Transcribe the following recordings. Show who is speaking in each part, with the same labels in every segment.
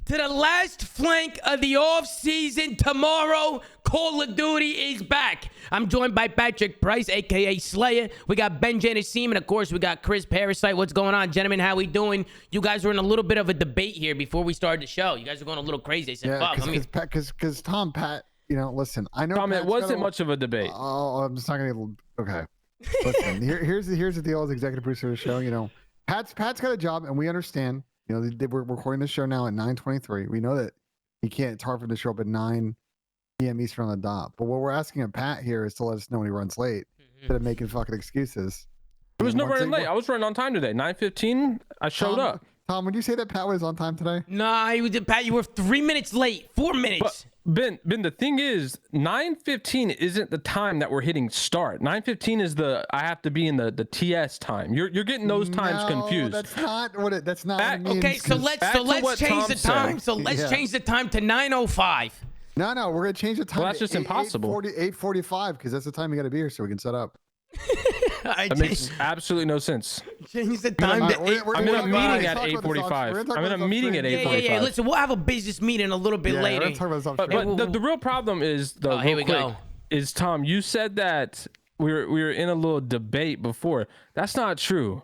Speaker 1: to the last flank of the off-season. Tomorrow, Call of Duty is back. I'm joined by Patrick Price, a.k.a. Slayer. We got Ben Janiseem, and of course, we got Chris Parasite. What's going on, gentlemen? How we doing? You guys were in a little bit of a debate here before we started the show. You guys were going a little crazy. They said, fuck.
Speaker 2: Because Tom, Pat, you know, listen, I know.
Speaker 3: Tom, it wasn't much of a debate.
Speaker 2: Oh, I'm just not going to. Okay. Listen, here's the deal as executive producer of the show. You know, Pat's got a job, and we understand. You know, we're recording the show now at 9:23. We know that he can't. It's hard for him to show up at 9 p.m. Eastern on the dot. But what we're asking of Pat here is to let us know when he runs late, instead of making fucking excuses.
Speaker 3: There was no running late. I was running on time today. 9:15. I showed up.
Speaker 2: Tom, would you say that Pat was on time today?
Speaker 1: Nah, Pat, you were 3 minutes late. 4 minutes.
Speaker 3: But Ben, the thing is, 9:15 isn't the time that we're hitting start. 9:15 is I have to be in the TS time. You're getting those times confused.
Speaker 2: That's not what it. That's not. What it means,
Speaker 1: okay, so let's change the time. So let's change the time to 9:05.
Speaker 2: No, we're gonna change the time.
Speaker 3: Well, that's just impossible.
Speaker 2: 8:45, because that's the time you got to be here, so we can set up.
Speaker 3: That makes absolutely no sense.
Speaker 1: Change the time to 8.
Speaker 3: I'm in a meeting at 8:45. I'm in a meeting at 8:45.
Speaker 1: Yeah. Listen, we'll have a business meeting a little bit later.
Speaker 3: But the real problem is is Tom. You said that we were in a little debate before. That's not true.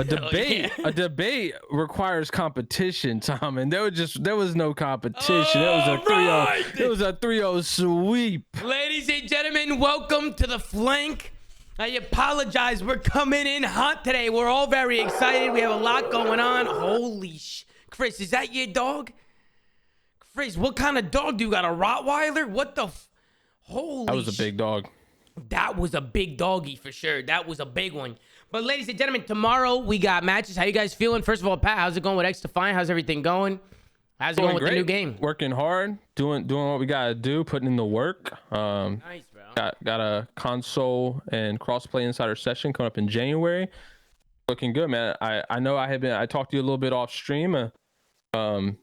Speaker 3: A debate requires competition, Tom, and there was no competition. It was a 3-0 sweep.
Speaker 1: Ladies and gentlemen, welcome to the flank. I apologize. We're coming in hot today. We're all very excited. We have a lot going on. Holy Chris, is that your dog? Chris, what kind of dog do you got? A Rottweiler? What the holy
Speaker 3: That was a big dog.
Speaker 1: That was a big doggy for sure. That was a big one. But ladies and gentlemen, tomorrow we got matches. How you guys feeling? First of all, Pat, how's it going with X Defiant? How's everything going? How's it going with the new game?
Speaker 3: Working hard, doing what we gotta do, putting in the work.
Speaker 1: Nice, bro.
Speaker 3: Got a console and crossplay insider session coming up in January. Looking good, man. I know I talked to you a little bit off stream. Trying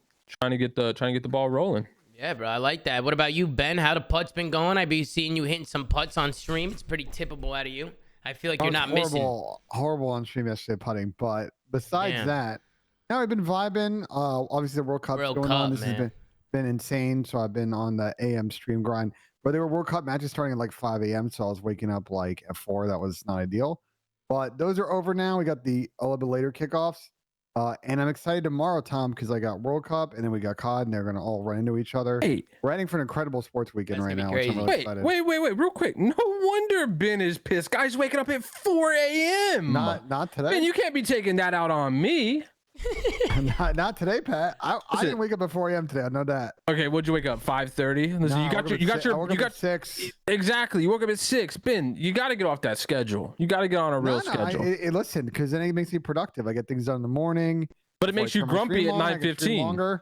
Speaker 3: to get the ball rolling.
Speaker 1: Yeah, bro, I like that. What about you, Ben? How the putts been going? I be seeing you hitting some putts on stream. It's pretty tippable out of you. I feel like you're not missing.
Speaker 2: Horrible on stream yesterday putting, but besides that, now I've been vibing. Obviously the World Cup's going on. This has been insane. So I've been on the AM stream grind. But there were World Cup matches starting at like 5 a.m. So I was waking up like at 4. That was not ideal. But those are over now. We got a little bit later kickoffs. And I'm excited tomorrow, Tom, because I got World Cup and then we got COD, and they're going to all run into each other.
Speaker 3: Hey,
Speaker 2: we're heading for an incredible sports weekend right now.
Speaker 3: Wait, real quick. No wonder Ben is pissed. Guys waking up at 4 a.m.
Speaker 2: Not today.
Speaker 3: Ben, you can't be taking that out on me.
Speaker 2: not today, Pat. I didn't wake up at 4 a.m. today. I know that.
Speaker 3: Okay, what'd you wake up? 5:30. Listen, you got
Speaker 2: 6.
Speaker 3: Exactly. You woke up at 6. Ben, you got to get off that schedule. You got to get on a real schedule.
Speaker 2: Listen, because then it makes me productive. I get things done in the morning.
Speaker 3: But it makes you grumpy at 9:15.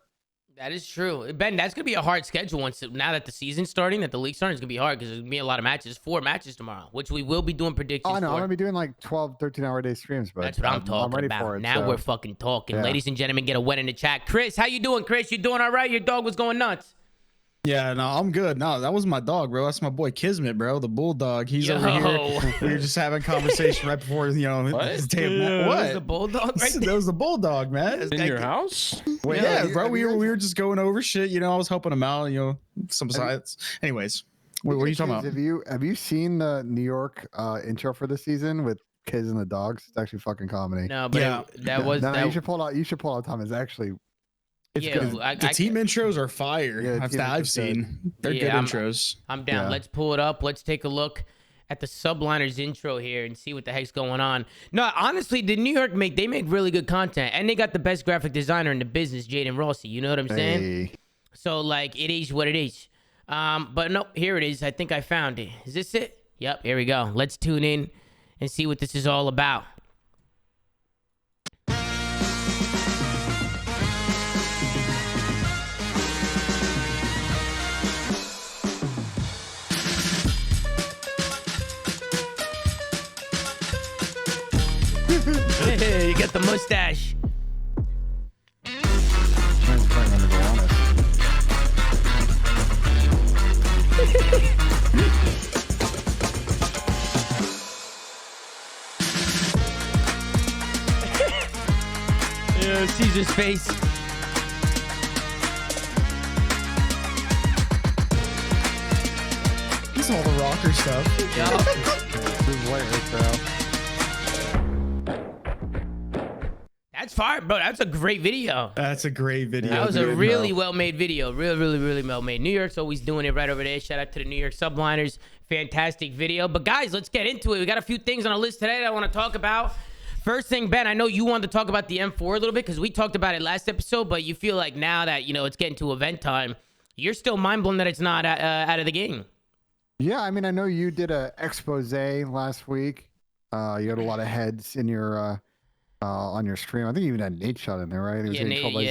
Speaker 1: That is true. Ben, that's going to be a hard schedule now that the season's starting, that the league's starting. It's going to be hard because there's going to be a lot of matches. 4 matches tomorrow, which we will be doing predictions
Speaker 2: for. I'm going to be doing like 12, 13-hour day streams. But
Speaker 1: that's what I'm talking about. Now we're fucking talking. Yeah. Ladies and gentlemen, get a win in the chat. Chris, how you doing, Chris? You doing all right? Your dog was going nuts.
Speaker 4: Yeah, no, I'm good. No, that was my dog, bro. That's my boy Kismet, bro, the bulldog. He's over here. We were just having a conversation right before, his day of night. What?
Speaker 1: Was the bulldog right there?
Speaker 4: That was the bulldog, man.
Speaker 3: In your house?
Speaker 4: Well, yeah, bro. We were just going over shit. I was helping him out. Some sides. Anyways, what are you talking about?
Speaker 2: Have you seen the New York intro for this season with kids and the dogs? It's actually fucking comedy.
Speaker 1: No, but
Speaker 2: you should pull out. Tom. It's actually. It's good.
Speaker 4: The team intros are fire. Yeah, that I've seen. They're good intros.
Speaker 1: I'm down. Let's pull it up. Let's take a look at the Subliners intro here and see what the heck's going on. No, honestly, the New York make really good content, and they got the best graphic designer in the business, Jaden Rossi. You know what I'm saying? So like, it is what it is. But no, here it is. I think I found it. Is this it? Yep. Here we go. Let's tune in and see what this is all about. You got the mustache. Yeah, Caesar's face.
Speaker 4: This is all the rocker stuff.
Speaker 2: This is white right,
Speaker 1: That's fire, bro. That's a great video.
Speaker 4: That's a great video.
Speaker 1: That was a really well-made video. Really well-made. New York's always doing it right over there. Shout out to the New York Subliners. Fantastic video. But guys, let's get into it. We got a few things on the list today that I want to talk about. First thing, Ben, I know you wanted to talk about the M4 a little bit because we talked about it last episode, but you feel like now that, you know, it's getting to event time, you're still mind-blown that it's not out of the game.
Speaker 2: Yeah, I mean, I know you did a expose last week. You had a lot of heads in your on your stream. I think you even had Nate shot in there, right?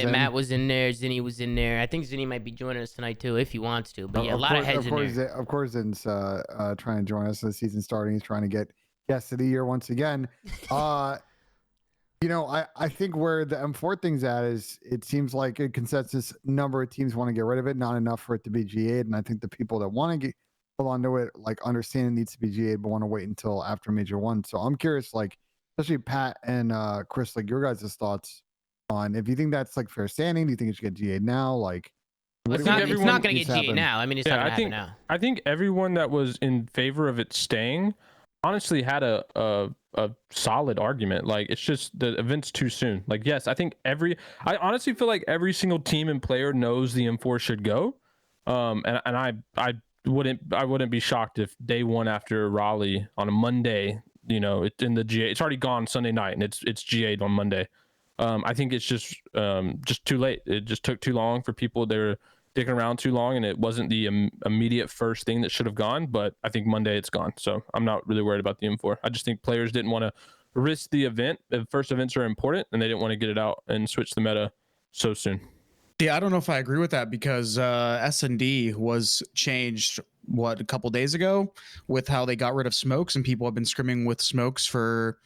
Speaker 1: Matt was in there. Zinni was in there. I think Zinni might be joining us tonight too if he wants to. But yeah, a lot of heads in there.
Speaker 2: Of course, Zin's trying to join us. The season starting. He's trying to get guest of the year once again. You know, I think where the M4 thing's at is it seems like a consensus number of teams want to get rid of it, not enough for it to be G8. And I think the people that want to hold on to it, like understand it needs to be G8, but want to wait until after Major 1. So I'm curious, like, especially Pat and Chris, like your guys' thoughts on if you think that's like fair standing. Do you think it should get G8 now? Like,
Speaker 1: it's not going to get G8 now. I mean, it's not going to happen now.
Speaker 3: I think everyone that was in favor of it staying honestly had a solid argument. Like, it's just the event's too soon. Like, yes, I honestly feel like every single team and player knows the M4 should go. And I wouldn't be shocked if day one after Raleigh on a Monday, you know, it's in the G8. It's already gone Sunday night, and it's G8 on Monday. I think it's just too late. It just took too long for people. They were sticking around too long, and it wasn't the immediate first thing that should have gone. But I think Monday it's gone, so I'm not really worried about the M4. I just think players didn't want to risk the event. The first events are important, and they didn't want to get it out and switch the meta so soon.
Speaker 4: Yeah, I don't know if I agree with that because S&D was changed, a couple days ago with how they got rid of smokes, and people have been scrimming with smokes for,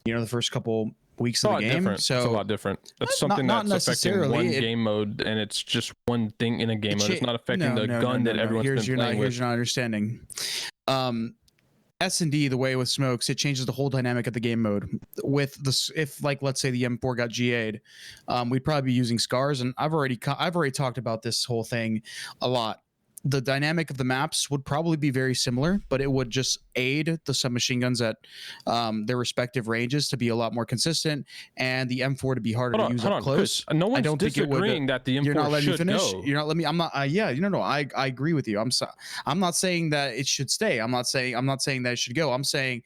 Speaker 4: you know, the first couple weeks of the game.
Speaker 3: Different.
Speaker 4: So
Speaker 3: it's a lot different. That's something that's affecting one game mode, and it's just one thing in a game mode. It's not affecting the gun that everyone's been playing with.
Speaker 4: Here's your not understanding. S&D, the way with smokes, it changes the whole dynamic of the game mode. With this, if like let's say the M4 got GA'd, we'd probably be using scars, and I've already talked about this whole thing a lot. The dynamic of the maps would probably be very similar, but it would just aid the submachine guns at their respective ranges to be a lot more consistent, and the M4 to be harder to use up close.
Speaker 3: Chris, no one's disagreeing that the M4
Speaker 4: you're not letting
Speaker 3: should
Speaker 4: me finish.
Speaker 3: go.
Speaker 4: You're not letting me. I'm not. I agree with you. I'm not saying that it should stay. I'm not saying that it should go. I'm saying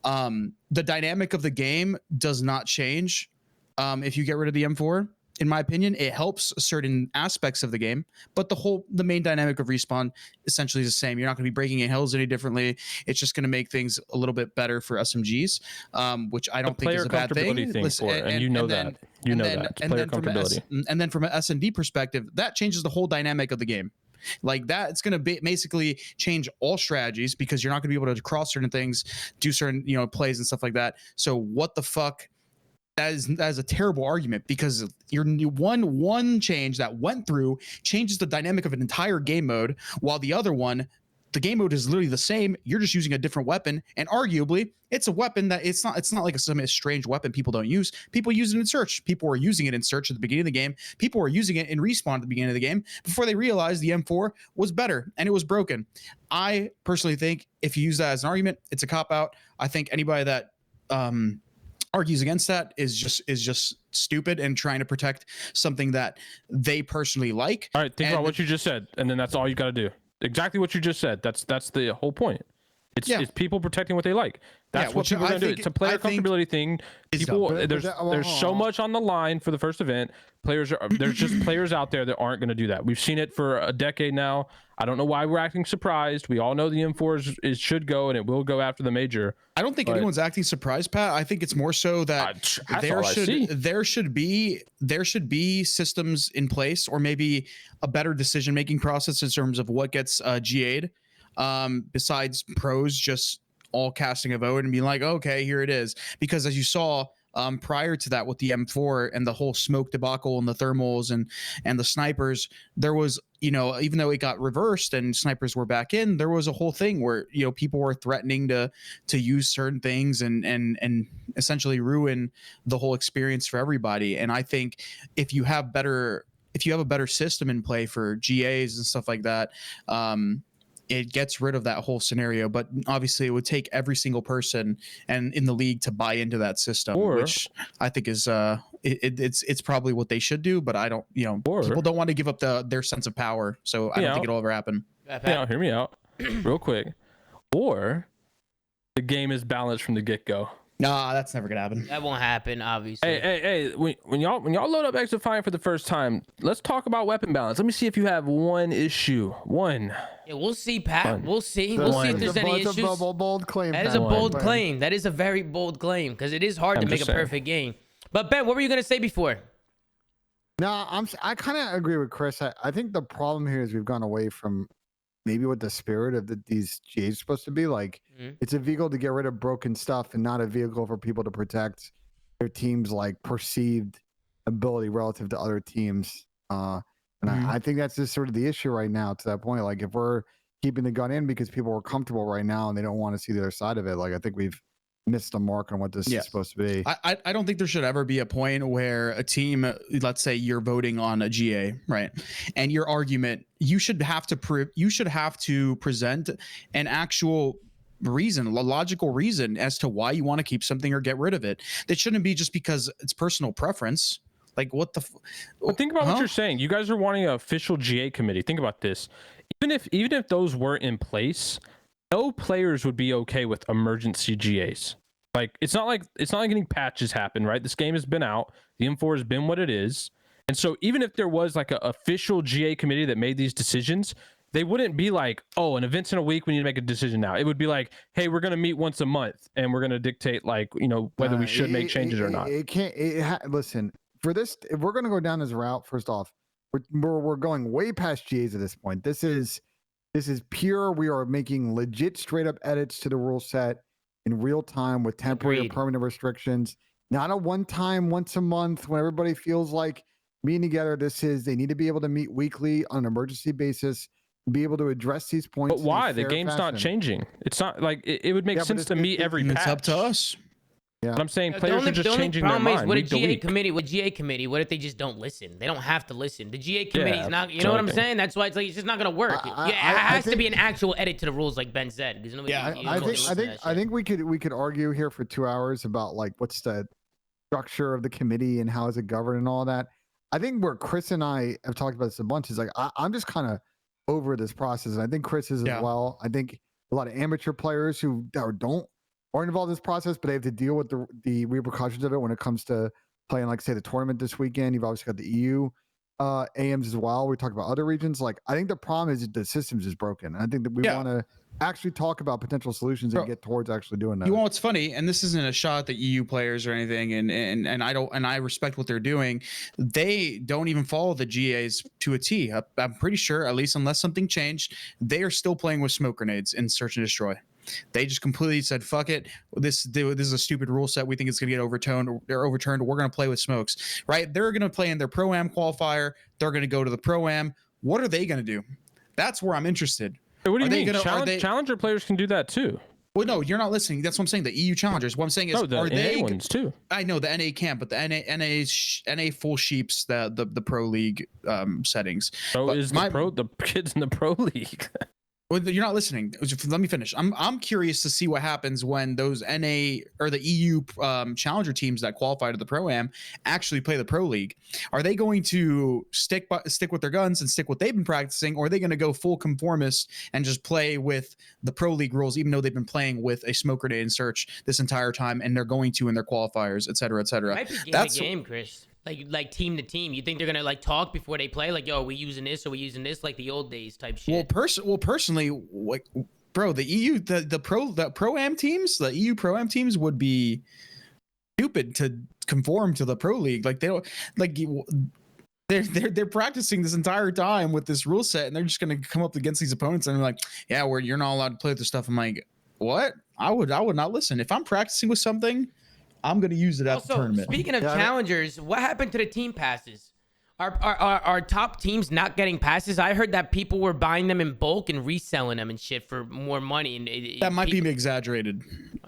Speaker 4: the dynamic of the game does not change if you get rid of the M4. In my opinion, it helps certain aspects of the game, but the main dynamic of Respawn essentially is the same. You're not going to be breaking in hills any differently. It's just going to make things a little bit better for SMGs, which I don't think is a bad thing.
Speaker 3: And you know that. Player comfortability.
Speaker 4: And then from an S&D perspective, that changes the whole dynamic of the game. Like that, it's going to basically change all strategies because you're not going to be able to cross certain things, do certain plays and stuff like that. So what the fuck? That is a terrible argument because your one change that went through changes the dynamic of an entire game mode, while the other one, the game mode is literally the same. You're just using a different weapon, and arguably, it's a weapon that it's not like some strange weapon people don't use. People use it in search. People were using it in search at the beginning of the game. People were using it in Respawn at the beginning of the game before they realized the M4 was better and it was broken. I personally think if you use that as an argument, it's a cop out. I think anybody that argues against that is just stupid and trying to protect something that they personally like.
Speaker 3: All right, think about what you just said, and then that's all you got to do. Exactly what you just said. That's the whole point. It's people protecting what they like. That's what people are going to do. It's a player comfortability thing. People, there's so much on the line for the first event. There's just players out there that aren't going to do that. We've seen it for a decade now. I don't know why we're acting surprised. We all know the M4 should go, and it will go after the major.
Speaker 4: I don't think anyone's acting surprised, Pat. I think it's more so that there should be systems in place, or maybe a better decision-making process in terms of what gets GA'd. Besides pros just all casting a vote and being like, okay, here it is. Because as you saw prior to that with the M4 and the whole smoke debacle and the thermals and the snipers, there was, even though it got reversed and snipers were back in, there was a whole thing where, people were threatening to use certain things and essentially ruin the whole experience for everybody. And I think if you have a better system in play for GAs and stuff like that, it gets rid of that whole scenario. But obviously, it would take every single person and in the league to buy into that system, which I think is it's probably what they should do. But I don't, people don't want to give up their sense of power, so I don't think it'll ever happen.
Speaker 3: Hear me out, real quick. Or the game is balanced from the get-go.
Speaker 4: Nah, that's never gonna happen.
Speaker 1: That won't happen, obviously.
Speaker 3: Hey, when y'all load up XDefiant for the first time, let's talk about weapon balance. Let me see if you have one issue. One.
Speaker 1: Yeah, we'll see, Pat. We'll see. We'll see if there's any issues.
Speaker 2: Bold claim.
Speaker 1: That is a bold claim. That is a very bold claim because it is hard to make a perfect game. But Ben, what were you gonna say before?
Speaker 2: No, I kind of agree with Chris. I think the problem here is we've gone away from maybe what the spirit of these GAs is supposed to be. Like, it's a vehicle to get rid of broken stuff and not a vehicle for people to protect their team's like perceived ability relative to other teams. I think that's just sort of the issue right now to that point. Like, if we're keeping the gun in because people are comfortable right now and they don't want to see the other side of it, like, I think we've missed the mark on what this is supposed to be.
Speaker 4: I don't think there should ever be a point where a team, let's say you're voting on a GA, right? And your argument, you should have to present an actual reason, a logical reason as to why you want to keep something or get rid of it. That shouldn't be just because it's personal preference. Like, what the
Speaker 3: well, think about what you're saying. You guys are wanting an official GA committee. Think about this. Even if those were in place, no players would be okay with emergency GAs. Like, it's not like any patches happen, right? This game has been out. The M4 has been what it is. And so even if there was like an official GA committee that made these decisions, they wouldn't be like, oh, an event's in a week, we need to make a decision now. It would be like, hey, we're going to meet once a month and we're going to dictate, like, whether we should make changes or not.
Speaker 2: Listen, for this, if we're going to go down this route, first off, we're going way past GAs at this point. This is pure. We are making legit straight up edits to the rule set in real time with temporary or permanent restrictions. Not a one-time, once a month when everybody feels like meeting together. They need to be able to meet weekly on an emergency basis, be able to address these points.
Speaker 3: But why? The game's not changing. It's not like it would make sense to meet every patch.
Speaker 4: It's up to us.
Speaker 2: Yeah.
Speaker 3: But I'm saying players are just changing their mind.
Speaker 1: The only problem is, what GA committee, what if they just don't listen? They don't have to listen. The GA committee is not, you know what I'm saying? That's why it's like, it's just not going to work. It has to be an actual edit to the rules, like Ben said.
Speaker 2: I think we could argue here for 2 hours about like what's the structure of the committee and how is it governed and all that. I think where Chris and I have talked about this a bunch is like, I'm just kind of over this process. And I think Chris is as well. I think a lot of amateur players who aren't involved in this process, but they have to deal with the repercussions of it when it comes to playing, like, say, the tournament this weekend. You've obviously got the EU AMs as well. We talked about other regions. Like, I think the problem is the system's just broken. And I think that we want to actually talk about potential solutions and get towards actually doing that.
Speaker 4: You know what's funny, and this isn't a shot at the EU players or anything, and I respect what they're doing. They don't even follow the GAs to a T. I'm pretty sure, at least unless something changed, they are still playing with smoke grenades in Search and Destroy. They just completely said, fuck it. This is a stupid rule set. We think it's going to get overturned. We're going to play with smokes, right? They're going to play in their Pro-Am qualifier. They're going to go to the Pro-Am. What are they going to do? That's where I'm interested.
Speaker 3: What do you mean? Challenger players can do that too.
Speaker 4: Well, no, you're not listening. That's what I'm saying. The EU challengers. What I'm saying is,
Speaker 3: the NA ones too.
Speaker 4: I know the NA can't, but the NA full sheeps the Pro League settings.
Speaker 3: So but is the kids in the Pro League.
Speaker 4: Well, you're not listening. Let me finish. I'm curious to see what happens when those NA or the EU challenger teams that qualify to the Pro-Am actually play the Pro League. Are they going to stick with their guns and stick what they've been practicing, or are they going to go full conformist and just play with the Pro League rules, even though they've been playing with a smoke grenade and search this entire time, and they're going to in their qualifiers, et cetera, et cetera?
Speaker 1: Might be game to game, Chris. Like team to team. You think they're gonna like talk before they play? Like, yo, are we using this or we using this, like the old days type shit?
Speaker 4: Well, personally, like, bro, the EU, the Pro-Am teams, the EU Pro-Am teams would be stupid to conform to the Pro League. Like, they don't, like, they're practicing this entire time with this rule set, and they're just gonna come up against these opponents and they're like, yeah, you're not allowed to play with this stuff. I'm like, what? I would not listen. If I'm practicing with something, I'm going to use it at the tournament.
Speaker 1: Speaking of challengers, what happened to the team passes? Are top teams not getting passes? I heard that people were buying them in bulk and reselling them and shit for more money. And
Speaker 4: that might be exaggerated.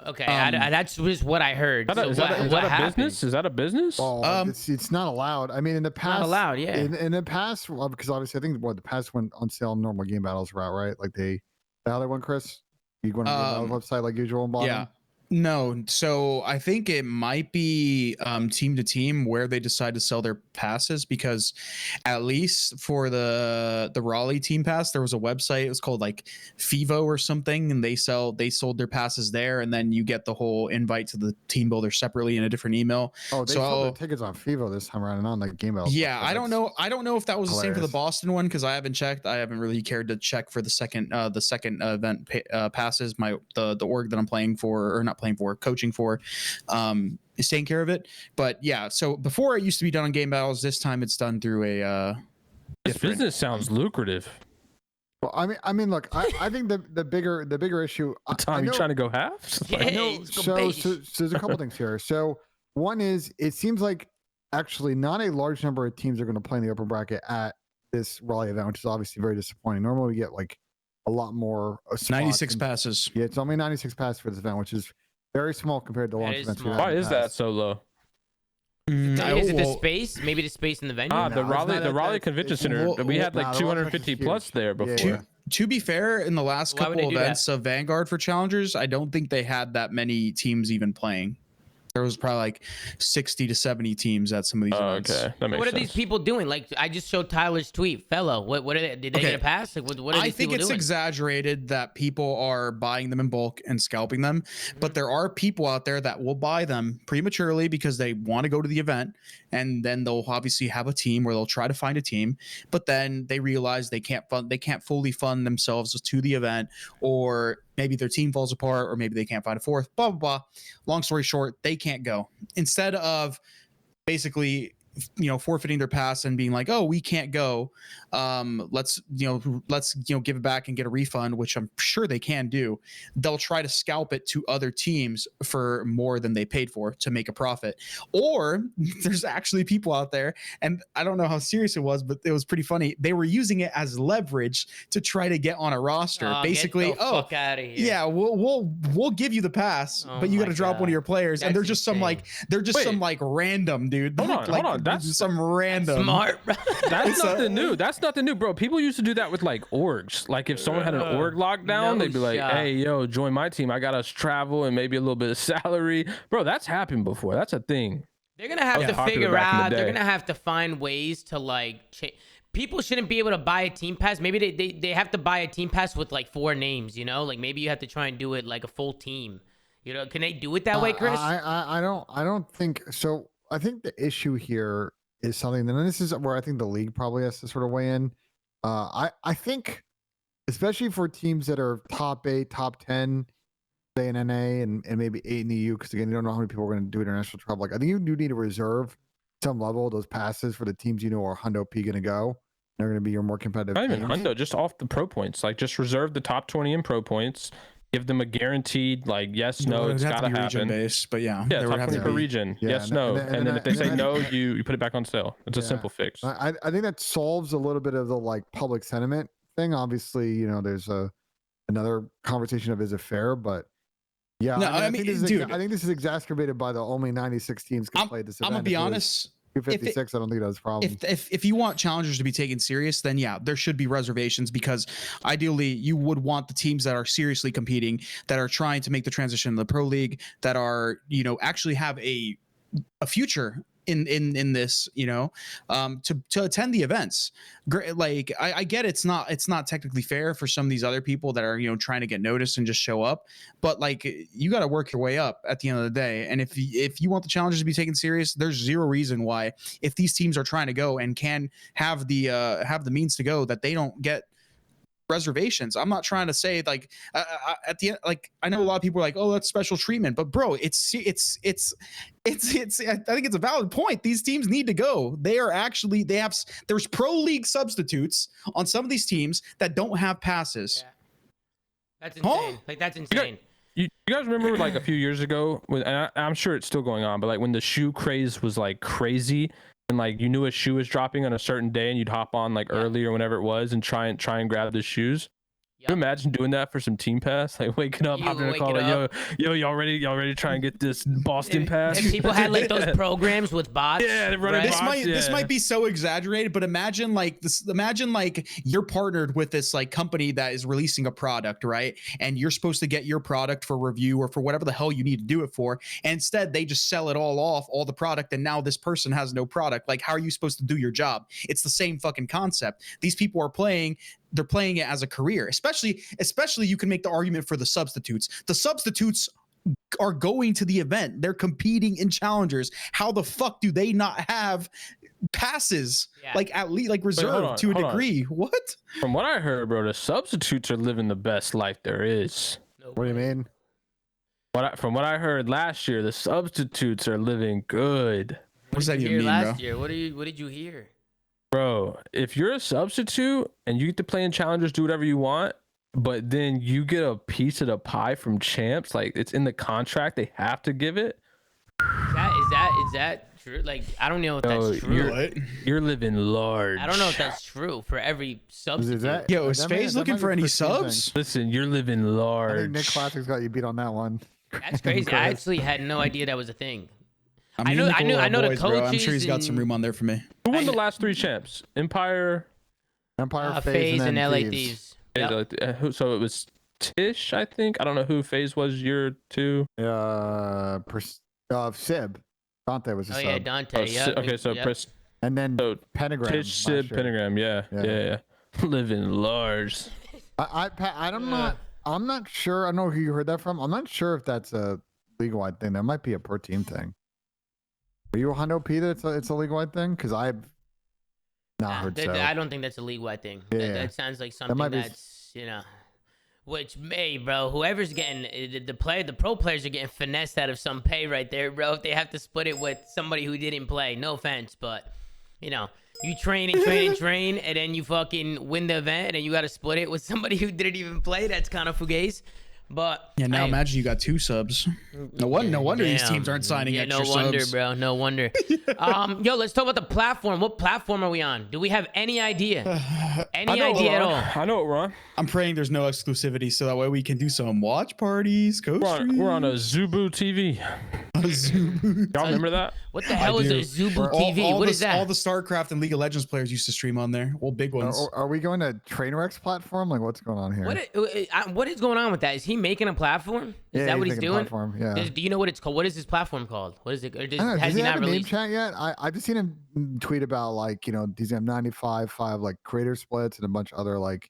Speaker 1: Okay, that's just what I heard.
Speaker 3: Is that a business? Is that a business?
Speaker 2: Oh, it's not allowed. I mean, in the past,
Speaker 1: not allowed. Yeah.
Speaker 2: In the past, because obviously I think the past went on sale in normal game battles route, right? Like they The other one, Chris? You going to the website like usual and bottom?
Speaker 4: Yeah. No, so I think it might be team to team where they decide to sell their passes, because at least for the Raleigh team pass, there was a website. It was called like Fivo or something, and they sold their passes there, and then you get the whole invite to the team builder separately in a different email.
Speaker 2: Oh, they sold the tickets on Fivo this time around and on like Game Bell.
Speaker 4: Yeah, I don't know if that was the same for the Boston one, because I haven't checked. I haven't really cared to check for the second event passes. The org that I'm playing for, or not playing for, coaching for, is taking care of it. But yeah, so before it used to be done on Game Battles. This time it's done through a
Speaker 3: this business sounds lucrative.
Speaker 2: Well, I mean, look, I think the bigger issue.
Speaker 3: Tom, you trying to go half?
Speaker 2: No, so there's a couple things here. So one is, it seems like actually not a large number of teams are going to play in the open bracket at this Raleigh event, which is obviously very disappointing. Normally we get like a lot more
Speaker 4: 96 passes.
Speaker 2: Yeah, it's only 96 passes for this event, which is very small compared to launch events.
Speaker 3: Why is that so low?
Speaker 1: Is it the space? Maybe the space in the venue?
Speaker 3: The Raleigh Convention Center. We had like 250 plus there before.
Speaker 2: Yeah.
Speaker 4: To be fair, in the last couple events of Vanguard for Challengers, I don't think they had that many teams even playing. There was probably like 60 to 70 teams at some of these events.
Speaker 3: Okay, that makes
Speaker 1: what are
Speaker 3: sense.
Speaker 1: these people doing? Like, I just showed Tyler's tweet. Fellow, what are they? Did they get a pass? Like, what are these people doing?
Speaker 4: I think it's exaggerated that people are buying them in bulk and scalping them, but there are people out there that will buy them prematurely because they want to go to the event, and then they'll obviously have a team where they'll try to find a team, but then they realize they can't fully fund themselves to the event, or maybe their team falls apart, or maybe they can't find a fourth, blah, blah, blah. Long story short, they can't go. Instead of basically, forfeiting their pass and being like, oh, we can't go. Let's give it back and get a refund, which I'm sure they can do. They'll try to scalp it to other teams for more than they paid for to make a profit. Or there's actually people out there, and I don't know how serious it was, but it was pretty funny. They were using it as leverage to try to get on a roster. Basically,
Speaker 1: fuck out of here.
Speaker 4: Yeah, we'll give you the pass, but you got to drop one of your players. And they're just some random dude.
Speaker 3: Hold on.
Speaker 4: That's some random
Speaker 1: smart.
Speaker 3: That's nothing new. That's nothing new, bro. People used to do that with like orgs. Like if someone had an org lockdown, they'd be like, "Hey, yo, join my team. I got us travel and maybe a little bit of salary." Bro, that's happened before. That's a thing.
Speaker 1: They're gonna have to figure out. They're gonna have to find ways to like. People shouldn't be able to buy a team pass. Maybe they have to buy a team pass with like 4 names. Like maybe you have to try and do it like a full team. Can they do it that way, Chris?
Speaker 2: I don't think so. I think the issue here is something, and this is where I think the league probably has to sort of weigh in. I think, especially for teams that are top 8, top 10, say in NA and maybe 8 in the EU, because again, you don't know how many people are going to do international travel. Like, I think you do need to reserve some level of those passes for the teams are Hundo P going to go. They're going to be your more competitive.
Speaker 3: Not even Hundo, just off the pro points. Like, just reserve the top 20 in pro points. Give them a guaranteed, like, yes, no, it's got to happen.
Speaker 4: Based, but yeah,
Speaker 3: top 20 per region. Yeah, yes, no. And then if they say no, you put it back on sale. It's a simple fix.
Speaker 2: I think that solves a little bit of the like public sentiment thing. Obviously, there's another conversation of is it fair, but yeah,
Speaker 4: no,
Speaker 2: I think this is exacerbated by the only 96 teams can play this event.
Speaker 4: I'm gonna be honest.
Speaker 2: 256, I don't think that's a problem.
Speaker 4: If you want challengers to be taken serious, then yeah, there should be reservations, because ideally you would want the teams that are seriously competing, that are trying to make the transition to the pro league, that are actually have a future in this, to attend the events. Like I get it's not technically fair for some of these other people that are trying to get noticed and just show up, but like you got to work your way up at the end of the day. And if you want the challengers to be taken serious, there's zero reason why, if these teams are trying to go and can have the means to go, that they don't get reservations. I'm not trying to say like at the end, like I know a lot of people are like, oh, that's special treatment, but bro, I think it's a valid point. These teams need to go. There's pro league substitutes on some of these teams that don't have passes.
Speaker 1: Yeah. That's insane. Like that's insane.
Speaker 3: You guys remember like a few years ago, and I'm sure it's still going on, but like when the shoe craze was like crazy, and like you knew a shoe was dropping on a certain day and you'd hop on like early or whenever it was and try and grab the shoes. Can you imagine doing that for some team pass? Like waking up, hopping in a call, like, yo, y'all ready to try and get this Boston pass?
Speaker 1: If people had like those programs with bots.
Speaker 3: Yeah, running
Speaker 1: right?
Speaker 4: This might be so exaggerated, but imagine like this. Imagine like you're partnered with this like company that is releasing a product, right? And you're supposed to get your product for review or for whatever the hell you need to do it for. And instead, they just sell it all the product, and now this person has no product. Like, how are you supposed to do your job? It's the same fucking concept. These people are playing. They're playing it as a career, especially you can make the argument for the substitutes. The substitutes are going to the event. They're competing in challengers. How the fuck do they not have passes? Yeah. Like at least like reserved to a degree. What?
Speaker 3: From what I heard, bro, the substitutes are living the best life there is.
Speaker 2: What do you mean?
Speaker 3: From what I heard last year, the substitutes are living good.
Speaker 4: What does that even mean,
Speaker 1: last
Speaker 4: bro?
Speaker 1: year? What did you hear?
Speaker 3: Bro, if you're a substitute and you get to play in challengers, do whatever you want, but then you get a piece of the pie from champs, like it's in the contract, they have to give it.
Speaker 1: Is that true? Like, I don't know if that's true.
Speaker 3: You're living large.
Speaker 1: I don't know if that's true for every substitute.
Speaker 4: Is FaZe looking for any subs?
Speaker 3: Listen, you're living large.
Speaker 2: I think Nick Classic's got you beat on that one.
Speaker 1: That's crazy. I actually had no idea that was a thing.
Speaker 4: I know
Speaker 1: the coaches.
Speaker 4: Bro. I'm sure he's got some room on there for me.
Speaker 3: Who won the last 3 champs? Empire,
Speaker 1: FaZe, and LA Thieves.
Speaker 3: Yep. So it was Tish, I think. I don't know who FaZe was year 2.
Speaker 2: Sib. Dante was a sub.
Speaker 1: Yeah, Dante.
Speaker 3: Okay, so
Speaker 2: and then Pentagram.
Speaker 3: Tish, Sib, Pentagram. Yeah. Living large.
Speaker 2: I'm not sure. I don't know who you heard that from. I'm not sure if that's a league-wide thing. That might be a per team thing. Are you a Hundo P that it's a league-wide thing? Because I've not heard so.
Speaker 1: I don't think that's a league-wide thing. Yeah. That sounds like something that's, which bro, whoever's getting the pro players are getting finessed out of some pay right there, bro. If they have to split it with somebody who didn't play. No offense, but you train and then you fucking win the event and then you got to split it with somebody who didn't even play. That's kind of fugazi. But
Speaker 4: yeah, now imagine you got 2 subs. No wonder these teams aren't signing extra subs.
Speaker 1: No wonder, bro. No wonder. Yo, let's talk about the platform. What platform are we on? Do we have any idea? Any idea at all?
Speaker 3: I know what we're on.
Speaker 4: I'm praying there's no exclusivity so that way we can do some watch parties.
Speaker 3: We're on a Zubu TV. Y'all remember that?
Speaker 1: What the hell is a Zubu TV? What is that?
Speaker 4: All the StarCraft and League of Legends players used to stream on there. All big ones.
Speaker 2: Are we going to Trainwreck's platform? Like, what's going on here?
Speaker 1: What is going on with that? Is he making a platform? Is that what he's doing?
Speaker 2: Yeah.
Speaker 1: Do you know what it's called? What is his platform called? What is it? Or
Speaker 2: has he not released? Name chat yet? I just seen him tweet about like these 95.5 like creator splits and a bunch of other like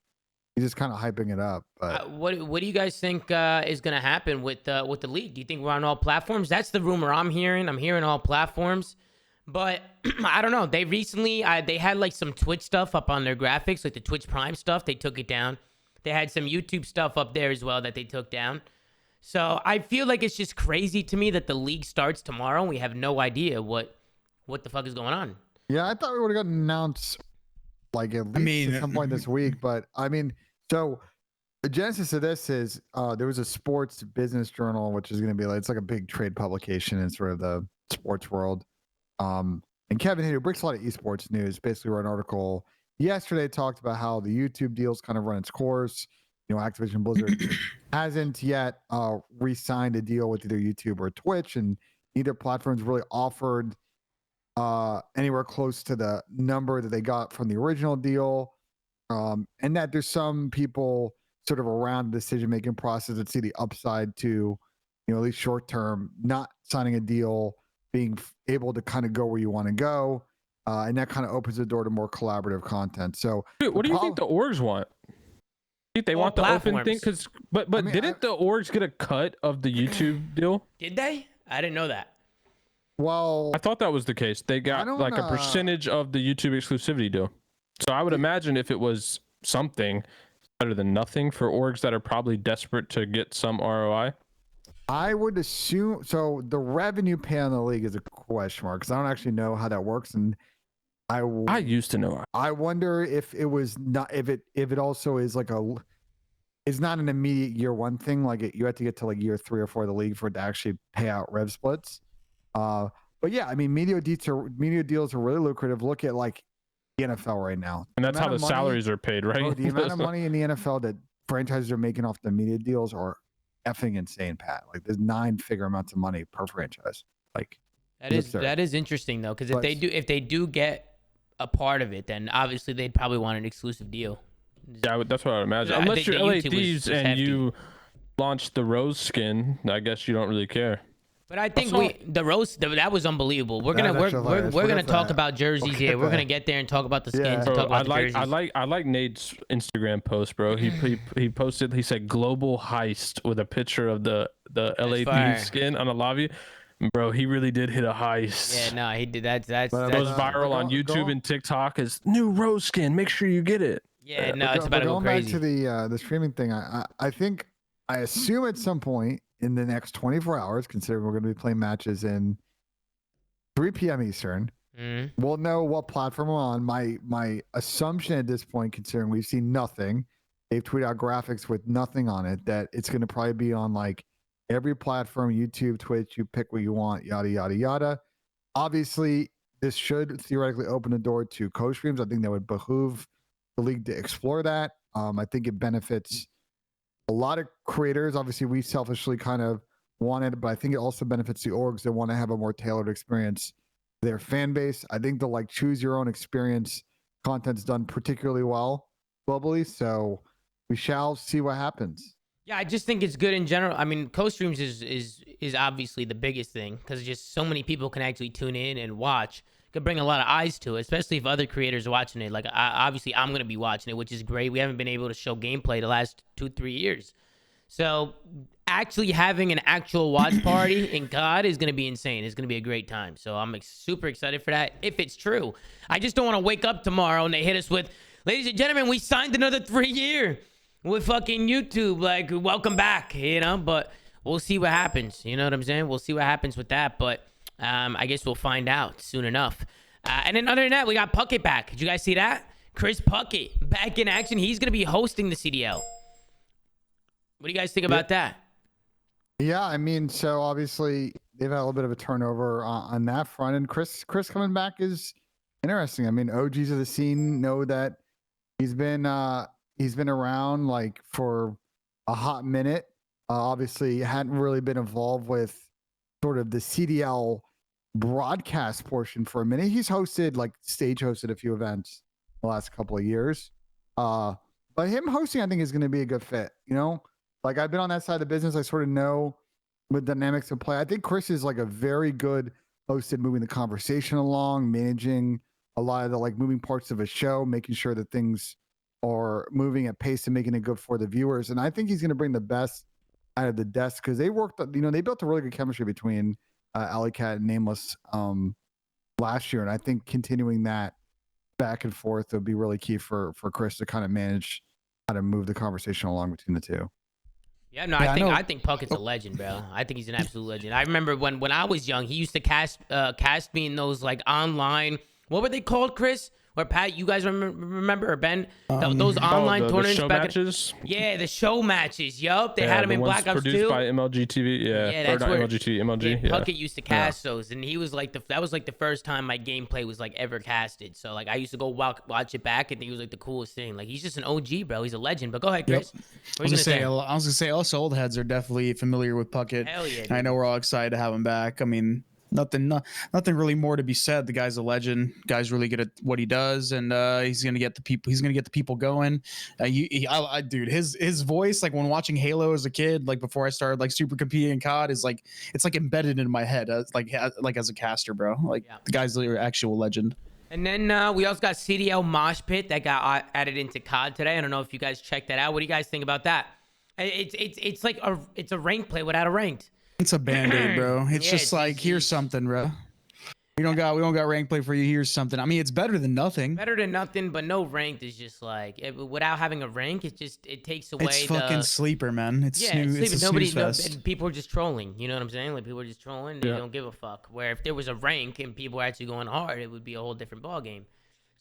Speaker 2: he's just kind of hyping it up. But
Speaker 1: what do you guys think is gonna happen with the league? Do you think we're on all platforms? That's the rumor I'm hearing. I'm hearing all platforms, but I don't know. They recently they had like some Twitch stuff up on their graphics, like the Twitch Prime stuff. They took it down. They had some YouTube stuff up there as well that they took down. So I feel like it's just crazy to me that the league starts tomorrow and we have no idea what the fuck is going on.
Speaker 2: Yeah, I thought we would have gotten announced like at least at some point this week. But so the genesis of this is there was a sports business journal, which is going to be it's like a big trade publication in sort of the sports world. And Kevin, who breaks a lot of esports news, basically wrote an article yesterday, talked about how the YouTube deal's kind of run its course. Activision Blizzard hasn't yet re-signed a deal with either YouTube or Twitch, and neither platform's really offered anywhere close to the number that they got from the original deal. And that there's some people sort of around the decision-making process that see the upside to, at least short-term, not signing a deal, being able to kind of go where you want to go. And that kind of opens the door to more collaborative content. So,
Speaker 3: dude, what do you think the orgs want? They want the open thing, but didn't the orgs get a cut of the YouTube deal?
Speaker 1: Did they? I didn't know that.
Speaker 2: Well,
Speaker 3: I thought that was the case. They got like a percentage of the YouTube exclusivity deal. So I would imagine if it was something, better than nothing for orgs that are probably desperate to get some ROI.
Speaker 2: I would assume so. The revenue pay on the league is a question mark because I don't actually know how that works, and I
Speaker 3: used to know.
Speaker 2: I wonder if it was not if it also is like it's not an immediate year one thing. Like you have to get to like year 3 or 4 of the league for it to actually pay out rev splits. But yeah, media deals are really lucrative. Look at like the NFL right now,
Speaker 3: and that's how the salaries are paid, right?
Speaker 2: The amount of money in the NFL that franchises are making off the media deals are effing insane, Pat. Like there's 9-figure amounts of money per franchise. Like
Speaker 1: that is interesting though, because if they do get a part of it, then obviously they'd probably want an exclusive deal.
Speaker 3: Yeah, that's what I would imagine. Unless you're LA Thieves and you launch the Rose skin, I guess you don't really care.
Speaker 1: But I think the Rose that was unbelievable. We're gonna talk about jerseys here. We're gonna get there and talk about the skins. And talk about the jerseys.
Speaker 3: I like Nate's Instagram post, bro. He posted. He said global heist with a picture of the LA Thieves skin on a lobby. Bro, he really did hit a heist.
Speaker 1: Yeah, no, he did. That
Speaker 3: goes viral on YouTube and TikTok as new Rose skin. Make sure you get it.
Speaker 1: Yeah, no, it's about to go crazy.
Speaker 2: Going back to the streaming thing, I assume at some point in the next 24 hours, considering we're going to be playing matches in 3 p.m. Eastern, we'll know what platform we're on. My assumption at this point, considering we've seen nothing, they've tweeted out graphics with nothing on it, that it's going to probably be on like every platform, YouTube, Twitch, you pick what you want, yada, yada, yada. Obviously, this should theoretically open the door to co-streams. I think that would behoove the league to explore that. I think it benefits a lot of creators. Obviously, we selfishly kind of want it, but I think it also benefits the orgs that want to have a more tailored experience to their fan base. I think the like choose your own experience content's done particularly well globally, so we shall see what happens.
Speaker 1: Yeah, I just think it's good in general. I mean, co-streams is obviously the biggest thing because just so many people can actually tune in and watch. Could bring a lot of eyes to it, especially if other creators are watching it. Like, obviously, I'm going to be watching it, which is great. We haven't been able to show gameplay the last 2-3 years. So, actually having an actual watch party in COD is going to be insane. It's going to be a great time. So, I'm super excited for that, if it's true. I just don't want to wake up tomorrow and they hit us with, ladies and gentlemen, we signed another 3-year with fucking YouTube. Like, welcome back, you know? But we'll see what happens. You know what I'm saying? We'll see what happens with that. But I guess we'll find out soon enough. And then other than that, we got Puckett back. Did you guys see that? Chris Puckett back in action. He's going to be hosting the CDL. What do you guys think about that?
Speaker 2: Yeah, I mean, so obviously they've had a little bit of a turnover on that front. And Chris coming back is interesting. I mean, OGs of the scene know that he's been around like for a hot minute. Obviously hadn't really been involved with sort of the CDL broadcast portion for a minute. He's stage hosted a few events the last couple of years. But him hosting, I think, is going to be a good fit. You know, like I've been on that side of the business. I sort of know the dynamics of play. I think Chris is like a very good host at moving the conversation along, managing a lot of the like moving parts of a show, making sure that things are moving at pace and making it good for the viewers. And I think he's going to bring the best out of the desk because they built a really good chemistry between Alley Cat and Nameless last year. And I think continuing that back and forth would be really key for Chris to kind of manage how to move the conversation along between the two.
Speaker 1: Yeah, no, I think Puckett's a legend, bro. I think he's an absolute legend. I remember when I was young, he used to cast me in those like online, what were they called, Chris? Or Pat, you guys remember, or Ben, those online tournaments
Speaker 3: the show
Speaker 1: back
Speaker 3: matches?
Speaker 1: Yeah, the show matches. Yup, they had them in Black Ops 2.
Speaker 3: Produced by MLG TV. Yeah,
Speaker 1: that's where
Speaker 3: MLG TV. MLG. Yeah.
Speaker 1: Puckett used to cast those, and he was like that was like the first time my gameplay was like ever casted. So like I used to go watch it back, and he was like the coolest thing. Like he's just an OG, bro. He's a legend. But go ahead, Chris.
Speaker 4: Yep. I was gonna say us old heads are definitely familiar with Puckett.
Speaker 1: Hell yeah!
Speaker 4: I know we're all excited to have him back. I mean, nothing really more to be said. The guy's a legend. Guy's really good at what he does, and he's gonna get the people. He's gonna get the people going. Dude, his voice, like when watching Halo as a kid, like before I started like super competing in COD, is like it's like embedded in my head. Like as a caster, bro. Like the guy's an actual legend.
Speaker 1: And then we also got CDL Mosh Pit that got added into COD today. I don't know if you guys checked that out. What do you guys think about that? It's like it's a ranked play without a ranked.
Speaker 4: It's a band-aid, bro. It's just like, here's something, bro. We don't got rank play for you. Here's something. I mean, it's better than nothing.
Speaker 1: Better than nothing, but no ranked is just like without having a rank, it takes away.
Speaker 4: It's fucking sleeper, man. It's snooze fest.
Speaker 1: People are just trolling. You know what I'm saying? Like people are just trolling. They don't give a fuck. Where if there was a rank and people were actually going hard, it would be a whole different ball game.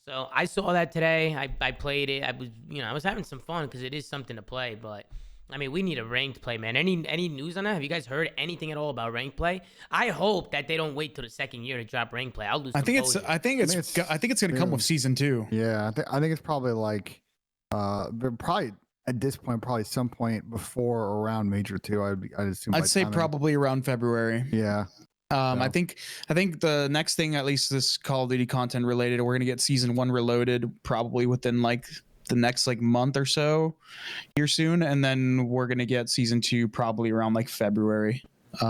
Speaker 1: So I saw that today. I played it. I was having some fun because it is something to play, but. I mean, we need a ranked play, man. Any news on that? Have you guys heard anything at all about ranked play? I hope that they don't wait till the second year to drop ranked play. I'll lose. I think
Speaker 4: it's going to come with season 2.
Speaker 2: Yeah, I think it's probably like, probably at this point, probably some point before or around Major 2. I'd assume.
Speaker 4: I'd say probably around February.
Speaker 2: Yeah.
Speaker 4: I think the next thing, at least this Call of Duty content related, we're gonna get Season 1 Reloaded probably within like the next like month or so here soon, and then we're gonna get Season 2 probably around like February,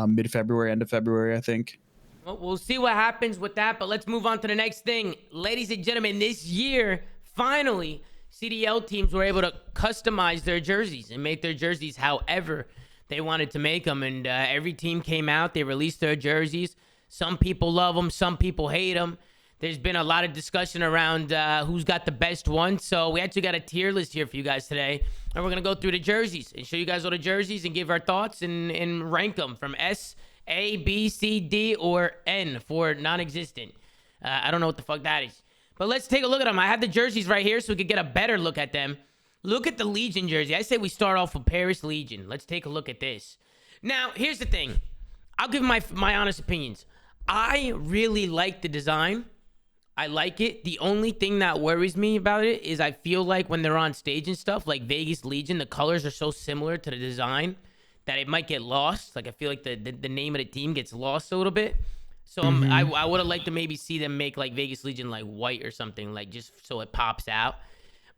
Speaker 4: mid-February, end of February, I think.
Speaker 1: Well, we'll see what happens with that, but let's move on to the next thing. Ladies and gentlemen, this year, finally, CDL teams were able to customize their jerseys and make their jerseys however they wanted to make them. And every team came out, they released their jerseys. Some people love them, some people hate them. There's been a lot of discussion around who's got the best one. So we actually got a tier list here for you guys today. And we're going to go through the jerseys and show you guys all the jerseys and give our thoughts and rank them from S, A, B, C, D, or N for non-existent. I don't know what the fuck that is. But let's take a look at them. I have the jerseys right here so we could get a better look at them. Look at the Legion jersey. I say we start off with Paris Legion. Let's take a look at this. Now, here's the thing. I'll give my honest opinions. I really like the design. I like it. The only thing that worries me about it is I feel like when they're on stage and stuff, like Vegas Legion, the colors are so similar to the design that it might get lost. Like I feel like the name of the team gets lost a little bit. So I would have liked to maybe see them make like Vegas Legion like white or something, like just so it pops out.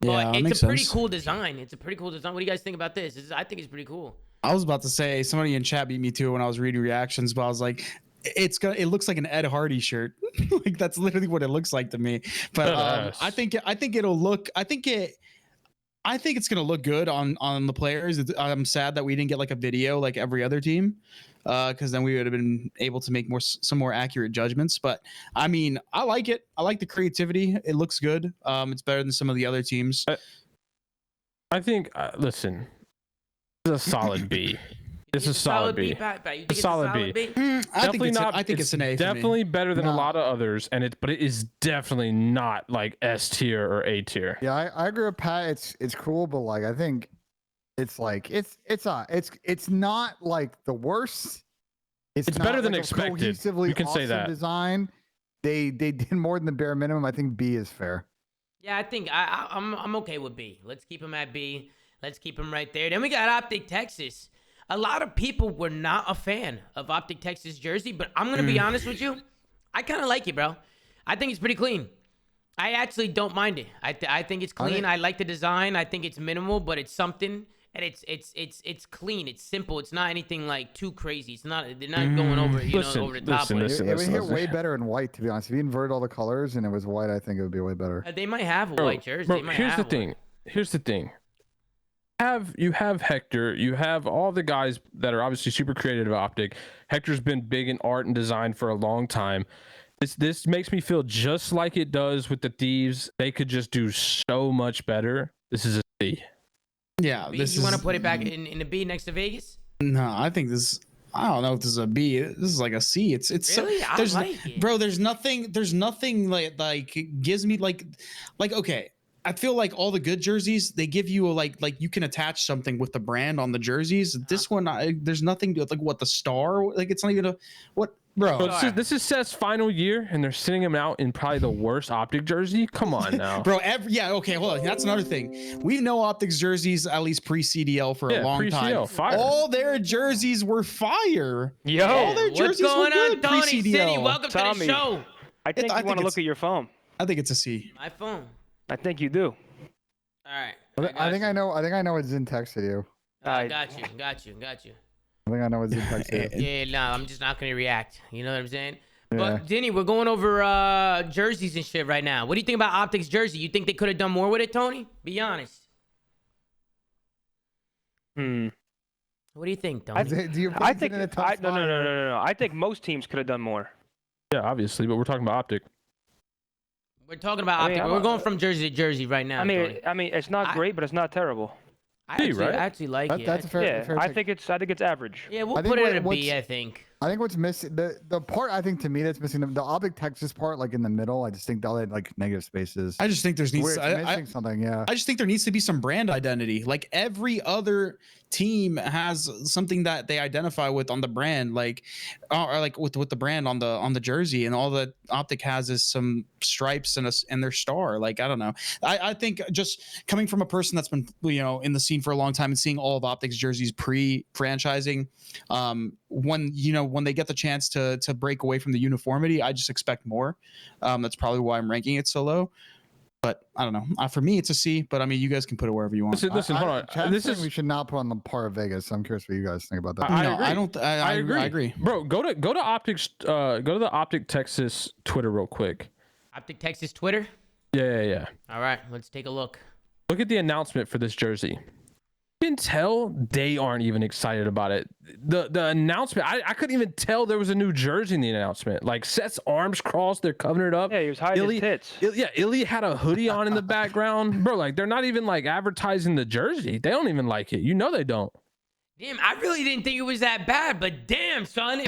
Speaker 1: But
Speaker 4: Yeah,
Speaker 1: it's a pretty cool design. It's a pretty cool design. What do you guys think about this? I think it's pretty cool.
Speaker 4: I was about to say, somebody in chat beat me to it when I was reading reactions, but I was like, it looks like an Ed Hardy shirt. Like that's literally what it looks like to me. But I think it's gonna look good on the players. I'm sad that we didn't get like a video like every other team, because then we would have been able to make some more accurate judgments. But I mean, I like it. I like the creativity. It looks good. It's better than some of the other teams.
Speaker 3: I think. Listen, this is a solid B. This is solid B.
Speaker 1: A solid B.
Speaker 4: I think it's an A.
Speaker 3: Definitely better than a lot of others, but it is definitely not like S tier or A tier.
Speaker 2: Yeah, I agree with Pat. It's cool, but like I think it's like it's not like the worst. It's
Speaker 3: better than
Speaker 2: like
Speaker 3: expected.
Speaker 2: You
Speaker 3: can say that.
Speaker 2: Design. They did more than the bare minimum. I think B is fair.
Speaker 1: Yeah, I think I'm okay with B. Let's keep them at B. Let's keep them right there. Then we got Optic Texas. A lot of people were not a fan of Optic Texas jersey, but I'm going to be honest with you. I kind of like it, bro. I think it's pretty clean. I actually don't mind it. I think it's clean. I like the design. I think it's minimal, but it's something. And it's clean. It's simple. It's not anything like too crazy. It's not. They're not going over over the top.
Speaker 2: It would hit way better in white, to be honest. If you inverted all the colors and it was white, I think it would be way better.
Speaker 1: They might have a white jersey.
Speaker 3: Here's the thing. You have Hector, you have all the guys that are obviously super creative at Optic. Hector's been big in art and design for a long time. This makes me feel just like it does with the Thieves. They could just do so much better. This is a C.
Speaker 4: Yeah,
Speaker 1: you want to put it back in the B next to Vegas?
Speaker 4: No, I think this. I don't know if this is a B. This is like a C. It's
Speaker 1: really? I like it.
Speaker 4: Bro, there's nothing like gives me like okay. I feel like all the good jerseys, they give you like you can attach something with the brand on the jerseys. This one, there's nothing to like what the star, like it's not even a what, bro.
Speaker 3: This is Seth's final year, and they're sending him out in probably the worst Optic jersey. Come on now,
Speaker 4: bro. Okay, hold on. That's another thing. We know Optic's jerseys at least pre-CDL for a long time.
Speaker 3: Fire.
Speaker 4: All their jerseys were fire.
Speaker 5: Yo,
Speaker 4: all their jerseys
Speaker 1: what's going
Speaker 4: were good
Speaker 1: on, Tony
Speaker 4: pre-CDL.
Speaker 1: City? Welcome to the show.
Speaker 5: I think you want to look at your phone.
Speaker 4: I think it's a C.
Speaker 1: My phone.
Speaker 5: I think you do.
Speaker 1: All right.
Speaker 2: I think I know what Zin texted you.
Speaker 1: Got you.
Speaker 2: I think I know what Zin texted you.
Speaker 1: Yeah, no, I'm just not gonna react. You know what I'm saying?
Speaker 2: Yeah.
Speaker 1: But Denny, we're going over jerseys and shit right now. What do you think about Optic's jersey? You think they could have done more with it, Tony? Be honest. What do you think, Tony?
Speaker 5: I think no. I think most teams could have done more.
Speaker 3: Yeah, obviously, but we're talking about Optic.
Speaker 1: We're talking about Optic. We're going from jersey to jersey right now.
Speaker 5: I mean, it's not great, but it's not terrible.
Speaker 1: I actually like it.
Speaker 2: That's a fair.
Speaker 5: I think it's average.
Speaker 1: Yeah, we'll put it at a B. I think.
Speaker 2: I think what's missing, the part I think to me that's missing, the Optic Texas part, like in the middle. I just think they'll add like negative spaces.
Speaker 4: I just think there's
Speaker 2: missing something. Yeah.
Speaker 4: I just think there needs to be some brand identity. Like every other team has something that they identify with on the brand, like or like with the brand on the jersey, and all that Optic has is some stripes and their star. Like I don't know. I think just coming from a person that's been in the scene for a long time and seeing all of Optic's jerseys pre-franchising, when they get the chance to break away from the uniformity, I just expect more. That's probably why I'm ranking it so low. But I don't know. For me, it's a C. But I mean, you guys can put it wherever you want.
Speaker 3: Listen, hold on.
Speaker 2: We should not put on the par of Vegas. I'm curious what you guys think about that.
Speaker 4: I agree. I agree,
Speaker 3: bro. Go to Optics. Go to the Optic Texas Twitter real quick.
Speaker 1: Optic Texas Twitter.
Speaker 3: Yeah.
Speaker 1: All right, let's take a look.
Speaker 3: Look at the announcement for this jersey. You can tell they aren't even excited about it. The announcement, I couldn't even tell there was a new jersey in the announcement. Like Seth's arms crossed, they're covering it up.
Speaker 5: Yeah, he was hiding his tits.
Speaker 3: Illy had a hoodie on in the background. Bro, like they're not even like advertising the jersey. They don't even like it. You know they don't.
Speaker 1: Damn, I really didn't think it was that bad, but damn, son,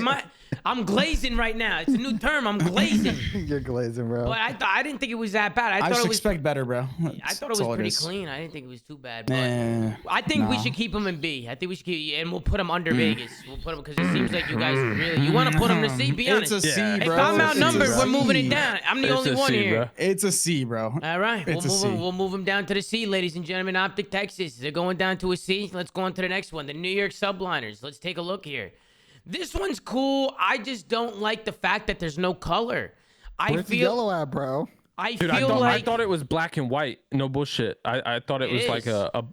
Speaker 1: I'm glazing right now. It's a new term. I'm glazing.
Speaker 2: You're glazing, bro.
Speaker 1: But I didn't think it was that bad.
Speaker 4: I just expect better, bro.
Speaker 1: I thought it was pretty clean. I didn't think it was too bad. But I think we should keep him in B. I think we should and we'll put him under Vegas. We'll put him because it seems like you guys you want to put him to C. Be honest.
Speaker 4: It's a C, bro.
Speaker 1: If I'm outnumbered, we're moving it down. I'm the only one here.
Speaker 4: It's a C, bro.
Speaker 1: All right, we'll move him down to the C, ladies and gentlemen. Optic Texas, they're going down to a C. Let's go on to the next one. The New York Subliners. Let's take a look here. This one's cool. I just don't like the fact that there's no color.
Speaker 2: Where's the yellow at, bro?
Speaker 3: I thought it was black and white. No bullshit. I thought it was like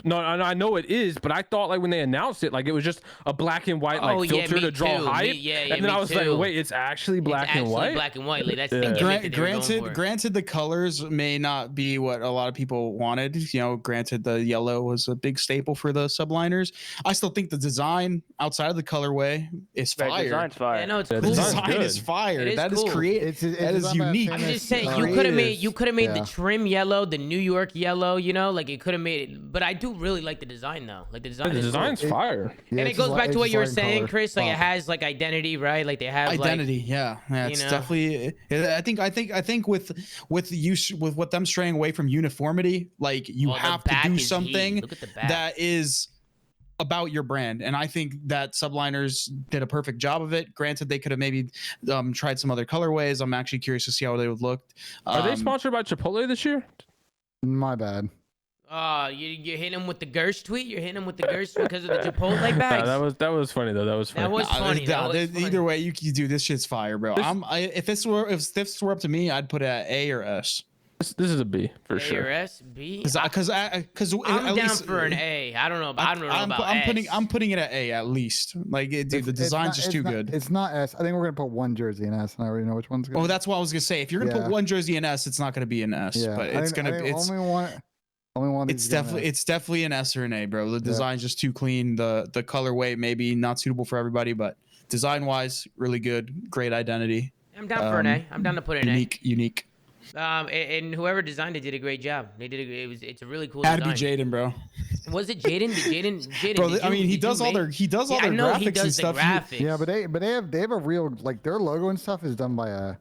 Speaker 3: no, I know it is, but I thought like when they announced it, like it was just a black and white filter to draw hype. And then I was like, wait, it's actually black and white.
Speaker 1: Black and white. Like that's the
Speaker 4: granted, the colors may not be what a lot of people wanted. Granted, the yellow was a big staple for the Subliners. I still think the design outside of the colorway is fire.
Speaker 5: The design's fire.
Speaker 1: Yeah, no, it's cool.
Speaker 4: The design is fire. That is creative. That is unique.
Speaker 1: I'm just saying, you could have made the trim yellow, the New York yellow, like it could have made it. But I do really like the design though. Like the
Speaker 3: design's fire.
Speaker 1: And it goes back to what you were saying, Chris. Like it has like identity, right? Like they have
Speaker 4: identity. Yeah, it's definitely. I think with what them straying away from uniformity, like you have to do something that is about your brand, and I think that Subliners did a perfect job of it. Granted, they could have maybe tried some other colorways. I'm actually curious to see how they would look.
Speaker 3: Are they sponsored by Chipotle this year?
Speaker 2: My bad.
Speaker 1: You're hitting him with the Gersh tweet. You're hitting him with the Gersh because of the Chipotle bags.
Speaker 3: That was funny though. That was funny.
Speaker 4: Either way, you do this shit's fire, bro. If this were up to me, I'd put it at A or S.
Speaker 3: This is a B for sure.
Speaker 1: A or S, B.
Speaker 4: Because
Speaker 1: I'm down for an A. I don't know. I don't know about S.
Speaker 4: I'm putting it at A at least. Like, dude, the design's just too good.
Speaker 2: It's not S. I think we're gonna put one jersey in S, and I already know which one's good.
Speaker 4: Oh, that's what I was gonna say. If you're gonna put one jersey in S, it's not gonna be an S. Yeah, but it's gonna. It's only one. It's definitely an S or an A, bro. The design's just too clean. The colorway maybe not suitable for everybody, but design wise, really good. Great identity.
Speaker 1: I'm down for an A. I'm down to put an A.
Speaker 4: Unique.
Speaker 1: And whoever designed it did a great job. It's a really cool
Speaker 4: design.
Speaker 1: Had
Speaker 4: to be Jaden, bro.
Speaker 1: Was it Jaden? Jaden.
Speaker 4: Bro, I mean, he does all their graphics and stuff.
Speaker 2: Yeah, but they have a real, like, their logo and stuff is done by a.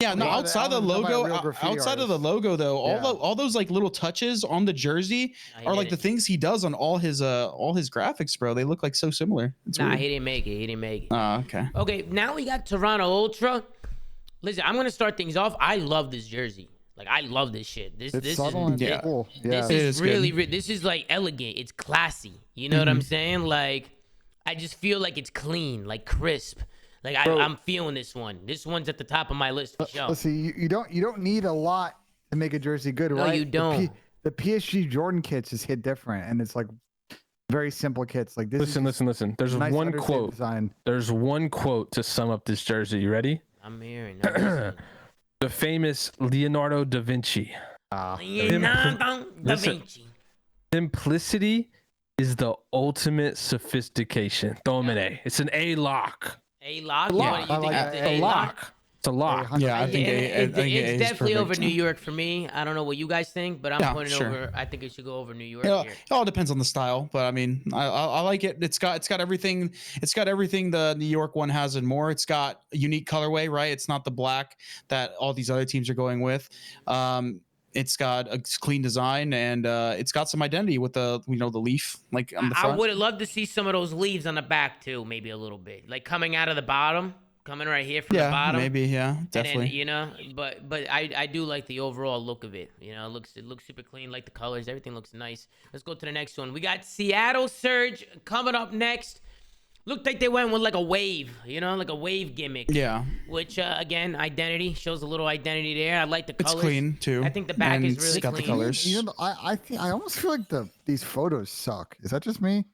Speaker 4: Yeah, no, outside of the logo though, all those like little touches on the jersey are like the things he does on all his graphics, bro. They look like so similar.
Speaker 1: Weird. He didn't make it.
Speaker 4: Oh, okay.
Speaker 1: Okay, now we got Toronto Ultra. Listen, I'm gonna start things off. I love this jersey. Like, I love this shit. This is
Speaker 2: cool.
Speaker 1: This is really this is like elegant. It's classy. You know what I'm saying? Like, I just feel like it's clean, like crisp. Like I'm feeling this one. This one's at the top of my list for sure.
Speaker 2: Listen, you don't need a lot to make a jersey good, right?
Speaker 1: No, you don't.
Speaker 2: The PSG Jordan kits just hit different, and it's like very simple kits. Like this.
Speaker 3: Listen. There's nice one quote.
Speaker 2: Design.
Speaker 3: There's one quote to sum up this jersey. You ready?
Speaker 1: I'm hearing.
Speaker 3: The famous Leonardo da Vinci.
Speaker 1: Leonardo da Vinci.
Speaker 3: Simplicity is the ultimate sophistication. Throw him an A. It's an A lock.
Speaker 1: A lock?
Speaker 3: Yeah.
Speaker 1: A lock?
Speaker 3: It's a lot.
Speaker 4: Yeah, I think
Speaker 1: it's definitely over
Speaker 4: perfect.
Speaker 1: New York for me. I don't know what you guys think, but I'm putting
Speaker 4: sure.
Speaker 1: over. I think it should go over New York.
Speaker 4: Yeah,
Speaker 1: Here.
Speaker 4: it all depends on the style, but I mean, I like it. It's got everything. It's got everything the New York one has and more. It's got a unique colorway, right? It's not the black that all these other teams are going with. It's got a clean design and it's got some identity with the the leaf like on the front.
Speaker 1: I would love to see some of those leaves on the back too, maybe a little bit, like coming out of the bottom. Coming right here from the bottom.
Speaker 4: Maybe, definitely.
Speaker 1: And then, but I do like the overall look of it. It looks super clean, like the colors, everything looks nice. Let's go to the next one. We got Seattle Surge coming up next. Looked like they went with like a wave, like a wave gimmick.
Speaker 4: Yeah.
Speaker 1: Which again, identity shows a little identity there. I like the colors.
Speaker 4: It's clean too.
Speaker 1: I think the back is really
Speaker 4: got
Speaker 1: clean.
Speaker 4: the colors.
Speaker 2: I almost feel like these photos suck. Is that just me?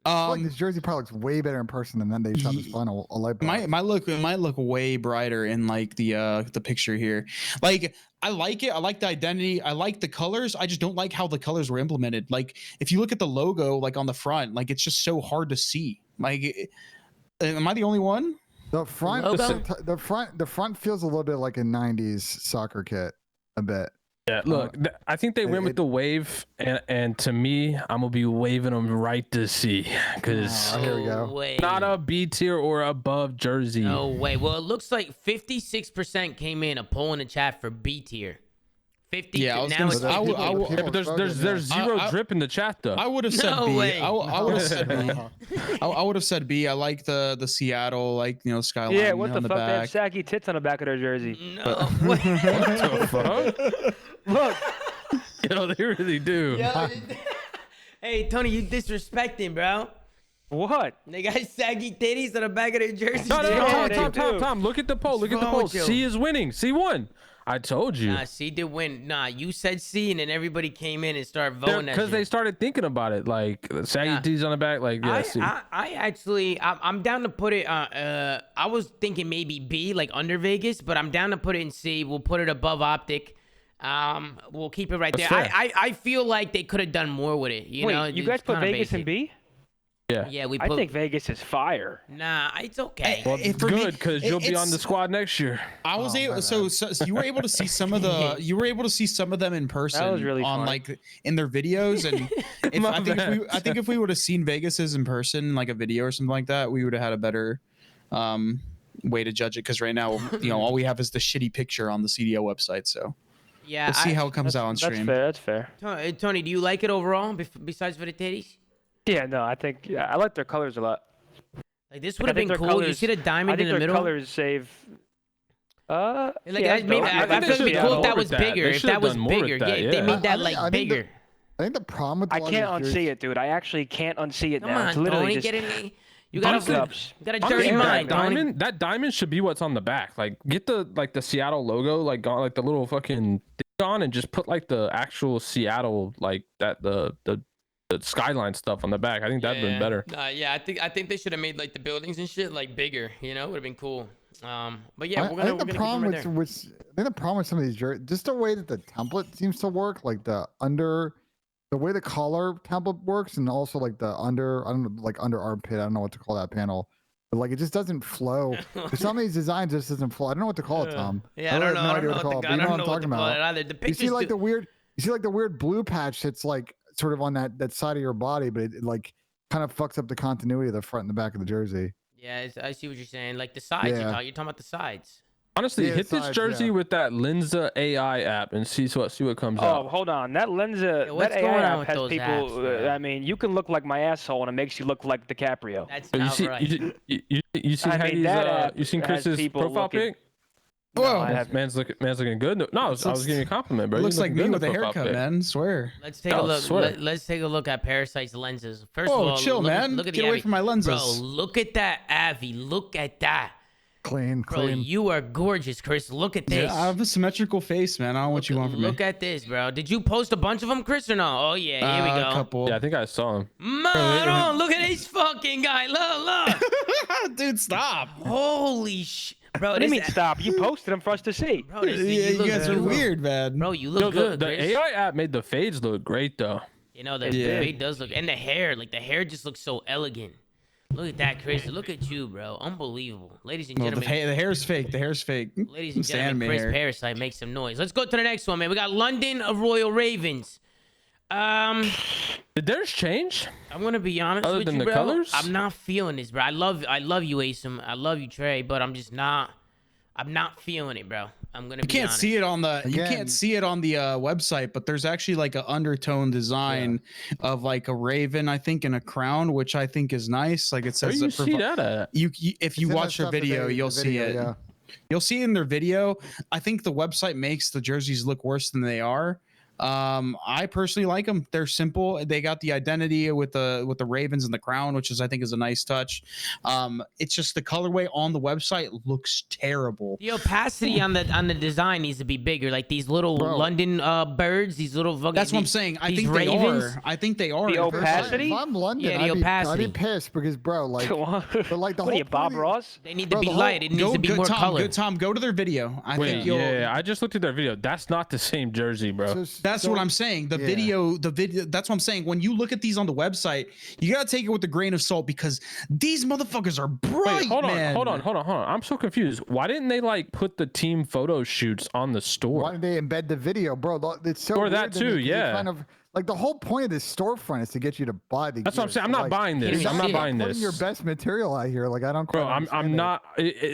Speaker 2: I feel like this jersey probably looks way better in person than then they shot this final light bulb.
Speaker 4: It might look way brighter in like the picture here. Like I like it. I like the identity. I like the colors. I just don't like how the colors were implemented. Like if you look at the logo like on the front, like it's just so hard to see. Like am I the only one?
Speaker 2: The front the front feels a little bit like a 90s soccer kit a bit.
Speaker 3: Yeah, look, I think they went with the wave, and to me, I'm gonna be waving them right to see, because
Speaker 2: here we go.
Speaker 3: Not a B tier or above jersey.
Speaker 1: No way. Well, it looks like 56% came in a poll in the chat for B tier. 50.
Speaker 4: Yeah,
Speaker 3: but there's zero drip in the chat though.
Speaker 4: I would have said B. I would have said B. I would have said B. I like the Seattle skyline.
Speaker 5: Yeah, what the
Speaker 4: on
Speaker 5: fuck?
Speaker 4: back.
Speaker 5: They have saggy tits on the back of their jersey.
Speaker 1: No.
Speaker 3: What the fuck?
Speaker 5: Look.
Speaker 3: Yo, they really do.
Speaker 1: Hey, Tony, you disrespecting, bro.
Speaker 5: What?
Speaker 1: They got saggy titties on the back of their jersey.
Speaker 3: Tom, look at the poll. Look at the poll. C is winning. C won. I told you.
Speaker 1: Nah, C did win. Nah, you said C, and then everybody came in and started voting.
Speaker 3: Because they started thinking about it, like saggy titties on the back, like C.
Speaker 1: I'm down to put it. I was thinking maybe B, like under Vegas, but I'm down to put it in C. We'll put it above Optic. We'll keep it right there. I feel like they could have done more with it.
Speaker 5: Wait, you guys put Vegas in B?
Speaker 1: Yeah,
Speaker 5: I think Vegas is fire.
Speaker 1: Nah, it's okay.
Speaker 3: Well, it's good because you'll be on the squad next year.
Speaker 4: I was able, so you were able to see some of them in person.
Speaker 5: That was really
Speaker 4: on
Speaker 5: fun.
Speaker 4: like in their videos, and I think if we would have seen Vegas's in person, like a video or something like that, we would have had a better way to judge it. Because right now, all we have is the shitty picture on the CDO website. So
Speaker 1: yeah,
Speaker 4: we'll see how it comes out on stream.
Speaker 5: That's fair.
Speaker 1: Tony, do you like it overall? Besides for the titties?
Speaker 5: Yeah, no, I think I like their colors a lot.
Speaker 1: Like this would have been cool. You see the diamond in the middle?
Speaker 5: I think their colors save.
Speaker 1: I feel it'd be cool if that was bigger. If that was bigger, they made that like bigger.
Speaker 2: I think the problem with
Speaker 5: I can't unsee it, dude. I actually can't unsee it now.
Speaker 1: Come on,
Speaker 5: it's literally
Speaker 1: Tony,
Speaker 5: just...
Speaker 1: get in. You got a dirty mind, Tony.
Speaker 3: That diamond should be what's on the back. Like get the Seattle logo, like the little fucking thing on, and just put like the actual Seattle like that the skyline stuff on the back. I think that'd been better.
Speaker 1: Yeah, I think they should have made like the buildings and shit like bigger. Would have been cool. But yeah, I think the problem
Speaker 2: with some of these jerseys, just the way that the template seems to work, like the way the collar template works, and also like the under armpit. I don't know what to call that panel, but like it just doesn't flow. Some of these designs just doesn't flow. I don't know what to call it, Tom.
Speaker 1: Yeah, I don't know.
Speaker 2: No idea what to call it. But you know what I'm talking about.
Speaker 1: Either.
Speaker 2: You see like the weird blue patch that's like sort of on that side of your body, but it like kind of fucks up the continuity of the front and the back of the jersey.
Speaker 1: Yeah, I see what you're saying. Like the sides, you're talking about the sides.
Speaker 3: Honestly, hit this jersey with that Lenza AI app and see what comes out.
Speaker 5: Oh, hold on. That Lenza, that AI app has people. Apps, I mean, you can look like my asshole, and it makes you look like DiCaprio.
Speaker 1: That's not right.
Speaker 3: You see Heidi's, you seen Chris's profile pic?
Speaker 4: Whoa,
Speaker 3: man's looking good. No, I was giving you a compliment, bro.
Speaker 4: Looks like me with a haircut, man. Swear.
Speaker 1: Let's take a look. Let's take a look at Parasite's lenses. First of all,
Speaker 4: chill, man.
Speaker 1: Look at
Speaker 4: Get away from my lenses,
Speaker 1: bro. Look at that Avi. Look at that.
Speaker 2: Clean.
Speaker 1: Bro, you are gorgeous, Chris. Look at this.
Speaker 4: Yeah, I have a symmetrical face, man. I don't know what you want from me.
Speaker 1: Look at this, bro. Did you post a bunch of them, Chris, or no? Oh, yeah. Here we go.
Speaker 4: A couple.
Speaker 3: Yeah, I think I saw him.
Speaker 1: Maron, look at this fucking guy. Look.
Speaker 4: Dude, stop.
Speaker 1: Holy shit. Bro,
Speaker 5: what do you mean stop? You posted them for us to see.
Speaker 1: Bro,
Speaker 4: you guys are weird, man.
Speaker 1: Bro, you look good,
Speaker 3: The
Speaker 1: Chris.
Speaker 3: AI app made the fades look great, though.
Speaker 1: The fade does look, and the hair just looks so elegant. Look at that, Chris. Look at you, bro. Unbelievable. Ladies and gentlemen.
Speaker 4: The hair's fake. The hair's fake.
Speaker 1: Ladies and gentlemen, Chris Parasite makes some noise. Let's go to the next one, man. We got London of Royal Ravens.
Speaker 3: Did theirs change?
Speaker 1: I'm gonna be honest
Speaker 3: Other
Speaker 1: with
Speaker 3: than
Speaker 1: you,
Speaker 3: the
Speaker 1: bro.
Speaker 3: colors?
Speaker 1: I'm not feeling this, bro. I love you, Asim. I love you, Trey, but I'm not feeling it, bro. I'm gonna.
Speaker 4: You can't
Speaker 1: honest.
Speaker 4: see it on the. You can't see it on the website, but there's actually like an undertone design of like a raven, I think, and a crown, which I think is nice. Like it says.
Speaker 3: Where you see that at?
Speaker 4: You if you watch their video, you'll see it. Yeah. You'll see it in their video. I think the website makes the jerseys look worse than they are. I personally like them. They're simple. They got the identity with the Ravens and the crown, which I think is a nice touch. It's just the colorway on the website looks terrible.
Speaker 1: The opacity on the design needs to be bigger. Like these little London birds, these little fucking.
Speaker 4: That's what I'm saying. I think
Speaker 1: ravens.
Speaker 4: they are. I think they are.
Speaker 5: The opacity.
Speaker 2: If I'm London,
Speaker 1: Yeah, the opacity.
Speaker 2: I'd be pissed because, bro, like, but like the
Speaker 5: what
Speaker 2: whole
Speaker 5: are you, Bob Ross?
Speaker 1: They need to be light. It needs to be more color.
Speaker 4: Good Tom, go to their video. I think
Speaker 3: yeah, I just looked at their video. That's not the same jersey, bro.
Speaker 4: That's what I'm saying. The video. That's what I'm saying. When you look at these on the website, you gotta take it with a grain of salt because these motherfuckers are bright.
Speaker 3: Wait,
Speaker 4: man.
Speaker 3: hold on. I'm so confused. Why didn't they like put the team photo shoots on the store?
Speaker 2: Why did they embed the video, bro? It's so
Speaker 3: or
Speaker 2: weird
Speaker 3: that too, yeah.
Speaker 2: Kind of like the whole point of this storefront is to get you to buy the.
Speaker 3: That's what I'm saying. I'm not buying this. I'm not buying this.
Speaker 2: Your best material out here, like I don't.
Speaker 3: Bro, I'm not.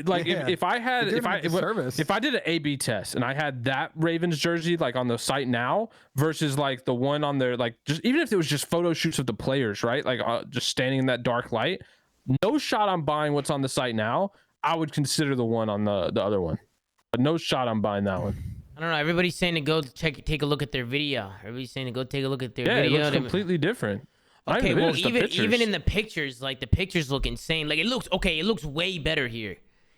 Speaker 3: Like if I had if I did an A/B test and I had that Ravens jersey like on the site now versus like the one on there, like just even if it was just photo shoots of the players, right? Like just standing in that dark light, no shot I'm buying what's on the site now. I would consider the one on the other one, but no shot I'm buying that one.
Speaker 1: I don't know. Everybody's saying to go take a look at their video. Everybody's saying to go take a look at their
Speaker 3: video.
Speaker 1: Yeah,
Speaker 3: it looks completely different.
Speaker 1: Okay, well, even in the pictures, like the pictures look insane. Like it looks way better here.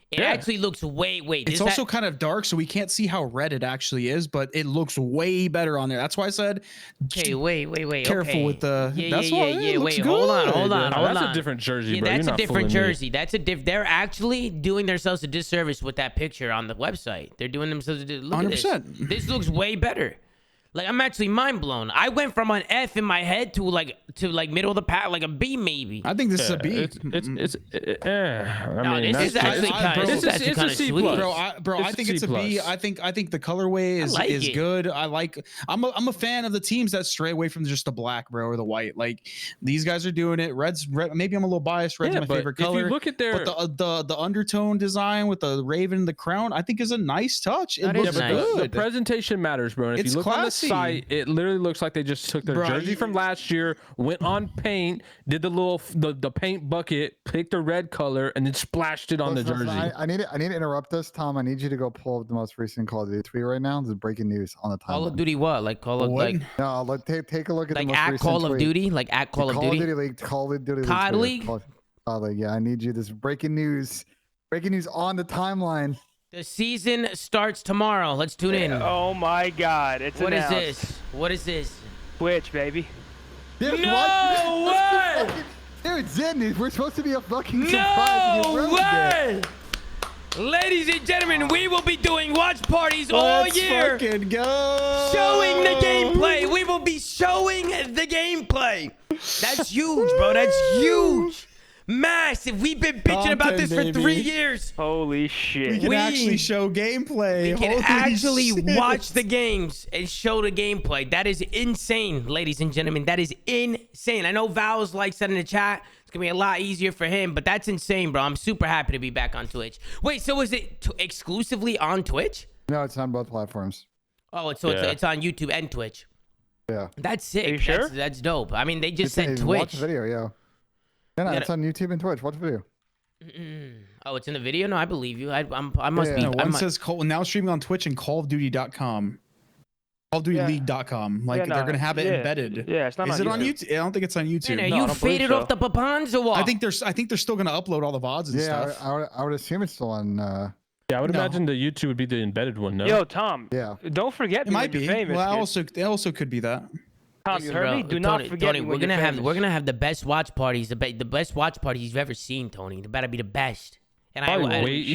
Speaker 1: It actually looks way.
Speaker 4: It's also kind of dark, so we can't see how red it actually is, but it looks way better on there. That's why I said.
Speaker 1: Okay, wait.
Speaker 4: Careful with the.
Speaker 1: Wait, hold on.
Speaker 3: That's a different jersey, bro.
Speaker 1: That's a different jersey. They're actually doing themselves a disservice with that picture on the website. They're doing themselves a look 100%. At this. This looks way better. Like I'm actually mind blown. I went from an F in my head to like middle of the pack, like a B maybe.
Speaker 4: I think this is a B.
Speaker 1: This is actually kind of sweet,
Speaker 4: bro. I think it's a B. I think the colorway is good. I'm a fan of the teams that stray away from just the black, bro, or the white. Like these guys are doing it. Red. Maybe I'm a little biased. Red's my favorite color.
Speaker 3: If you look at their
Speaker 4: the undertone design with the raven and the crown, I think is a nice touch. It looks good.
Speaker 3: The presentation matters, bro. And if you look on the site, it literally looks like they just took their jersey from last year, went on paint, did the little the paint bucket, picked a red color, and then splashed it on the jersey.
Speaker 2: I need to interrupt this, Tom. I need you to go pull up the most recent Call of Duty tweet right now. This is breaking news on the timeline.
Speaker 1: Call of Duty what? Like Call of like?
Speaker 2: No, take a look at
Speaker 1: like
Speaker 2: the most recent
Speaker 1: Call of Duty, like at Call of Duty.
Speaker 2: Call of Duty
Speaker 1: COD League.
Speaker 2: COD League. Yeah, I need you. This breaking news. Breaking news on the timeline.
Speaker 1: The season starts tomorrow. Let's tune in.
Speaker 5: Oh my God!
Speaker 1: What is this? What is this?
Speaker 5: Twitch, baby.
Speaker 2: Dude,
Speaker 1: no way!
Speaker 2: Dude, Zen, we're supposed to be a fucking surprise.
Speaker 1: No way! Ladies and gentlemen, we will be doing watch parties all year.
Speaker 4: Let's fucking go!
Speaker 1: Showing the gameplay. We will be showing the gameplay. That's huge, bro. That's huge. Massive. We've been bitching about this for 3 years.
Speaker 5: Holy shit.
Speaker 4: We can actually show gameplay.
Speaker 1: We can actually watch the games and show the gameplay. That is insane, ladies and gentlemen. That is insane. I know Val's likes that in the chat. It's going to be a lot easier for him, but that's insane, bro. I'm super happy to be back on Twitch. Wait, so is it exclusively on Twitch?
Speaker 2: No, it's on both platforms.
Speaker 1: Oh, it's on YouTube and Twitch.
Speaker 2: Yeah.
Speaker 1: That's sick.
Speaker 5: Are you sure?
Speaker 1: That's dope. I mean, they just said Twitch.
Speaker 2: Watch the video, yeah. No, it's on YouTube and Twitch. Watch the video.
Speaker 1: Oh, it's in the video? No, I believe you. I must be.
Speaker 4: No, one says now streaming on Twitch and CallOfDuty.com. CallOfDutyLeague.com. Like they're gonna have it embedded.
Speaker 5: Yeah, it's not.
Speaker 4: Is it on YouTube? I don't think it's on YouTube.
Speaker 1: Man, you faded off the papans or what?
Speaker 4: I think they're still gonna upload all the VODs and stuff.
Speaker 2: I would assume it's still on.
Speaker 3: Yeah, I would imagine the YouTube would be the embedded one. No.
Speaker 5: Yo, Tom.
Speaker 2: Yeah.
Speaker 5: Don't forget
Speaker 4: it might be
Speaker 5: famous.
Speaker 4: Well, it also could be that.
Speaker 5: Tom, you heard me? Do not forget
Speaker 1: Tony, we're gonna have the best watch parties, the best watch parties you've ever seen, Tony. They better be the best. And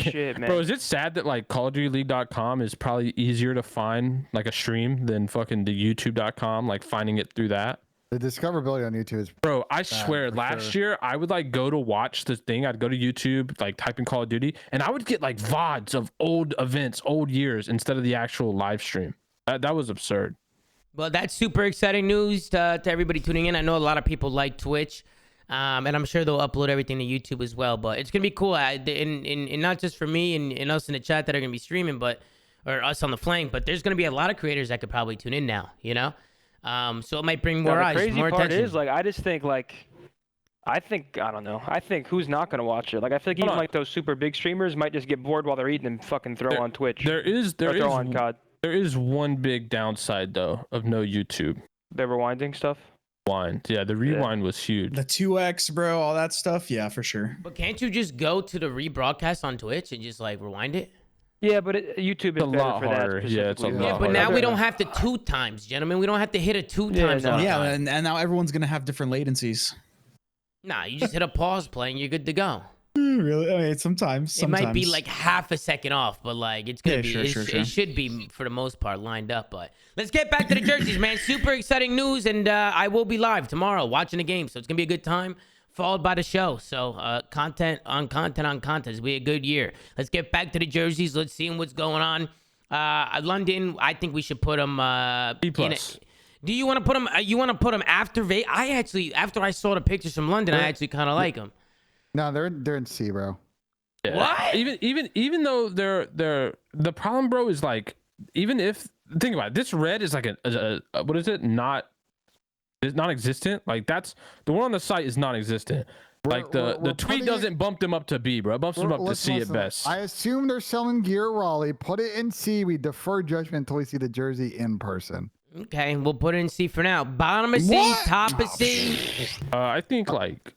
Speaker 5: shit, man.
Speaker 3: Bro, is it sad that like CallOfDutyLeague.com is probably easier to find like a stream than fucking the YouTube.com, like finding it through that?
Speaker 2: The discoverability on YouTube is
Speaker 3: bro. I swear, last year I would like go to watch the thing. I'd go to YouTube, like type in Call of Duty, and I would get like VODs of old events, old years instead of the actual live stream. That was absurd.
Speaker 1: Well, that's super exciting news to everybody tuning in. I know a lot of people like Twitch, and I'm sure they'll upload everything to YouTube as well. But it's gonna be cool, and not just for me and us in the chat that are gonna be streaming, or us on the flank. But there's gonna be a lot of creators that could probably tune in now. You know. So it might bring more eyes, more attention. The crazy part is,
Speaker 5: like, I just think, like, I don't know. I think who's not going to watch it? Like, I think even, like, those super big streamers might just get bored while they're eating and fucking throw on Twitch.
Speaker 3: There is one big downside, though, of no YouTube.
Speaker 5: The rewinding stuff?
Speaker 3: Yeah, the rewind was huge.
Speaker 4: The 2x, bro, all that stuff. Yeah, for sure.
Speaker 1: But can't you just go to the rebroadcast on Twitch and just, like, rewind it?
Speaker 5: Yeah, but YouTube is better for that.
Speaker 3: Yeah, it's a lot
Speaker 1: Yeah, but now we don't have to 2 times, gentlemen. We don't have to hit it 2 times.
Speaker 4: Yeah, and now everyone's gonna have different latencies.
Speaker 1: Nah, you just hit a pause play and you're good to go.
Speaker 4: Really? I mean, sometimes.
Speaker 1: It might be like half a second off, but like it's gonna be.
Speaker 4: Sure.
Speaker 1: It should be for the most part lined up. But let's get back to the jerseys, man. Super exciting news, and I will be live tomorrow watching the game, so it's gonna be a good time. Followed by the show. So content on content on content. It's be a good year. Let's get back to the jerseys. Let's see what's going on. London, I think we should put them
Speaker 3: B+.
Speaker 1: Do you want to put them? You want to put them after Vegas? After I saw the pictures from London, I actually kind of like them.
Speaker 2: No, they're in C, bro.
Speaker 3: Yeah.
Speaker 1: What?
Speaker 3: Even though they're the problem, bro, is like, even if, think about it, this red is like a what is it? It's non-existent. Like, that's the one on the site is non-existent. Like the tweet doesn't bump them up to B, bro. It bumps them up to C at best.
Speaker 2: I assume they're selling gear Raleigh. Put it in C. We defer judgment until we see the jersey in person.
Speaker 1: Okay, we'll put it in C for now. Bottom of C, top of C.
Speaker 3: I think like.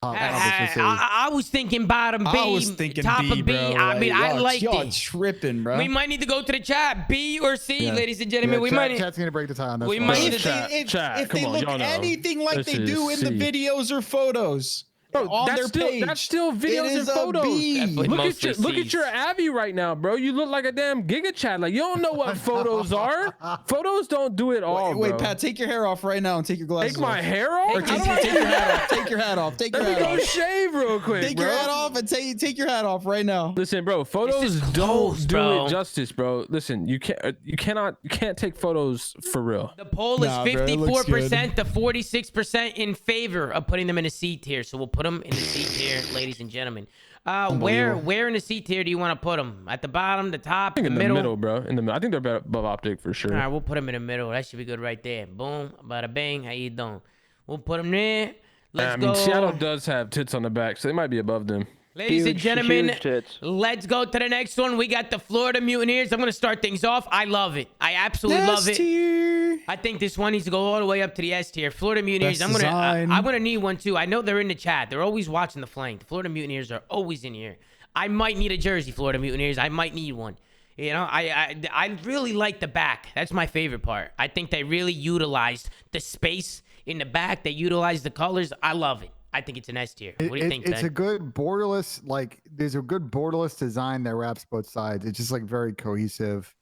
Speaker 1: I was thinking bottom B.
Speaker 4: I was thinking
Speaker 1: top
Speaker 4: B,
Speaker 1: of B.
Speaker 4: bro.
Speaker 1: I mean, I like it.
Speaker 4: Y'all tripping, bro.
Speaker 1: We might need to go to the chat. B or C, ladies and gentlemen.
Speaker 2: Chat's gonna break the tie on this.
Speaker 1: We
Speaker 2: one.
Speaker 1: might need
Speaker 4: if they look anything like they do in the videos or photos.
Speaker 3: Bro,
Speaker 4: on their page.
Speaker 3: That's still videos and photos. Look at your Abby right now, bro. You look like a damn Giga Chat. Like, you don't know what photos are. Photos don't do it all.
Speaker 4: Wait,
Speaker 3: bro.
Speaker 4: Pat, take your hair off right now and take your glasses.
Speaker 3: Take my hair off?
Speaker 4: Or take your hat off. Take your hat off. Take your hat
Speaker 3: Let me
Speaker 4: off.
Speaker 3: go shave real quick.
Speaker 4: Take your hat off and take your hat off right now.
Speaker 3: Listen, bro. Photos don't do it justice, bro. Listen, you can't take photos for real.
Speaker 1: The poll is 54% to 46% in favor of putting them in a C tier. So we'll put them in the C tier. Here, ladies and gentlemen, where in the C tier do you want to put them? At the bottom, the top,
Speaker 3: I think
Speaker 1: the middle?
Speaker 3: middle, bro. In the middle. I think they're above Optic for sure.
Speaker 1: All right, we'll put them in the middle. That should be good right there. Boom, bada bang. How you doing? We'll put them there. Let's go.
Speaker 3: Seattle does have tits on the back, so they might be above them.
Speaker 1: Ladies and gentlemen, let's go to the next one. We got the Florida Mutineers. I'm going to start things off. I love it. I absolutely love it.
Speaker 4: S-tier.
Speaker 1: I think this one needs to go all the way up to the S tier. Florida Mutineers. I'm gonna need one too. I know they're in the chat. They're always watching the flank. The Florida Mutineers are always in here. I might need a jersey, Florida Mutineers. I might need one. You know, I really like the back. That's my favorite part. I think they really utilized the space in the back. They utilized the colors. I love it. I think it's an S tier. What do you think,
Speaker 2: It's
Speaker 1: Ben?
Speaker 2: a good borderless, like, there's a good borderless design that wraps both sides. It's just like very cohesive.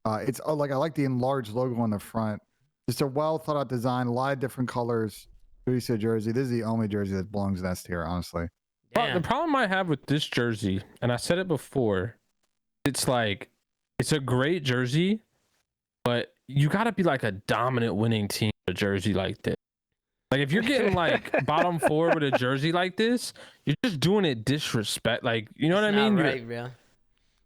Speaker 2: It's like, I like the enlarged logo on the front. Just a well thought out design, a lot of different colors. Cohesive jersey. This is the only jersey that belongs in S tier, honestly.
Speaker 3: The problem I have with this jersey, and I said it before, it's like, it's a great jersey, but you got to be like a dominant winning team with a jersey like this. Like, if you're getting like bottom 4 with a jersey like this, you're just doing it disrespect. Like, you know what I mean?
Speaker 1: Right, bro.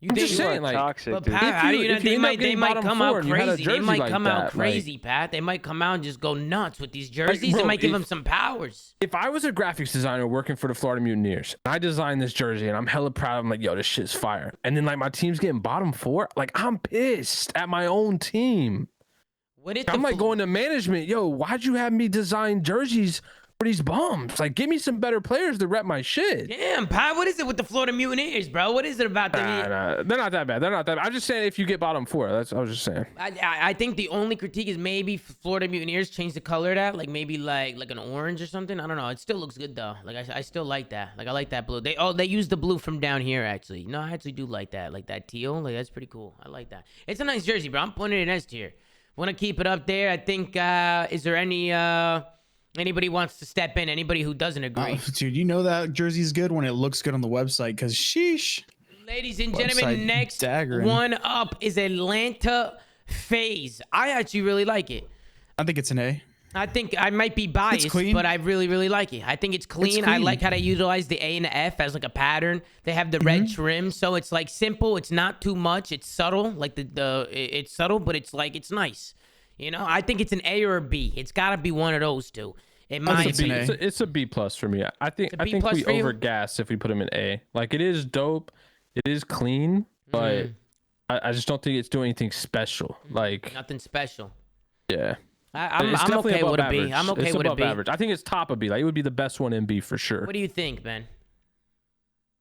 Speaker 3: I'm just saying, like,
Speaker 5: toxic,
Speaker 1: but Pat, how do you know they might come out crazy? They might come out crazy, Pat. They might come out and just go nuts with these jerseys. It might give them some powers.
Speaker 3: If I was a graphics designer working for the Florida Mutineers, and I designed this jersey and I'm hella proud, I'm like, yo, this shit's fire. And then like my team's getting bottom 4, like I'm pissed at my own team. I'm like going to management, yo, why'd you have me design jerseys for these bums? Like, give me some better players to rep my shit.
Speaker 1: Damn, Pat, what is it with the Florida Mutineers, bro? What is it about them?
Speaker 3: Nah, they're not that bad. They're not that bad. I'm just saying if you get bottom 4, I was just saying.
Speaker 1: I think the only critique is maybe Florida Mutineers change the color of that, like maybe like an orange or something. I don't know. It still looks good though. Like I still like that. Like I like that blue. They use the blue from down here actually. No, I actually do like that. Like that teal. Like that's pretty cool. I like that. It's a nice jersey, bro. I'm putting it in S tier. Want to keep it up there. I think. Is there any Anybody wants to step in? Anybody who doesn't agree?
Speaker 4: Dude, you know that jersey's good when it looks good on the website. Because sheesh.
Speaker 1: Ladies and gentlemen, next
Speaker 4: daggering.
Speaker 1: one up is Atlanta FaZe. I actually really like it.
Speaker 4: I think it's an A.
Speaker 1: I think I might be biased, but I really, really like it. I think it's clean. I like how they utilize the A and the F as like a pattern. They have the red trim, so it's like simple. It's not too much. It's subtle, like it's subtle, but it's like it's nice. You know, I think it's an A or a B. It's got to be one of those two.
Speaker 3: It's a B plus for me. I think we overgas if we put him in A. Like it is dope, it is clean, but I just don't think it's doing anything special. Like
Speaker 1: nothing special.
Speaker 3: Yeah.
Speaker 1: I'm okay with a B. I'm okay with a B.
Speaker 3: Average. I think it's top of B. Like it would be the best one in B for sure.
Speaker 1: What do you think, Ben?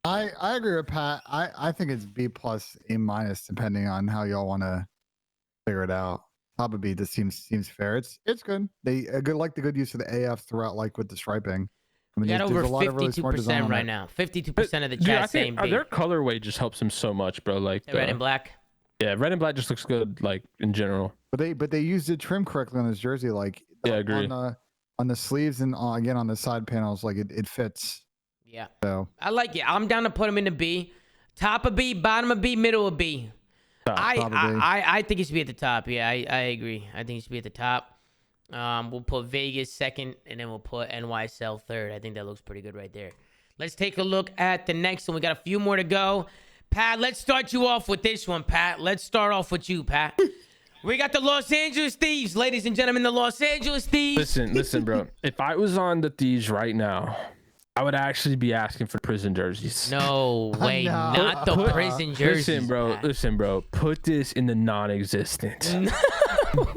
Speaker 2: I agree with Pat. I think it's B plus A minus depending on how y'all want to figure it out. Top of B just seems fair. It's good. They like the good use of the AF throughout, like with the striping. I mean,
Speaker 1: got over 52% right now. 52% of the chat saying B.
Speaker 3: Their colorway just helps them so much, bro. Like
Speaker 1: the red and black.
Speaker 3: Yeah, red and black just looks good, like in general.
Speaker 2: But they used the trim correctly on this jersey, like
Speaker 3: I agree.
Speaker 2: On the sleeves and again on the side panels, like it fits.
Speaker 1: Yeah.
Speaker 2: So
Speaker 1: I like it. I'm down to put them in the B. Top of B, bottom of B, middle of B. I think it should be at the top. Yeah, I agree. I think it should be at the top. We'll put Vegas second, and then we'll put NYSL third. I think that looks pretty good right there. Let's take a look at the next one. We got a few more to go. Pat, let's start you off with this one, Pat. Let's start off with you, Pat. We got the Los Angeles Thieves, ladies and gentlemen, the Los Angeles Thieves.
Speaker 3: Listen, bro. If I was on the Thieves right now, I would actually be asking for prison jerseys.
Speaker 1: No way, not the prison jerseys.
Speaker 3: Listen, bro. Put this in the non-existent.
Speaker 1: No.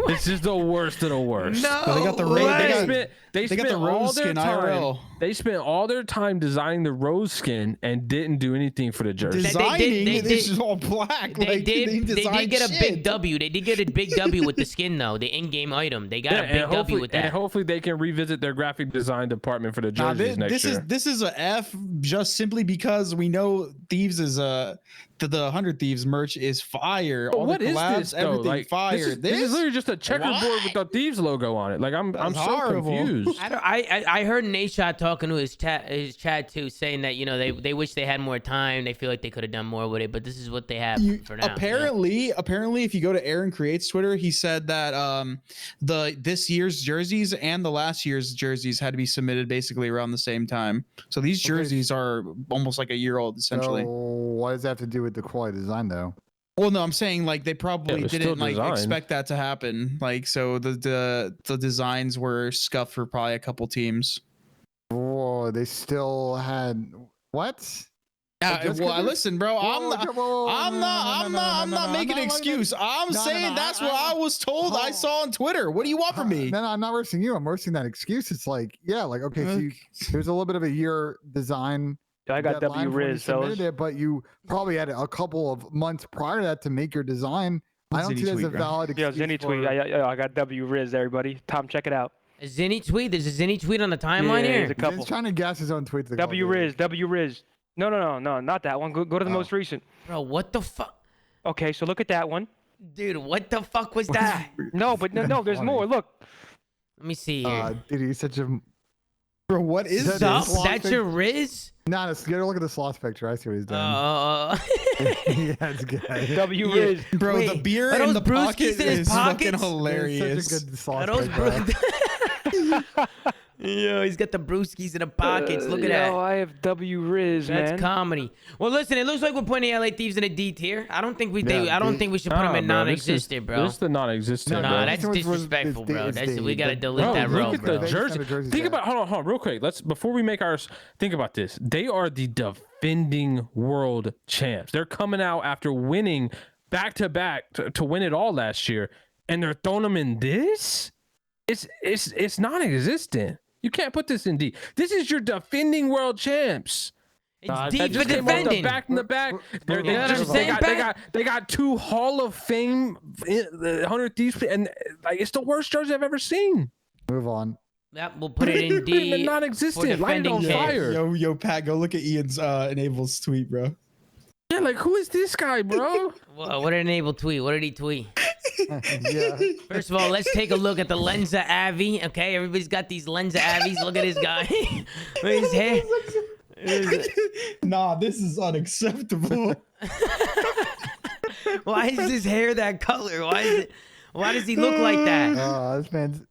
Speaker 3: This is the worst of the worst.
Speaker 4: No, they got the they got the rose skin IRL.
Speaker 3: They spent all their time designing the rose skin and didn't do anything for the jersey.
Speaker 4: This is all black.
Speaker 1: They did get a big W. They did get a big W with the skin though. The in-game item. They got a big W with that.
Speaker 3: And hopefully they can revisit their graphic design department for the jerseys next year.
Speaker 4: This is a F just simply because we know Thieves is the 100 Thieves merch is fire. All
Speaker 3: what
Speaker 4: the collabs,
Speaker 3: is this, though?
Speaker 4: everything
Speaker 3: like,
Speaker 4: fire.
Speaker 3: This is literally just a checkerboard with the Thieves logo on it. Like I'm so confused.
Speaker 1: I heard Nashot talking to his chat too, saying that they wish they had more time. They feel like they could have done more with it, but this is what they have for now.
Speaker 4: Apparently, if you go to Aaron Creates Twitter, he said that this year's jerseys and the last year's jerseys had to be submitted basically around the same time. So these jerseys are almost like a year old essentially.
Speaker 2: So what does that have to do with the quality design though?
Speaker 4: Well, no, I'm saying like they probably didn't expect that to happen. Like so the designs were scuffed for probably a couple teams.
Speaker 2: Whoa, they still had what?
Speaker 4: Yeah, well, listen, bro. I'm not making an excuse. I'm saying that's what I was told. I saw on Twitter. What do you want from me?
Speaker 2: No, I'm not roasting you. I'm roasting that excuse. It's like, yeah, like okay, so there's a little bit of a year design.
Speaker 5: I got W Riz,
Speaker 2: but you probably had a couple of months prior to that to make your design. I don't see that as a valid excuse.
Speaker 5: Yeah, Zinni tweet. I got W Riz, everybody. Tom, check it out.
Speaker 1: A Zinni tweet? There's a Zinni tweet on the timeline here?
Speaker 5: There's a couple.
Speaker 2: He's trying to gas his own tweets.
Speaker 5: W Riz. No, not that one. Go to the most recent.
Speaker 1: Bro, what the fuck?
Speaker 5: Okay, so look at that one.
Speaker 1: Dude, what the fuck was that?
Speaker 5: No, there's more. Look.
Speaker 1: Let me see here.
Speaker 2: Dude, he's such a...
Speaker 4: Bro, what is this?
Speaker 1: That's your Riz?
Speaker 2: No, look at the sloth picture. I see what he's doing. Yeah, it's good.
Speaker 5: W Riz.
Speaker 4: Bro, wait, the beer in the pocket is fucking hilarious.
Speaker 2: Such a good sloth picture.
Speaker 1: Yo, he's got the brewskis in the pockets. Look at that.
Speaker 5: I have W Riz, man.
Speaker 1: That's comedy. Well, listen, it looks like we're putting LA Thieves in a D tier. I don't think we should put them in non-existent, bro.
Speaker 3: This is the non-existent.
Speaker 1: No, that's disrespectful, bro. We gotta delete that row,
Speaker 3: look
Speaker 1: bro.
Speaker 3: at the jersey. Think about hold on, real quick. Before we make ours. Think about this. They are the defending world champs. They're coming out after winning back to back to win it all last year, and they're throwing them in this. It's non-existent. You can't put this in D. This is your defending world champs.
Speaker 1: It's D for defending.
Speaker 3: Back in the back. They got two Hall of Fame 100 Thieves, and like it's the worst jersey I've ever seen.
Speaker 2: Move on.
Speaker 1: Yep, we'll put it in D.
Speaker 3: The non-existent. Light it on fire.
Speaker 4: Yo, Pat, go look at Ian's Enable's tweet, bro.
Speaker 3: Yeah, like who is this guy, bro?
Speaker 1: What did Enable tweet? What did he tweet?
Speaker 2: Yeah.
Speaker 1: First of all, let's take a look at the Lenza Avi. Okay, everybody's got these Lenza Avis. Look at this guy. Look at his hair.
Speaker 4: Nah, this is unacceptable.
Speaker 1: Why is his hair that color? Why does he look like that?
Speaker 2: This man's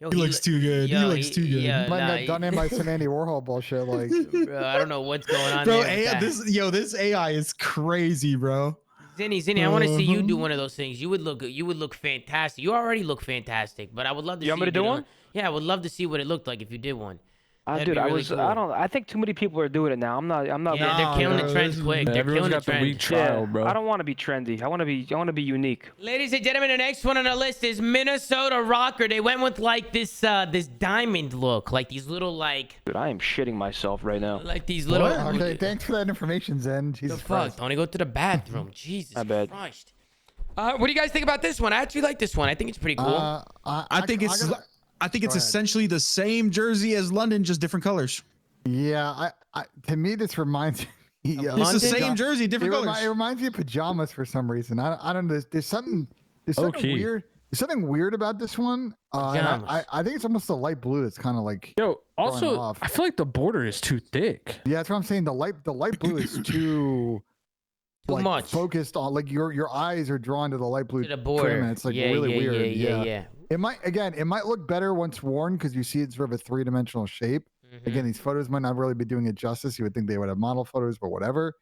Speaker 1: Yo,
Speaker 4: He looks too good. He looks too good.
Speaker 1: Yeah,
Speaker 2: might
Speaker 1: nah,
Speaker 2: got done in by some Andy Warhol bullshit. Like,
Speaker 1: bro, I don't know what's going on
Speaker 4: Bro,
Speaker 1: there. With that.
Speaker 4: this AI is crazy, bro.
Speaker 1: Zinni, I want to see you do one of those things. You would look fantastic. You already look fantastic, but I would love to.
Speaker 5: You want me to do one?
Speaker 1: Yeah, I would love to see what it looked like if you did one.
Speaker 5: Dude, cool. I think too many people are doing it now. I'm not.
Speaker 1: Yeah, they're killing the trends quick. They're killing the trend.
Speaker 3: Week trial, bro.
Speaker 5: I don't want to be trendy. I want to be unique.
Speaker 1: Ladies and gentlemen, the next one on our list is Minnesota Rocker. They went with like this diamond look, like these little like.
Speaker 5: Dude, I am shitting myself right now.
Speaker 1: Like these little.
Speaker 2: okay, thanks for that information, Zen. Jesus
Speaker 1: the fuck?
Speaker 2: Christ.
Speaker 1: Don't go to the bathroom. Jesus
Speaker 5: bad.
Speaker 1: Christ. What do you guys think about this one? I actually like this one. I think it's pretty cool.
Speaker 4: I think it's essentially the same jersey as London, just different colors.
Speaker 2: Yeah, to me this reminds me.
Speaker 4: It's the same jersey, different colors.
Speaker 2: It reminds me of pajamas for some reason. I don't know. There's something weird. There's something weird about this one. I think it's almost the light blue that's kind of like.
Speaker 3: Yo, also, I feel like the border is too thick.
Speaker 2: Yeah, that's what I'm saying. The light blue is too.
Speaker 1: Too much
Speaker 2: focused on, like your eyes are drawn to the light blue
Speaker 1: to the border.
Speaker 2: Trim, and it's like really weird.
Speaker 1: Yeah.
Speaker 2: It might look better once worn because you see it's sort of a three-dimensional shape. Again, these photos might not really be doing it justice. You would think they would have model photos, but whatever.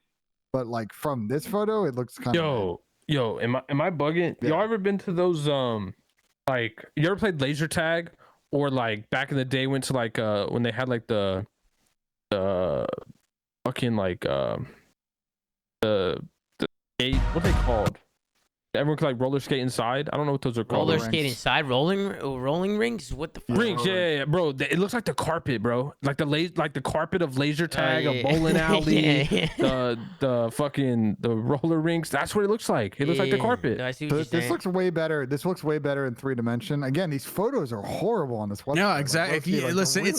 Speaker 2: But like from this photo, it looks kind of.
Speaker 3: Yo, am I bugging? Yeah. Y'all ever been to those like you ever played laser tag or like back in the day went to like when they had like the fucking like the skate, what are they called? Everyone can like roller skate inside. I don't know what those are called.
Speaker 1: Roller skate inside, rolling rings. What the fuck?
Speaker 3: Rings? Yeah, bro. It looks like the carpet, bro. Like the carpet of laser tag, a bowling alley, the fucking the roller rinks. That's what it looks like. It looks like the carpet.
Speaker 1: No, I see what
Speaker 2: this looks way better. This looks way better in 3D. Again, these photos are horrible on this one.
Speaker 4: No, exactly. If you listen,
Speaker 2: really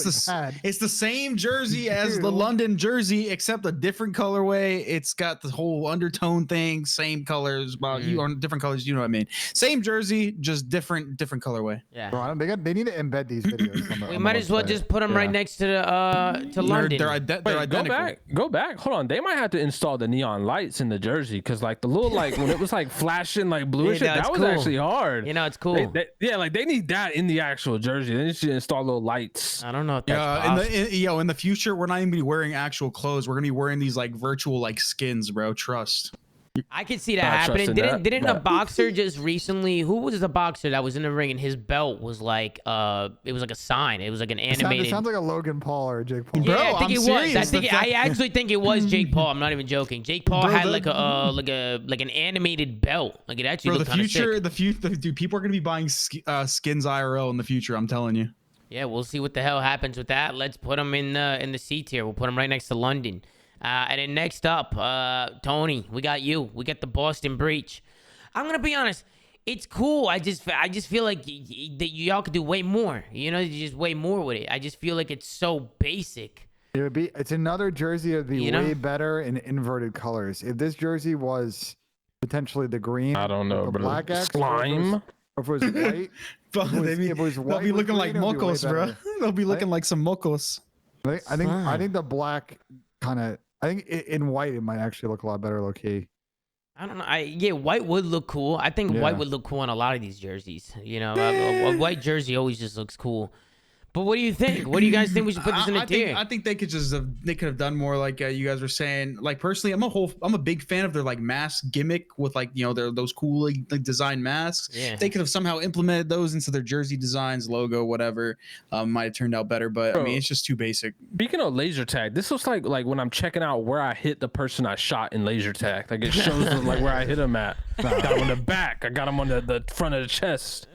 Speaker 4: it's the same jersey as the London jersey, except a different colorway. It's got the whole undertone thing, same colors. Well, you are different colors. You know what I mean? Same jersey, just different colorway.
Speaker 1: Yeah.
Speaker 2: Bro, they need to embed these videos.
Speaker 1: We might as well just put them right next to the London.
Speaker 4: They're identical.
Speaker 3: Go back. Hold on. They might have to install the neon lights in the jersey because like the little like when it was like flashing like bluish, that was actually hard.
Speaker 1: You know, it's cool.
Speaker 3: They need that in the actual jersey. They need to install little lights.
Speaker 1: I don't know if that's possible.
Speaker 4: In the future, we're not even gonna be wearing actual clothes. We're gonna be wearing these like virtual like skins, bro. Trust.
Speaker 1: I could see that happening. Didn't a boxer just recently? Who was the boxer that was in the ring and his belt was like it was like a sign. It was like an animated.
Speaker 2: It sounds like a Logan Paul or Jake Paul.
Speaker 1: Yeah, I think it was. I actually think it was Jake Paul. I'm not even joking. Jake Paul had like an animated belt. Like it actually looked kind of sick.
Speaker 4: The future, dude. People are gonna be buying skins IRL in the future. I'm telling you.
Speaker 1: Yeah, we'll see what the hell happens with that. Let's put them in the C tier. We'll put them right next to London. And then next up, Tony, we got you. We got the Boston Breach. I'm gonna be honest, it's cool. I just feel like y'all could do way more. You know, just way more with it. I just feel like it's so basic.
Speaker 2: It's another jersey. It'd be way better in inverted colors. If this jersey was potentially the green,
Speaker 3: I don't know,
Speaker 2: the
Speaker 3: bro.
Speaker 2: Black X,
Speaker 3: slime.
Speaker 2: Or if it was white,
Speaker 4: they'll be looking like mocos, bro. They'll be looking like some mocos.
Speaker 2: I think the black kind of. I think in white it might actually look a lot better, low key.
Speaker 1: I don't know. White would look cool. I think white would look cool on a lot of these jerseys. You know, a white jersey always just looks cool. But what do you think? What do you guys think we should put this in a tier?
Speaker 4: I think they could have done more, like you guys were saying. Like personally, I'm a big fan of their like mask gimmick with like those cool like design masks.
Speaker 1: Yeah.
Speaker 4: They could have somehow implemented those into their jersey designs, logo, whatever. Might have turned out better, but I mean it's just too basic.
Speaker 3: Speaking of laser tag, this looks like when I'm checking out where I hit the person I shot in laser tag. Like it shows like where I hit him at. I got him on the back. I got him on the front of the chest.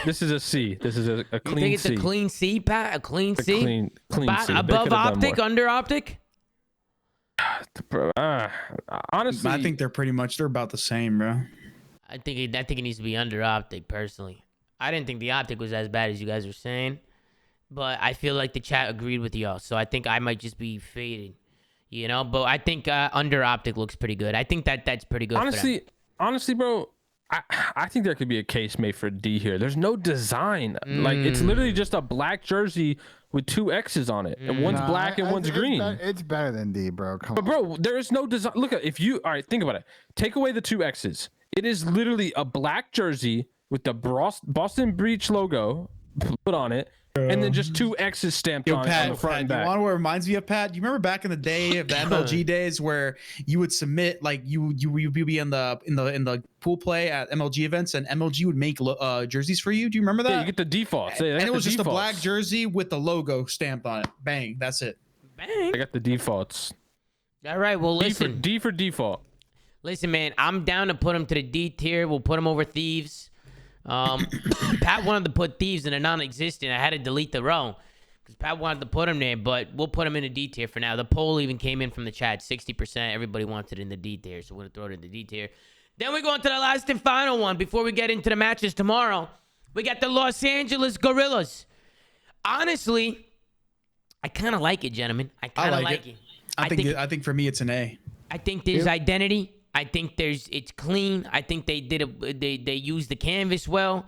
Speaker 3: This is a C. This is a clean C.
Speaker 1: You think it's a clean C, Pat? A clean C?
Speaker 3: Clean C.
Speaker 1: Above optic, under optic?
Speaker 3: Bro, honestly,
Speaker 4: I think they're about the same, bro.
Speaker 1: I think it needs to be under optic, personally. I didn't think the optic was as bad as you guys were saying, but I feel like the chat agreed with y'all, so I think I might just be fading, you know. But I think under optic looks pretty good. I think that's pretty good.
Speaker 3: Honestly, bro, I think there could be a case made for D here. There's no design. Like it's literally just a black jersey with 2 X's on it, and one's black and one's green.
Speaker 2: It's better than D, bro. Come
Speaker 3: on. Bro, there is no design. Look at all right, think about it. Take away the 2 X's. It is literally a black jersey with the Boston Breach logo put on it. And then just 2 X's stamped on the front and back.
Speaker 4: You want what reminds me of, Pat? You remember back in the day of the MLG days where you would submit, like you'd be in the pool play at MLG events, and MLG would make jerseys for you. Do you remember that?
Speaker 3: Yeah, you get the defaults.
Speaker 4: And it was just a black jersey with the logo stamped on it. Bang, that's it.
Speaker 1: Bang.
Speaker 3: I got the defaults.
Speaker 1: All right, well listen.
Speaker 3: D for default.
Speaker 1: Listen, man, I'm down to put him to the D tier. We'll put him over Thieves. Pat wanted to put Thieves in a non-existent. I had to delete the row because Pat wanted to put him there, but we'll put him in a D tier for now. The poll even came in from the chat, 60%. Everybody wants it in the D tier, so we're gonna throw it in the D tier. Then we go into the last and final one before we get into the matches tomorrow. We got the Los Angeles Gorillas. Honestly, I kind of like it, gentlemen. I kind of like it.
Speaker 4: I think for me it's an A.
Speaker 1: I think there's identity. I think it's clean. I think they used the canvas well,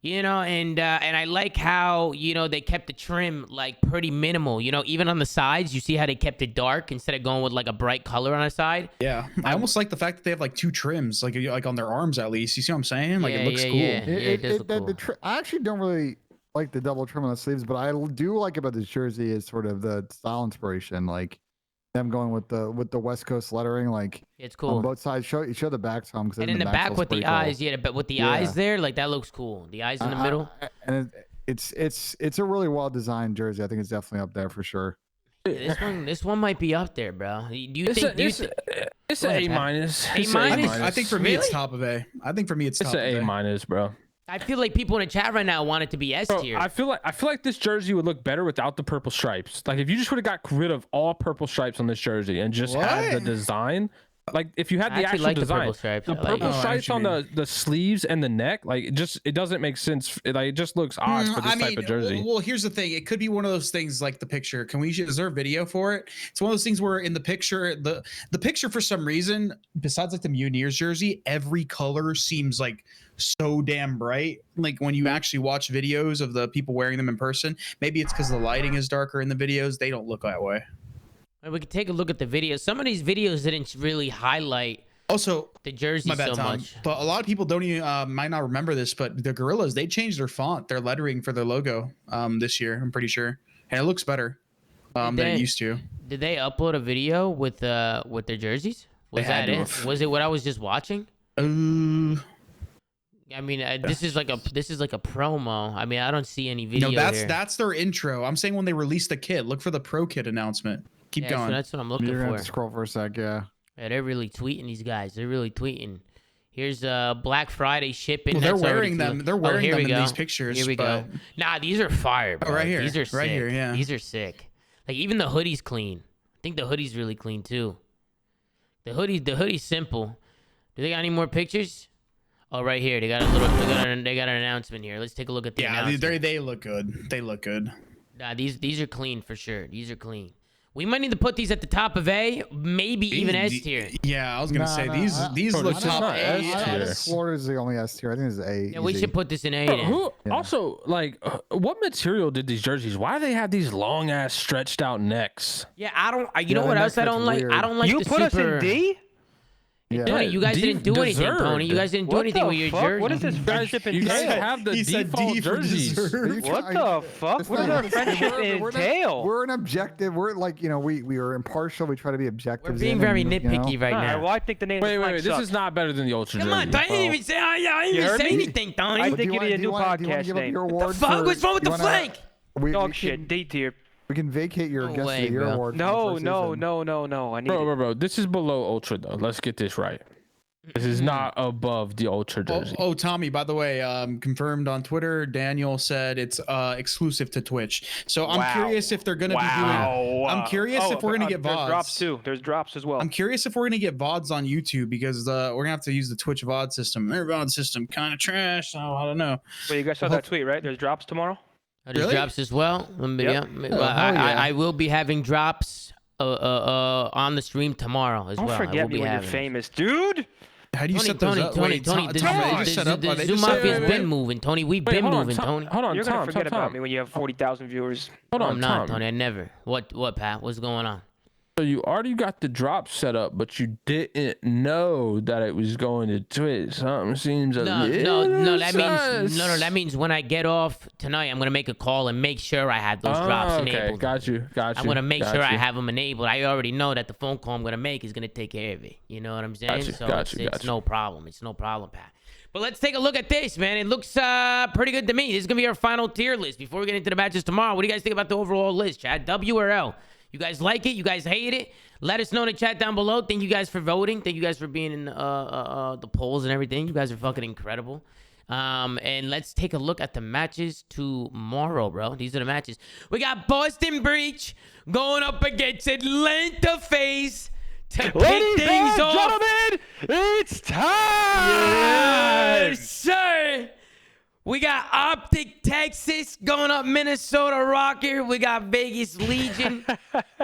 Speaker 1: and I like how, they kept the trim like pretty minimal, even on the sides. You see how they kept it dark instead of going with like a bright color on the side.
Speaker 4: Yeah. I almost like the fact that they have like 2 trims, like on their arms at least. You see what I'm saying? Like it looks cool.
Speaker 1: Yeah, it does look cool.
Speaker 2: I actually don't really like the double trim on the sleeves, but I do like about this jersey is sort of the style inspiration, like them going with the West Coast lettering, like
Speaker 1: it's cool
Speaker 2: on both sides. Show the back some,
Speaker 1: and in the back with the eyes, but with the eyes there, like that looks cool. The eyes in the middle,
Speaker 2: and it's a really well designed jersey. I think it's definitely up there for sure.
Speaker 1: This one might be up there, bro. Do you think
Speaker 3: it's an A minus?
Speaker 1: A minus?
Speaker 4: I think for me it's top of A. I think for me it's top of A.
Speaker 3: It's an A minus, bro.
Speaker 1: I feel like people in the chat right now want it to be S tier.
Speaker 3: I feel like this jersey would look better without the purple stripes. Like if you just would have got rid of all purple stripes on this jersey and just had the design. Like if you had the actual design, the purple stripes on the sleeves and the neck, like it doesn't make sense. It just looks odd for this type of jersey.
Speaker 4: Well, here's the thing. It could be one of those things like the picture. Is there a video for it? It's one of those things where in the picture, the picture for some reason, besides like the Mutineers jersey, every color seems like so damn bright. Like when you actually watch videos of the people wearing them in person, maybe it's because the lighting is darker in the videos. They don't look that way.
Speaker 1: We could take a look at the videos. Some of these videos didn't really highlight the jersey so much.
Speaker 4: But a lot of people don't even might not remember this, but the Gorillas, they changed their font, their lettering for their logo this year, I'm pretty sure. And it looks better than it used to.
Speaker 1: Did they upload a video with their jerseys? Was that it? Was it what I was just watching? I mean, this is like a promo. I mean, I don't see any video.
Speaker 4: No, that's their intro. I'm saying when they released the kit, look for the pro kit announcement. Keep going.
Speaker 1: So that's what I'm looking
Speaker 2: You're gonna
Speaker 1: for.
Speaker 2: have to scroll for a sec, yeah.
Speaker 1: They're really tweeting, these guys. They're really tweeting. Here's Black Friday shipping.
Speaker 4: Well, they're wearing them. They're wearing them in these pictures.
Speaker 1: Here we go. Nah, these are fire, bro.
Speaker 4: Oh, right here.
Speaker 1: These are sick.
Speaker 4: Right here, yeah.
Speaker 1: These are sick. Like even the hoodie's clean. I think the hoodie's really clean too. The hoodie's simple. Do they got any more pictures? Oh, right here. They got an announcement here. Let's take a look at the announcement.
Speaker 4: They look good. They look good.
Speaker 1: Nah, these are clean for sure. These are clean. We might need to put these at the top of A, maybe even S tier.
Speaker 4: Yeah, I was gonna say these look top A tier.
Speaker 2: Florida's the only S tier. I think it's A.
Speaker 1: Yeah, we should put this in A.
Speaker 3: Also, like, what material did these jerseys? Why do they have these long ass stretched out necks?
Speaker 1: Yeah, I don't. You know what else I don't like? I don't like
Speaker 5: you
Speaker 1: the
Speaker 5: put us in D.
Speaker 2: Yeah.
Speaker 1: Tony, you guys didn't do anything, Tony. You guys didn't do anything with your jersey.
Speaker 5: What is this friendship entail?
Speaker 3: You guys have the default jerseys.
Speaker 5: What the fuck? What does our friendship entail?
Speaker 2: We're an objective. We're like, we are impartial. We try to be objective.
Speaker 1: We're being very nitpicky right now.
Speaker 5: Well, I think the name.
Speaker 3: Wait. This is not better than the Ultra jersey.
Speaker 1: Come on, Tony. I didn't even say anything, Tony.
Speaker 5: I think you need a new podcast name.
Speaker 1: What the fuck? What's wrong with the flank?
Speaker 5: Dog shit. D tier.
Speaker 2: We can vacate your guest of the year award.
Speaker 5: No. I need
Speaker 3: Bro. This is below Ultra though. Let's get this right. This is not above the Ultra jersey.
Speaker 4: Oh, Tommy, by the way, confirmed on Twitter, Daniel said it's exclusive to Twitch. So I'm curious if they're going to be doing... I'm curious if we're going to get VODs.
Speaker 5: There's drops too. There's drops as well.
Speaker 4: I'm curious if we're going to get VODs on YouTube because we're going to have to use the Twitch VOD system. Their VOD system kind of trash, so I don't know.
Speaker 5: Wait, you guys saw that tweet, right? There's drops tomorrow?
Speaker 1: There's drops as well? I will be having drops on the stream tomorrow as well.
Speaker 5: Don't forget me when you're famous, dude.
Speaker 4: How do you set those up?
Speaker 1: Tony,
Speaker 4: Tom,
Speaker 1: the
Speaker 4: ZooMafia's
Speaker 1: been moving, Tony. We've been moving, Tony.
Speaker 3: Hold on,
Speaker 5: You're
Speaker 3: Tom,
Speaker 5: gonna forget
Speaker 3: Tom.
Speaker 5: about me when you have 40,000 viewers.
Speaker 3: Hold on,
Speaker 1: I'm not,
Speaker 3: Tom.
Speaker 1: Tony. I never. What, Pat? What's going on?
Speaker 3: So you already got the drop set up, but you didn't know that it was going to Twitch. Something seems a little
Speaker 1: That means when I get off tonight, I'm gonna make a call and make sure I have those drops enabled.
Speaker 3: Got you.
Speaker 1: I'm gonna make sure I have them enabled. I already know that the phone call I'm gonna make is gonna take care of it. You know what I'm saying? It's no problem. It's no problem, Pat. But let's take a look at this, man. It looks pretty good to me. This is gonna be our final tier list before we get into the matches tomorrow. What do you guys think about the overall list, Chad? W or L? You guys like it? You guys hate it? Let us know in the chat down below. Thank you guys for voting. Thank you guys for being in the polls and everything. You guys are fucking incredible. And let's take a look at the matches tomorrow, bro. These are the matches. We got Boston Breach going up against Atlanta FaZe to kick things off.
Speaker 5: Gentlemen, it's time.
Speaker 1: Yes, sir. We got Optic Texas going up Minnesota Rocker. We got Vegas Legion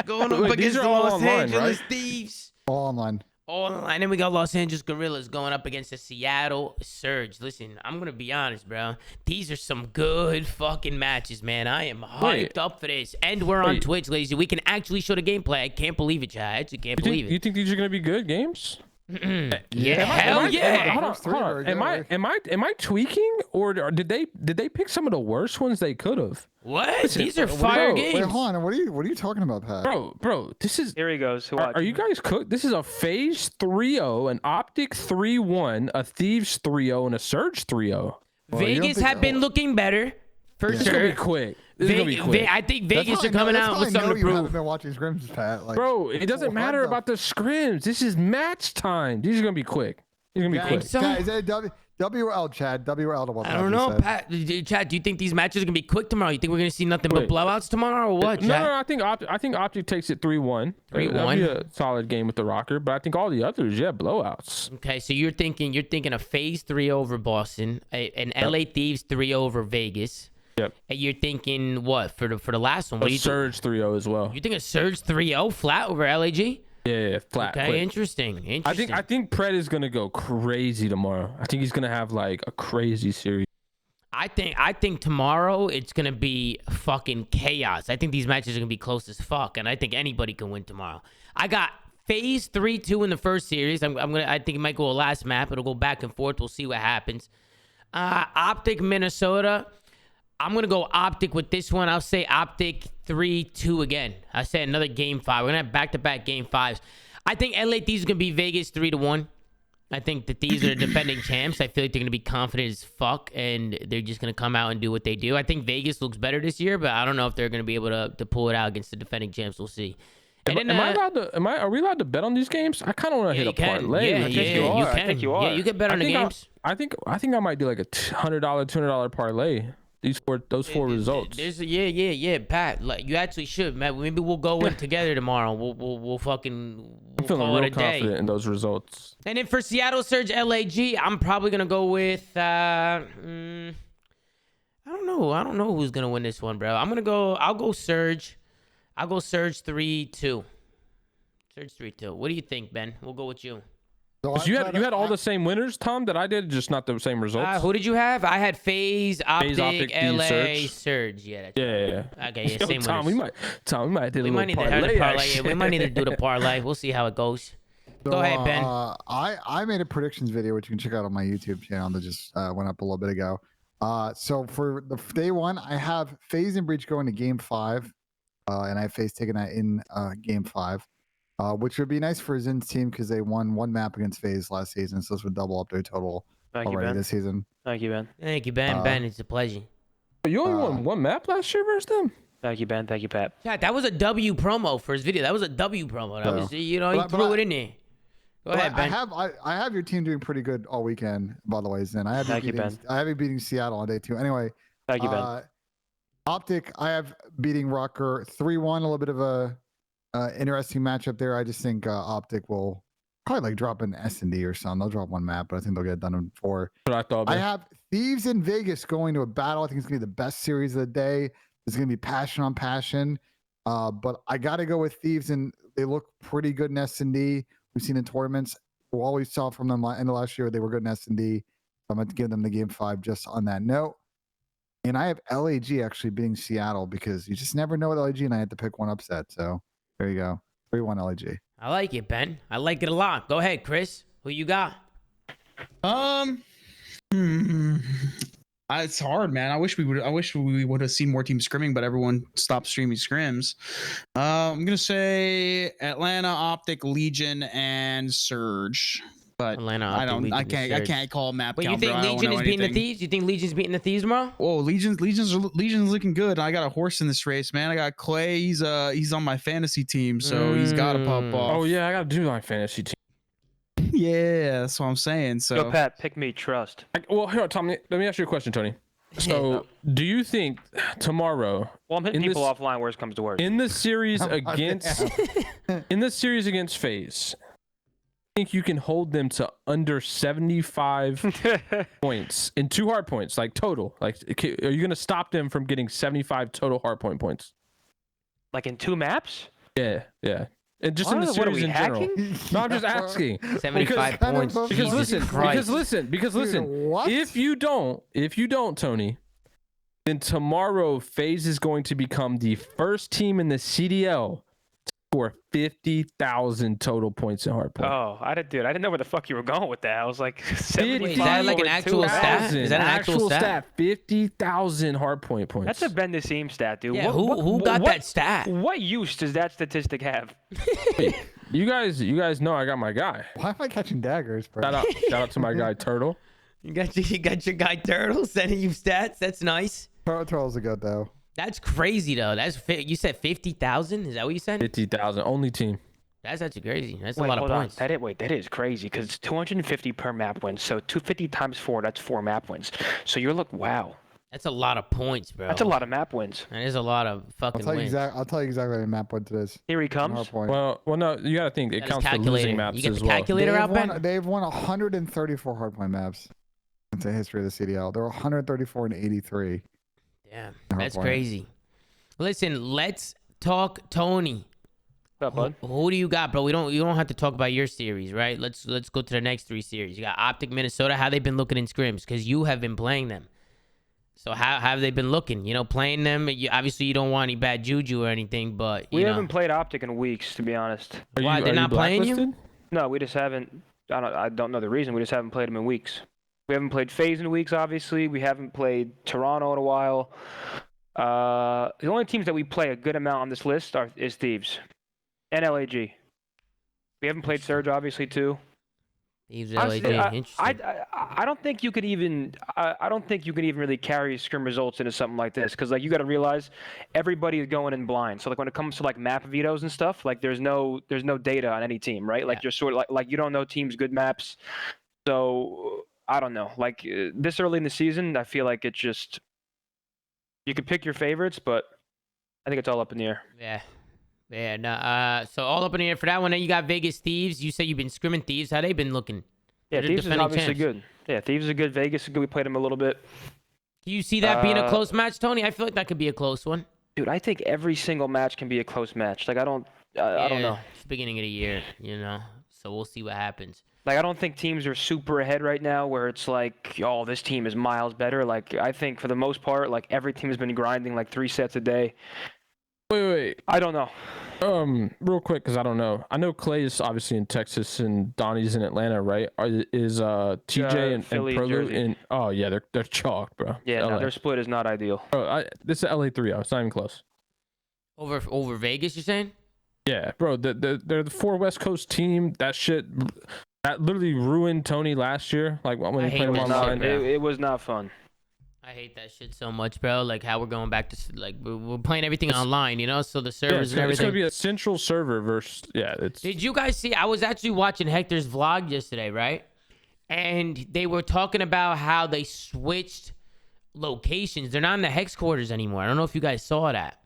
Speaker 1: going up against the Los Angeles Thieves.
Speaker 2: All online.
Speaker 1: All online. Then we got Los Angeles Gorillas going up against the Seattle Surge. Listen, I'm going to be honest, bro. These are some good fucking matches, man. I am hyped up for this. And we're on Twitch, ladies. We can actually show the gameplay. I can't believe it, Chad. I actually can't believe it.
Speaker 3: You think these are going to be good games?
Speaker 1: Yeah, hell yeah.
Speaker 3: Hold on. Am I tweaking, or did they pick some of the worst ones they could have?
Speaker 1: What? These are fire games.
Speaker 2: Wait, hold on. What are you talking about, Pat?
Speaker 3: Bro, this is.
Speaker 5: Here he goes.
Speaker 3: Are you guys cooked? This is a FaZe 3-0, an Optic 3-1, a Thieves 3-0, and a Surge 3-0.
Speaker 1: Vegas have been looking better. For sure.
Speaker 3: It's gonna be quick.
Speaker 1: I think Vegas are coming out with something to prove.
Speaker 2: You haven't been watching scrims, Pat. Like,
Speaker 3: bro, it doesn't matter about the scrims. This is match time. These are gonna be quick. These are gonna be quick.
Speaker 1: So?
Speaker 2: Chad, is it W or L, Chad? W or L to what?
Speaker 1: I don't know, Pat. Chad, do you think these matches are gonna be quick tomorrow? You think we're gonna see nothing but blowouts tomorrow, or what?
Speaker 3: No, I think Optic takes it 3-1.
Speaker 1: 3-1.
Speaker 3: That'll be a solid game with the Rocker, but I think all the others, blowouts.
Speaker 1: Okay, so you're thinking a FaZe 3 over Boston, an LA Thieves 3 over Vegas.
Speaker 3: Yep.
Speaker 1: And you're thinking what for the last one? What do you
Speaker 3: Surge 3-0 as well.
Speaker 1: You think a Surge 3-0 flat over LAG?
Speaker 3: Yeah, flat.
Speaker 1: Okay,
Speaker 3: quick.
Speaker 1: Interesting.
Speaker 3: I think Pred is gonna go crazy tomorrow. I think he's gonna have like a crazy series.
Speaker 1: I think tomorrow it's gonna be fucking chaos. I think these matches are gonna be close as fuck, and I think anybody can win tomorrow. I got FaZe 3-2 in the first series. I think it might go a last map. It'll go back and forth. We'll see what happens. Optic Minnesota. I'm going to go Optic with this one. I'll say Optic 3-2 again. I say another game 5. We're going to have back-to-back game 5s. I think LA Thieves are going to be Vegas 3-1. I think the Thieves are the defending champs. I feel like they're going to be confident as fuck, and they're just going to come out and do what they do. I think Vegas looks better this year, but I don't know if they're going to be able to pull it out against the defending champs. We'll see. And then,
Speaker 3: are we allowed to bet on these games? I kind of want to hit a parlay.
Speaker 1: Yeah, you can.
Speaker 5: I think you are.
Speaker 1: Yeah, you can bet on the games.
Speaker 3: I think I might do like a $100, $200 parlay. Those four results.
Speaker 1: Yeah, Pat. Like you actually should, Matt. Maybe we'll go in together tomorrow. We'll
Speaker 3: I'm feeling real confident in those results.
Speaker 1: And then for Seattle Surge LAG, I'm probably gonna go with I don't know who's gonna win this one, bro. I'll go Surge. I'll go Surge 3-2. Surge 3-2. What do you think, Ben? We'll go with you.
Speaker 3: So you had all the same winners, Tom, that I did, just not the same results.
Speaker 1: Who did you have? I had FaZe, Optic, LA,
Speaker 3: Surge.
Speaker 1: Yeah.
Speaker 3: Yeah.
Speaker 1: Okay, yeah, same
Speaker 3: Tom,
Speaker 1: winners.
Speaker 3: We might do a
Speaker 1: need
Speaker 3: parlay.
Speaker 1: to parlay. We might need to do the parlay. We'll see how it goes.
Speaker 2: So,
Speaker 1: go ahead, Ben.
Speaker 2: I made a predictions video, which you can check out on my YouTube channel that just went up a little bit ago. So for the day one, I have FaZe and Breach going to game 5, and I have FaZe taking that in game 5. Which would be nice for Zin's team because they won one map against FaZe last season, so this would double up their total this season.
Speaker 5: Thank you, Ben.
Speaker 1: Thank you, Ben. Ben, it's a pleasure.
Speaker 3: You only won one map last year versus them?
Speaker 5: Thank you, Ben. Thank you, Pat.
Speaker 1: Yeah, that was a W promo for his video. That was a W promo. That was, he threw it in there. Go ahead, Ben.
Speaker 2: I have your team doing pretty good all weekend, by the way, Zin. I have you beating Seattle on day 2. Anyway.
Speaker 5: Thank you, Ben.
Speaker 2: Optic, I have beating Rocker 3-1, a little bit of a interesting matchup there. I just think Optic will probably like drop an S&D or something. They'll drop one map, but I think they'll get it done in 4. I have Thieves in Vegas going to a battle. I think it's going to be the best series of the day. It's going to be passion on passion. But I got to go with Thieves, and they look pretty good in S&D. We've seen in tournaments. what we saw from them end of last year, they were good in S&D. I'm going to give them the game 5 just on that note. And I have LAG actually beating Seattle because you just never know with LAG, and I had to pick one upset. So there you go. 3-1 LAG.
Speaker 1: I like it, Ben. I like it a lot. Go ahead, Chris. Who you got?
Speaker 4: It's hard, man. I wish we would have seen more teams scrimming, but everyone stopped streaming scrims. I'm gonna say Atlanta, Optic, Legion, and Surge. But
Speaker 1: Atlanta, Optic, Legion,
Speaker 4: I can't call map.
Speaker 1: Wait, you think Legion is beating the Thieves? You think Legion's beating the Thieves, bro?
Speaker 4: Oh, Legion's looking good. I got a horse in this race, man. I got Clay. He's on my fantasy team, so he's got to pop off.
Speaker 3: Oh yeah, I got to do my fantasy team.
Speaker 4: Yeah, that's what I'm saying. So,
Speaker 5: yo, Pat, pick me, trust.
Speaker 3: Well, here, Tommy, let me ask you a question, Tony. So, do you think tomorrow?
Speaker 5: Well, I'm hitting people offline. Worst comes to worst.
Speaker 3: In the series against, FaZe, I think you can hold them to under 75 points in 2 hard points, like total. Like, are you gonna stop them from getting 75 total hard points?
Speaker 5: Like in 2 maps?
Speaker 3: Yeah. And just in the series in general. No, I'm just asking.
Speaker 1: 75 points.
Speaker 3: Because listen.
Speaker 2: Dude,
Speaker 3: If you don't, Tony, then tomorrow FaZe is going to become the first team in the CDL to score 50,000 total points in hardpoint.
Speaker 5: Oh, I didn't know where the fuck you were going with that. I was like, 75.
Speaker 1: Is that like an actual stat? Is that an actual stat?
Speaker 3: 50,000 hardpoint points.
Speaker 5: That's a Ben Nassim stat, dude.
Speaker 1: Yeah, who got that stat?
Speaker 5: What use does that statistic have?
Speaker 3: Wait, you guys know I got my guy.
Speaker 2: Why am I catching daggers, bro?
Speaker 3: Shout out to my guy Turtle.
Speaker 1: You got your guy Turtle sending you stats. That's nice.
Speaker 2: Turtle's a good though.
Speaker 1: That's crazy though. You said 50,000. Is that what you said?
Speaker 3: 50,000 only team.
Speaker 1: That's actually crazy. That's a lot of points.
Speaker 5: That is crazy because it's 250 per map win. So 250 times 4, that's 4 map wins. So wow.
Speaker 1: That's a lot of points, bro.
Speaker 5: That's a lot of map wins.
Speaker 1: That is a lot of fucking wins.
Speaker 2: I'll tell you exactly what map point it is.
Speaker 5: Here he comes.
Speaker 3: Well, no, you gotta think it counts for losing maps
Speaker 1: you get
Speaker 3: as
Speaker 1: the
Speaker 3: well.
Speaker 1: calculator out, Ben?
Speaker 2: They've won 134 hardpoint maps in the history of the CDL. They're 134 and 83.
Speaker 1: Damn, that's crazy. Listen, let's talk Tony.
Speaker 5: What's up, bud?
Speaker 1: Who do you got, bro? You don't have to talk about your series, right? Let's go to the next 3 series. You got Optic, Minnesota. How they been looking in scrims? Because you have been playing them. So how have they been looking? Playing them. Obviously, you don't want any bad juju or anything, but
Speaker 5: we haven't played Optic in weeks, to be honest.
Speaker 1: Why they're not playing you?
Speaker 5: No, we just haven't. I don't know the reason. We just haven't played them in weeks. We haven't played FaZe in weeks, obviously. We haven't played Toronto in a while. The only teams that we play a good amount on this list is Thieves and LAG. We haven't played Surge, obviously, too.
Speaker 1: Thieves, LAG, interesting.
Speaker 5: I don't think you could even. I don't think you can even really carry scrim results into something like this because you got to realize everybody is going in blind. So when it comes to map vetoes and stuff, there's no data on any team, right? You're sort of like you don't know teams' good maps. So I don't know. This early in the season, I feel like it's just. You could pick your favorites, but I think it's all up in the air.
Speaker 1: Yeah. No. So all up in the air for that one. Then you got Vegas Thieves. You say you've been scrimming Thieves. How they been looking?
Speaker 5: Yeah, Thieves is obviously good. Yeah, Thieves is good. Vegas is good. We played them a little bit.
Speaker 1: Do you see that being a close match, Tony? I feel like that could be a close one.
Speaker 5: Dude, I think every single match can be a close match. I don't know.
Speaker 1: It's the beginning of the year, So we'll see what happens.
Speaker 5: I don't think teams are super ahead right now where it's this team is miles better. I think for the most part, every team has been grinding 3 sets a day.
Speaker 3: Wait.
Speaker 5: I don't know.
Speaker 3: Real quick, because I don't know. I know Clay is obviously in Texas and Donnie's in Atlanta, right? Is TJ and Prolo in? Oh yeah, they're chalked, bro.
Speaker 5: Yeah, no, their split is not ideal.
Speaker 3: Bro, this is LA 3-0. It's not even close.
Speaker 1: Over Vegas, you're saying?
Speaker 3: Yeah, bro. They're the 4 West Coast team. That literally ruined Tony last year. When he played him online.
Speaker 5: It was not fun.
Speaker 1: I hate that shit so much, bro. How we're going back to we're playing everything online, So the servers and everything.
Speaker 3: It's gonna be a central server versus
Speaker 1: Did you guys see? I was actually watching Hector's vlog yesterday, right? And they were talking about how they switched locations. They're not in the Hex quarters anymore. I don't know if you guys saw that.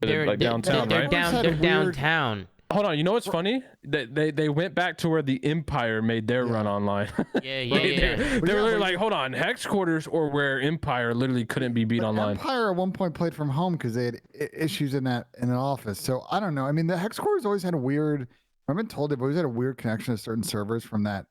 Speaker 3: They're downtown, right?
Speaker 1: They're downtown.
Speaker 3: Hold on, you know what's funny? They went back to where the Empire made their run online.
Speaker 1: Yeah.
Speaker 3: They were literally hold on, Hex quarters or where Empire literally couldn't be beat online.
Speaker 2: Empire at one point played from home because they had issues in an office. So I don't know. I mean, the Hex quarters always had a weird. I've been told they've always had a weird connection to certain servers from that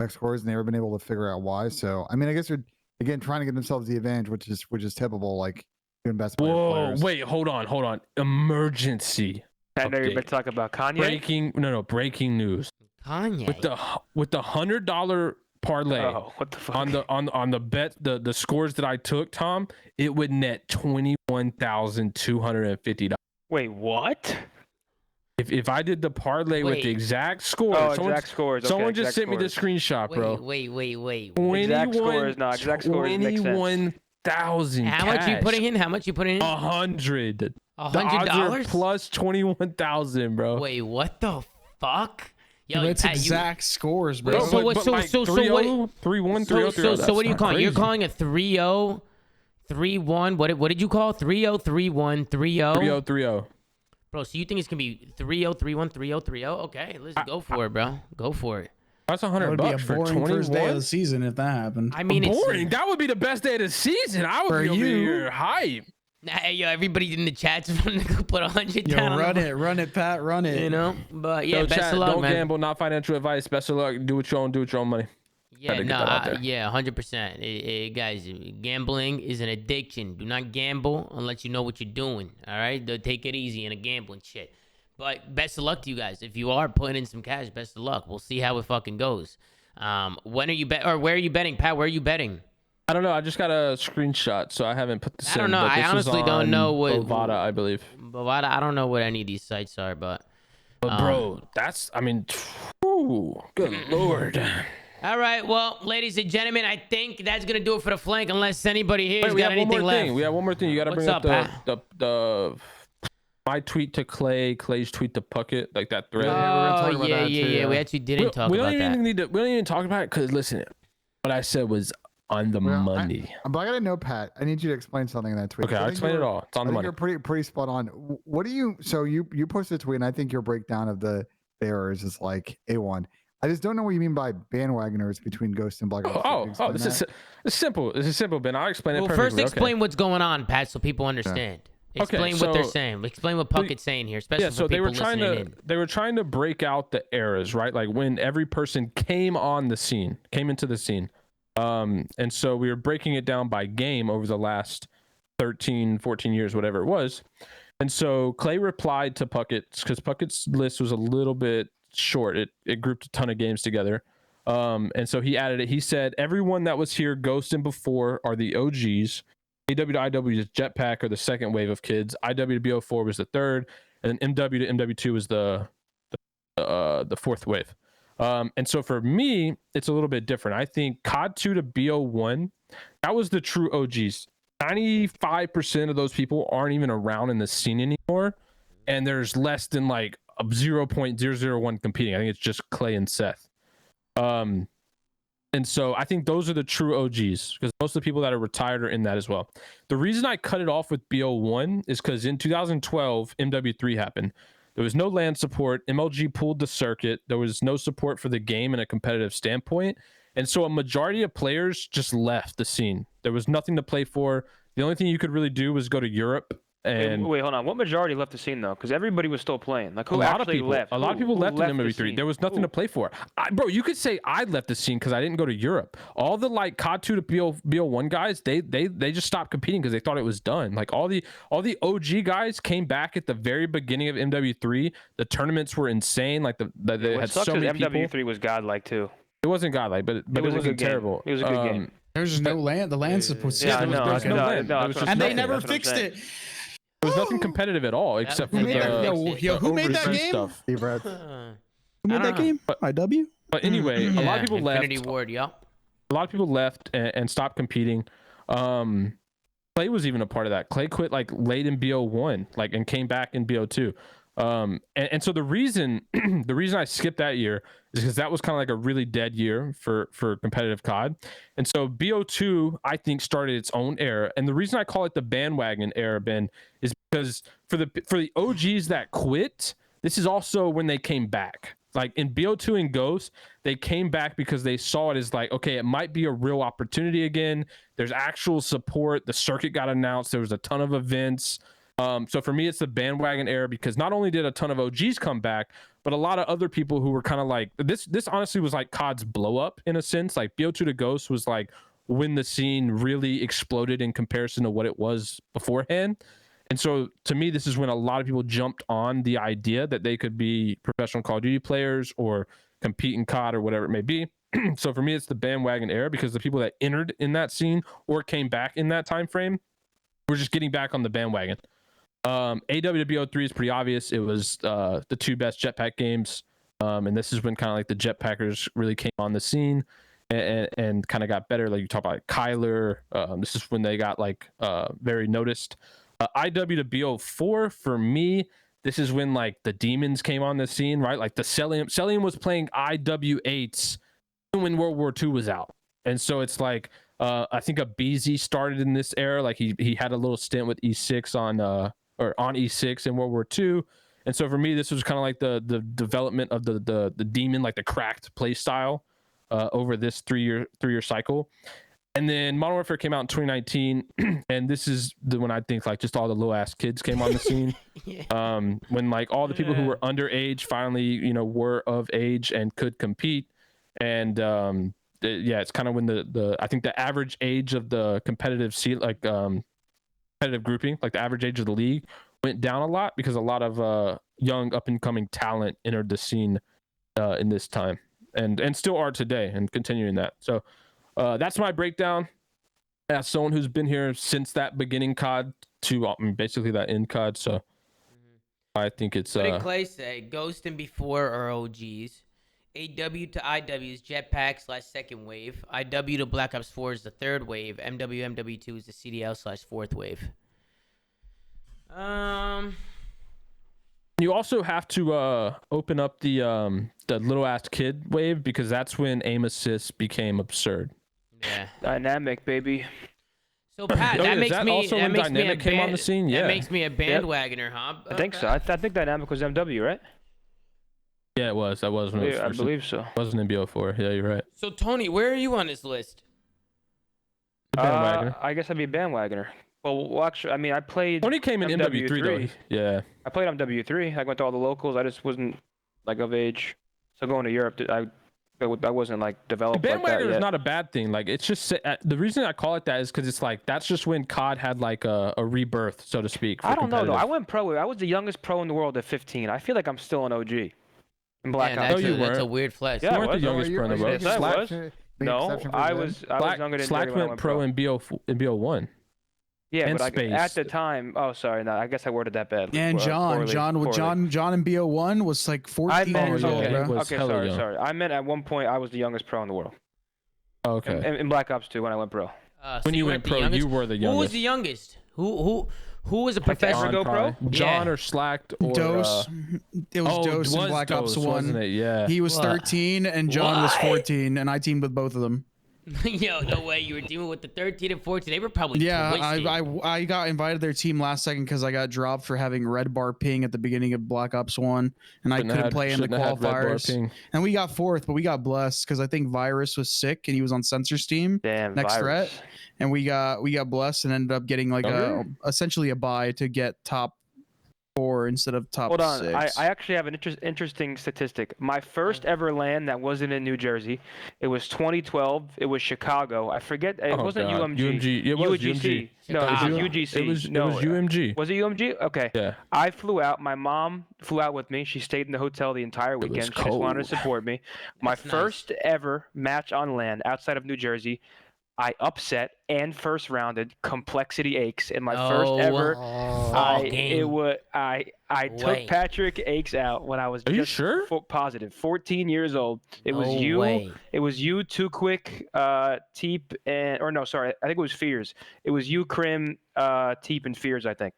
Speaker 2: scores, and they've never been able to figure out why. So I mean, I guess they're again trying to give themselves the advantage, which is typical, like doing best player players.
Speaker 3: Wait, hold on. Emergency.
Speaker 5: I know you're going to talk about Kanye.
Speaker 3: Breaking news.
Speaker 1: Kanye
Speaker 3: with the $100 parlay.
Speaker 5: Oh, what the fuck?
Speaker 3: On the bet, the scores that I took, Tom, it would net $21,250.
Speaker 5: Wait, what?
Speaker 3: If I did the parlay with the exact score,
Speaker 5: exact scores.
Speaker 3: Someone just sent me the screenshot, bro.
Speaker 1: Wait.
Speaker 5: Exact scores, no, exact scores make sense.
Speaker 3: 21,000.
Speaker 1: How much you putting in?
Speaker 3: $100.
Speaker 1: $100
Speaker 3: plus 21,000, bro.
Speaker 1: Wait, what the fuck?
Speaker 4: Yo, it's exact scores, bro.
Speaker 1: So what? So what?
Speaker 3: 3-1, 3-0.
Speaker 1: So what are you calling? You're calling a 3-0, 3-1. What did you call 3-0, 3-1, 3-0?
Speaker 3: 3-0, 3-0.
Speaker 1: Bro, so you think it's gonna be 3-0, 3-1, 3-0, 3-0? Okay, let's go for it, bro. Go for it.
Speaker 3: That's $100
Speaker 4: be a
Speaker 3: for
Speaker 4: boring
Speaker 3: 21
Speaker 4: first day of the season if that happened.
Speaker 1: I mean,
Speaker 3: boring. That would be the best day of the season. I would be over here hype.
Speaker 1: Hey, yo, everybody in the chat's wanting to put 100 down.
Speaker 4: Run it, Pat, run it.
Speaker 1: You know, but yeah, best
Speaker 3: chat,
Speaker 1: of luck,
Speaker 3: don't
Speaker 1: man.
Speaker 3: Gamble, not financial advice. Best of luck. Do what you own. Do what you own money.
Speaker 1: Yeah, no, 100%. Guys, gambling is an addiction. Do not gamble unless you know what you're doing. All right, take it easy in a gambling shit. But best of luck to you guys. If you are putting in some cash, best of luck. We'll see how it fucking goes. When are you where are you betting, Pat? Where are you betting?
Speaker 3: I don't know. I just got a screenshot, so I haven't put this in.
Speaker 1: I don't know. I honestly don't know what
Speaker 3: Bovada, I believe.
Speaker 1: Bovada, I don't know what any of these sites are, but
Speaker 3: bro, I mean, good lord.
Speaker 1: All right, well, ladies and gentlemen, I think that's gonna do it for the flank. Unless anybody here has got anything left.
Speaker 3: We have one more thing. You gotta bring up the my tweet to Clay, Clay's tweet to Puckett, like that thread.
Speaker 1: Oh yeah. We actually didn't talk about that.
Speaker 3: We don't even talk about it because listen, what I said was on the money.
Speaker 2: But I gotta know, Pat. I need you to explain something in that tweet.
Speaker 3: Okay, I'll explain it all. It's on the money.
Speaker 2: You're pretty spot on. What do you? So you posted a tweet, and I think your breakdown of the errors is like A1. I just don't know what you mean by bandwagoners between Ghost and Black Ops.
Speaker 3: This is simple. This is simple, Ben. I'll explain it.
Speaker 1: Well, first explain what's going on, Pat, so people understand. Explain what they're saying. Explain what Puckett's saying here, especially for people listening in.
Speaker 3: They were trying to break out the eras, right? Like when every person came into the scene. And so we were breaking it down by game over the last 13, 14 years, whatever it was. And so Clay replied to Puckett's because Puckett's list was a little bit short. It grouped a ton of games together. And so he added it. He said, everyone that was here, Ghost and before, are the OGs. AW to IW is Jetpack, or the second wave of kids. IW to BO4 was the third, and then MW to MW2 was the fourth wave. And so for me, it's a little bit different. I think COD 2 to BO1, that was the true OGs. 95% of those people aren't even around in the scene anymore, and there's less than like a 0.001 competing. I think it's just Clay and Seth. And so I think those are the true OGs because most of the people that are retired are in that as well. The reason I cut it off with BO1 is because in 2012, MW3 happened. There was no LAN support. MLG pulled the circuit. There was no support for the game in a competitive standpoint. And so a majority of players just left the scene. There was nothing to play for. The only thing you could really do was go to Europe. And
Speaker 5: wait, hold on. What majority left the scene though? Because everybody was still playing. Like who actually left?
Speaker 3: A lot of people left in MW3. There was nothing to play for. Bro, you could say I left the scene because I didn't go to Europe. All the like COD 2 to BO1 guys, they just stopped competing because they thought it was done. Like all the OG guys came back at the very beginning of MW3. The tournaments were insane. Like they had so many people.
Speaker 5: MW3 was godlike too.
Speaker 3: It wasn't godlike, but it wasn't terrible.
Speaker 5: It was a good game.
Speaker 4: There's just no land. The land support.
Speaker 5: Yeah,
Speaker 4: and they never fixed it.
Speaker 3: There was nothing competitive at all except for
Speaker 4: who made that game?
Speaker 3: Stuff.
Speaker 4: Who made that game? IW.
Speaker 3: But anyway, a lot of people left.
Speaker 1: Infinity Ward,
Speaker 3: A lot of people left and stopped competing. Clay was even a part of that. Clay quit like late in BO1, like and came back in BO2. And so the reason I skipped that year is because that was kind of like a really dead year for competitive COD. And so BO2, I think, started its own era. And the reason I call it the bandwagon era, Ben, is because for the OGs that quit, this is also when they came back. Like in BO2 and Ghost, they came back because they saw it as like, okay, it might be a real opportunity again. There's actual support. The circuit got announced. There was a ton of events. So for me, it's the bandwagon era because not only did a ton of OGs come back, but a lot of other people who were kind of like this honestly was like COD's blow up in a sense. Like BO2 to Ghost was like when the scene really exploded in comparison to what it was beforehand. And so to me, this is when a lot of people jumped on the idea that they could be professional Call of Duty players or compete in COD or whatever it may be. So for me, it's the bandwagon era because the people that entered in that scene or came back in that time frame were just getting back on the bandwagon. AWBO3 is pretty obvious. It was the 2 best jetpack games. And this is when kind of like the jetpackers really came on the scene and kind of got better. Like you talk about Kyler. This is when they got like very noticed. IWBO4 for me, this is when like the demons came on the scene, right? Like the Celium was playing IW8s when World War II was out. And so it's like I think a BZ started in this era. Like he had a little stint with E6 on E6 in World War II. And so for me, this was kind of like the development of the demon, like the cracked play style over this three year cycle. And then Modern Warfare came out in 2019, and this is when I think like just all the little ass kids came on the scene. Yeah. When like all the people who were underage finally, were of age and could compete. And it's kind of when the I think the average age of the competitive competitive grouping, like the average age of the league, went down a lot because a lot of young up and coming talent entered the scene in this time, and still are today and continuing that. So. That's my breakdown. As someone who's been here since that beginning COD to basically that end COD, so I think it's.
Speaker 1: What did Clay say? Ghost and before are OGs. AW to IW is jetpack/second wave. IW to Black Ops 4 is the third wave. MW/MW2 is the CDL/fourth wave.
Speaker 3: You also have to open up the little ass kid wave because that's when aim assist became absurd.
Speaker 1: Yeah,
Speaker 5: dynamic baby.
Speaker 1: So Pat, that makes me
Speaker 3: also when dynamic came on the scene. Yeah,
Speaker 1: that makes me a bandwagoner, huh?
Speaker 5: I think so. I think dynamic was MW, right?
Speaker 3: Yeah, it was. That was when it was
Speaker 5: I believe so.
Speaker 3: Wasn't in BO4. Yeah, you're right.
Speaker 1: So Tony, where are you on this list?
Speaker 3: Bandwagoner.
Speaker 5: I guess I'd be a bandwagoner. Well, actually, I mean, I played.
Speaker 3: Tony came in MW3 though. Yeah.
Speaker 5: I played on W3. I went to all the locals. I just wasn't like of age. So going to Europe, I wasn't like developed.
Speaker 3: Bandwagoner
Speaker 5: like
Speaker 3: is not a bad thing. Like it's just the reason I call it that is because it's like that's just when COD had like a rebirth, so to speak.
Speaker 5: I don't know though. I went pro. I was the youngest pro in the world at 15. I feel like I'm still an OG. In Black Ops.
Speaker 1: That's a weird flex.
Speaker 3: Yeah, you weren't the youngest pro in the world.
Speaker 5: Yes, I was. No, I was younger than
Speaker 3: Slack went pro in BO1.
Speaker 5: Yeah, but at the time, oh sorry, no, I guess I worded that bad.
Speaker 4: And John in BO1 was like 14 years old, bro.
Speaker 5: Okay, sorry. I meant at one point I was the youngest pro in the world.
Speaker 3: Okay.
Speaker 5: In Black Ops 2 when I went pro.
Speaker 3: When you went pro, you were the youngest.
Speaker 1: Who was the youngest? Who was a professional?
Speaker 5: Go pro?
Speaker 3: John or Slacked or
Speaker 4: Dose. It was Dose in Black Ops 1.
Speaker 3: Wasn't it? Yeah.
Speaker 4: He was 13 and John was 14, and I teamed with both of them.
Speaker 1: Yo, no way. You were dealing with the 13 and 14. They were probably twisted.
Speaker 4: I got invited to their team last second because I got dropped for having red bar ping at the beginning of Black Ops 1, and I couldn't play in the qualifiers. And we got fourth, but we got blessed because I think Virus was sick and he was on Censor's team.
Speaker 5: Damn,
Speaker 4: next
Speaker 5: Virus.
Speaker 4: threat, and we got blessed and ended up getting like essentially a bye to get top 4 instead of top 6.
Speaker 5: Hold on, I actually have an interesting statistic. My first ever LAN that wasn't in New Jersey, it was 2012. It was Chicago. I forget. It wasn't UMG.
Speaker 3: It was
Speaker 5: UGC. No, it was UGC.
Speaker 3: It was UMG.
Speaker 5: Was it UMG? Okay.
Speaker 3: Yeah.
Speaker 5: I flew out. My mom flew out with me. She stayed in the hotel the entire weekend. She just wanted to support me. My first ever match on LAN outside of New Jersey, I upset and first rounded Complexity Aches in my first ever. I took Patrick Aches out when I was
Speaker 3: Are you sure?
Speaker 5: Positive, 14 years old. It was It was you, Too Quick, Teep, I think it was Fears. It was you, Crim, Teep, and Fears. I think.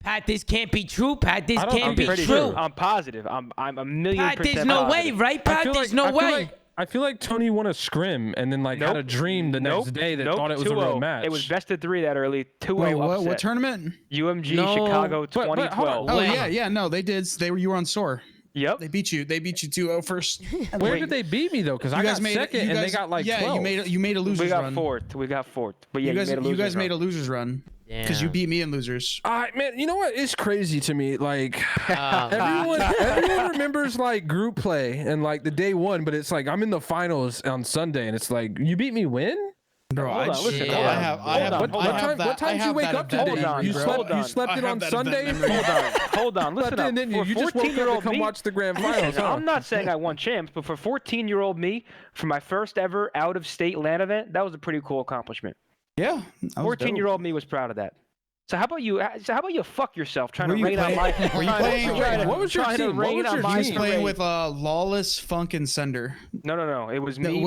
Speaker 1: Pat, this can't be true. Pat, this can't be true.
Speaker 5: Sure. I'm positive. I'm a million
Speaker 1: Pat,
Speaker 5: percent
Speaker 1: there's no
Speaker 5: positive.
Speaker 1: way, right? Pat, there's no way.
Speaker 3: I feel like Tony won a scrim and then had a dream the next day that thought it was a real match.
Speaker 5: It was best of 3 that early. 2-0 upset.
Speaker 4: What tournament?
Speaker 5: UMG Chicago 2012.
Speaker 4: Oh yeah, no, they did. You were on SOAR.
Speaker 5: Yep.
Speaker 4: They beat you 2-0 first.
Speaker 3: Where did they beat me though? Because I got second and they got like 12.
Speaker 4: You made a losers run.
Speaker 5: We got fourth. But yeah,
Speaker 4: you guys made a losers run. Because you beat me in losers.
Speaker 3: Man, you know what? It's crazy to me. Like everyone remembers like group play and like the day one, but it's like I'm in the finals on Sunday, and it's like you beat me when?
Speaker 4: Bro,
Speaker 5: What
Speaker 3: time did you wake up today? You slept it on Sunday?
Speaker 5: Hold on. Listen up.
Speaker 3: And then you just woke up to come watch the grand finals.
Speaker 5: I'm not saying I won champs, but for 14-year-old me, for my first ever out-of-state LAN event, that was a pretty cool accomplishment.
Speaker 4: Yeah.
Speaker 5: 14-year-old me was proud of that. So how about you? Fuck yourself trying to rain on my?
Speaker 4: Were you playing?
Speaker 3: What was your team?
Speaker 4: He was playing with Lawless, Funk, and Sender.
Speaker 5: No. It was me.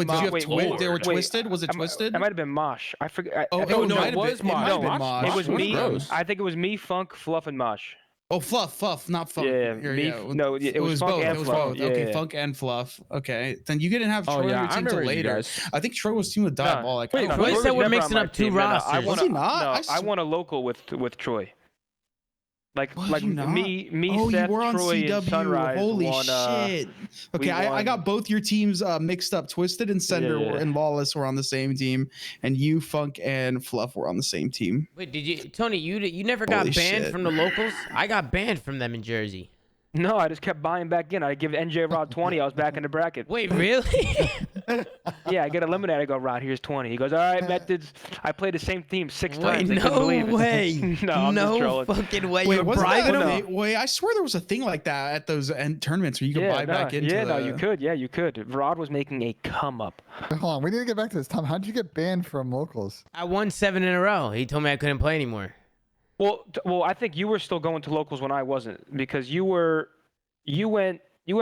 Speaker 4: They were Twisted. Was it Twisted?
Speaker 5: It might have been Mosh. I forget.
Speaker 3: No, it was Mosh.
Speaker 5: It was me. I think it was me, Funk, Fluff, and Mosh.
Speaker 4: Oh, Fluff, not Funk.
Speaker 5: Yeah,
Speaker 4: no,
Speaker 5: it was Funk
Speaker 4: both.
Speaker 5: and Fluff. Yeah,
Speaker 4: okay, Funk and Fluff. Okay, then you didn't have Troy on your team till later. I think Troy was team with Diabolic.
Speaker 1: Wait, Troy said we're mixing up two rosters.
Speaker 4: Was he not?
Speaker 5: I won a local with Troy. Me,
Speaker 4: oh,
Speaker 5: Seth,
Speaker 4: you were on
Speaker 5: Troy,
Speaker 4: CW.
Speaker 5: And Sunrise
Speaker 4: Holy
Speaker 5: won,
Speaker 4: shit. Okay, I got both your teams mixed up. Twisted and Sender and Lawless were on the same team, and you, Funk, and Fluff were on the same team.
Speaker 1: Wait, did you, Tony? You never got banned from the locals? I got banned from them in Jersey.
Speaker 5: No, I just kept buying back in. I give NJ Rod 20. I was back in the bracket.
Speaker 1: Wait, really?
Speaker 5: Yeah, I get eliminated. I go, Rod, here's 20. He goes, all right, methods. I played the same team 6 times.
Speaker 1: No way. No fucking way. You're bribing them?
Speaker 4: Wait, I swear there was a thing like that at those tournaments where you could buy back into
Speaker 5: you could. Yeah, you could. Rod was making a come up.
Speaker 2: Hold on, we need to get back to this. Tom, how did you get banned from locals?
Speaker 1: I won 7 in a row. He told me I couldn't play anymore.
Speaker 5: Well, I think you were still going to locals when I wasn't, because you went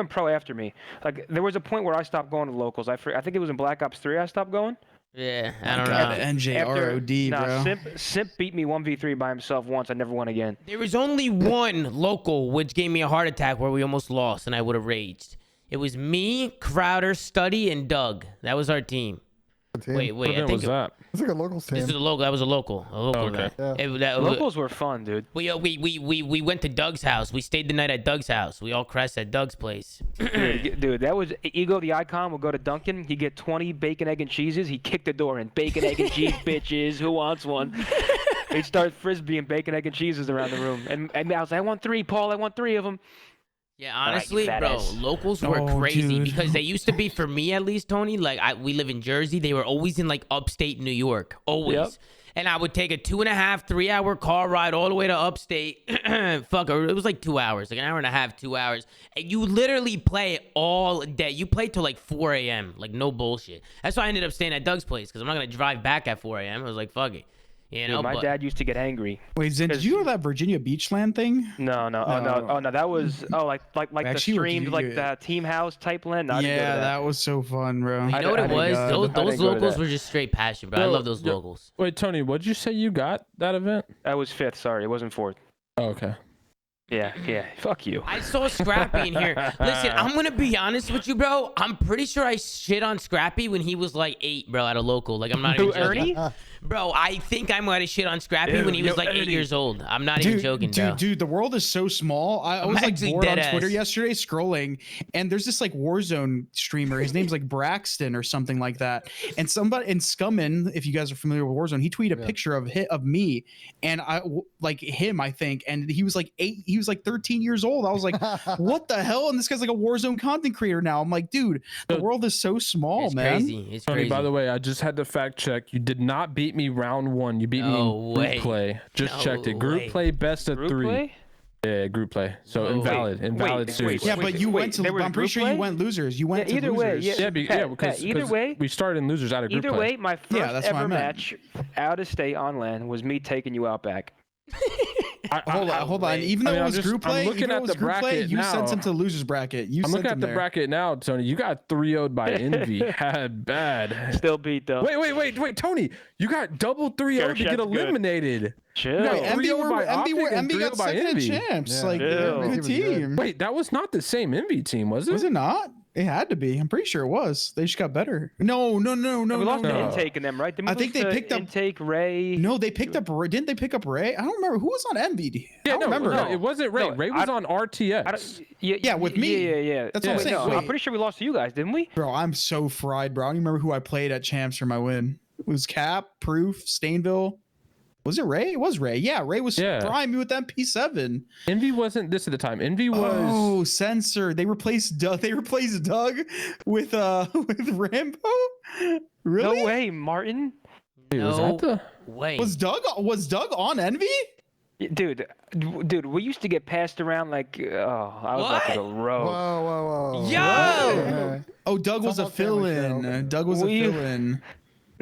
Speaker 5: pro after me. Like there was a point where I stopped going to locals. I think it was in Black Ops 3 I stopped going.
Speaker 1: Yeah, I don't know.
Speaker 4: NJROD, bro.
Speaker 5: Simp beat me 1v3 by himself once. I never won again.
Speaker 1: There was only one local which gave me a heart attack where we almost lost and I would have raged. It was me, Crowder, Studdy, and Doug. That was our team. Wait, I think
Speaker 3: that?
Speaker 2: It's like a local team.
Speaker 1: This is a local. That was a local.
Speaker 3: Okay.
Speaker 5: Locals were fun, dude.
Speaker 1: We went to Doug's house. We stayed the night at Doug's house. We all crashed at Doug's place.
Speaker 5: Dude, that was Ego the Icon. We'll go to Dunkin'. He'd get 20 bacon, egg, and cheeses. He'd kick the door in. Bacon, egg, and cheese, bitches. Who wants one? He'd start frisbeeing bacon, egg, and cheeses around the room. And I was like, I want 3, Paul. I want 3 of them.
Speaker 1: Yeah, honestly, bro, locals were crazy because they used to be, for me at least, Tony, like we live in Jersey. They were always in like upstate New York, always. Yep. And I would take a 2.5, 3-hour car ride all the way to upstate. It was like 2 hours, like an hour and a half, 2 hours. And you literally play all day. You play till like 4 a.m., like no bullshit. That's why I ended up staying at Doug's place, because I'm not going to drive back at 4 a.m. I was like, fuck it. You know,
Speaker 5: my dad used to get angry.
Speaker 4: Wait, Zen, did you know that Virginia Beachland thing?
Speaker 5: No. Oh no, that was like the streamed like the team house type land. No,
Speaker 4: yeah, that was so fun, bro.
Speaker 1: You know what it was? Those locals were just straight passion, bro. I love those locals.
Speaker 3: Wait, Tony, what did you say you got that event?
Speaker 5: That was 5th. Sorry, it wasn't 4th.
Speaker 3: Oh, okay.
Speaker 5: Yeah. Fuck you.
Speaker 1: I saw Scrappy in here. Listen, I'm gonna be honest with you, bro. I'm pretty sure I shit on Scrappy when he was like 8, bro, at a local. Like I'm not even joking.
Speaker 5: Ernie?
Speaker 1: Bro, I think I might have shit on Scrappy when he was like 8 years old. I'm not even joking, bro.
Speaker 4: Dude, the world is so small. I was like bored on Twitter yesterday scrolling, and there's this like Warzone streamer. His name's like Braxton or something like that. And somebody in Scummin, if you guys are familiar with Warzone, he tweeted a picture of me and I think, and he was like 8. He was like 13 years old. I was like, what the hell? And this guy's like a Warzone content creator now. I'm like, dude, the world is so small, man.
Speaker 1: Crazy. It's crazy.
Speaker 3: Tony, by the way, I just had to fact check. You did not beat me round 1. You beat me in group play. Just checked it. Group play best of 3.
Speaker 5: Play?
Speaker 3: Yeah, group play. So invalid series.
Speaker 4: Yeah, but you went to. I'm pretty sure you went losers. You went to
Speaker 5: either
Speaker 4: losers.
Speaker 5: way.
Speaker 3: Because
Speaker 5: either way,
Speaker 3: we started in losers out of group play.
Speaker 5: Either way, my first ever match out of state on LAN was me taking you out back.
Speaker 4: Hold on. Even though it was group play,
Speaker 3: I'm looking at the bracket
Speaker 4: you sent him to losers bracket. I'm
Speaker 3: looking at the bracket now, Tony. You got 3-0'd by Envy. Bad.
Speaker 5: Still beat though.
Speaker 3: Wait, Tony. You got double 3-0 to get eliminated.
Speaker 5: Chill.
Speaker 4: Envy got second at champs. Like good team.
Speaker 3: Wait, that was not the same Envy team, was it?
Speaker 4: Was it not? It had to be. I'm pretty sure it was. They just got better. No.
Speaker 5: We lost to Intake in them, right?
Speaker 4: I think they picked up
Speaker 5: Intake, Ray.
Speaker 4: No, they picked up. Didn't they pick up Ray? I don't remember who was on Envy.
Speaker 3: Yeah,
Speaker 4: I don't remember.
Speaker 3: No, it wasn't Ray. Ray was on RTS.
Speaker 4: Yeah, with me.
Speaker 5: Yeah.
Speaker 4: That's what I'm saying.
Speaker 5: I'm pretty sure we lost to you guys, didn't we?
Speaker 4: Bro, I'm so fried, bro. I don't even remember who I played at champs for my win. It was Cap, Proof, Stainville. Was it Ray? It was Ray. Yeah, Ray was frying me with MP7.
Speaker 3: Envy wasn't this at the time. Envy was
Speaker 4: Censor. They replaced Doug. They replaced Doug with Rambo. Really?
Speaker 5: No way, Martin.
Speaker 3: Dude, was that the
Speaker 1: way.
Speaker 4: Was Doug on Envy?
Speaker 5: Dude, we used to get passed around like, I was about to go rogue.
Speaker 2: Whoa.
Speaker 1: Yo!
Speaker 4: Oh, Doug was a fill-in. Doug was a fill-in.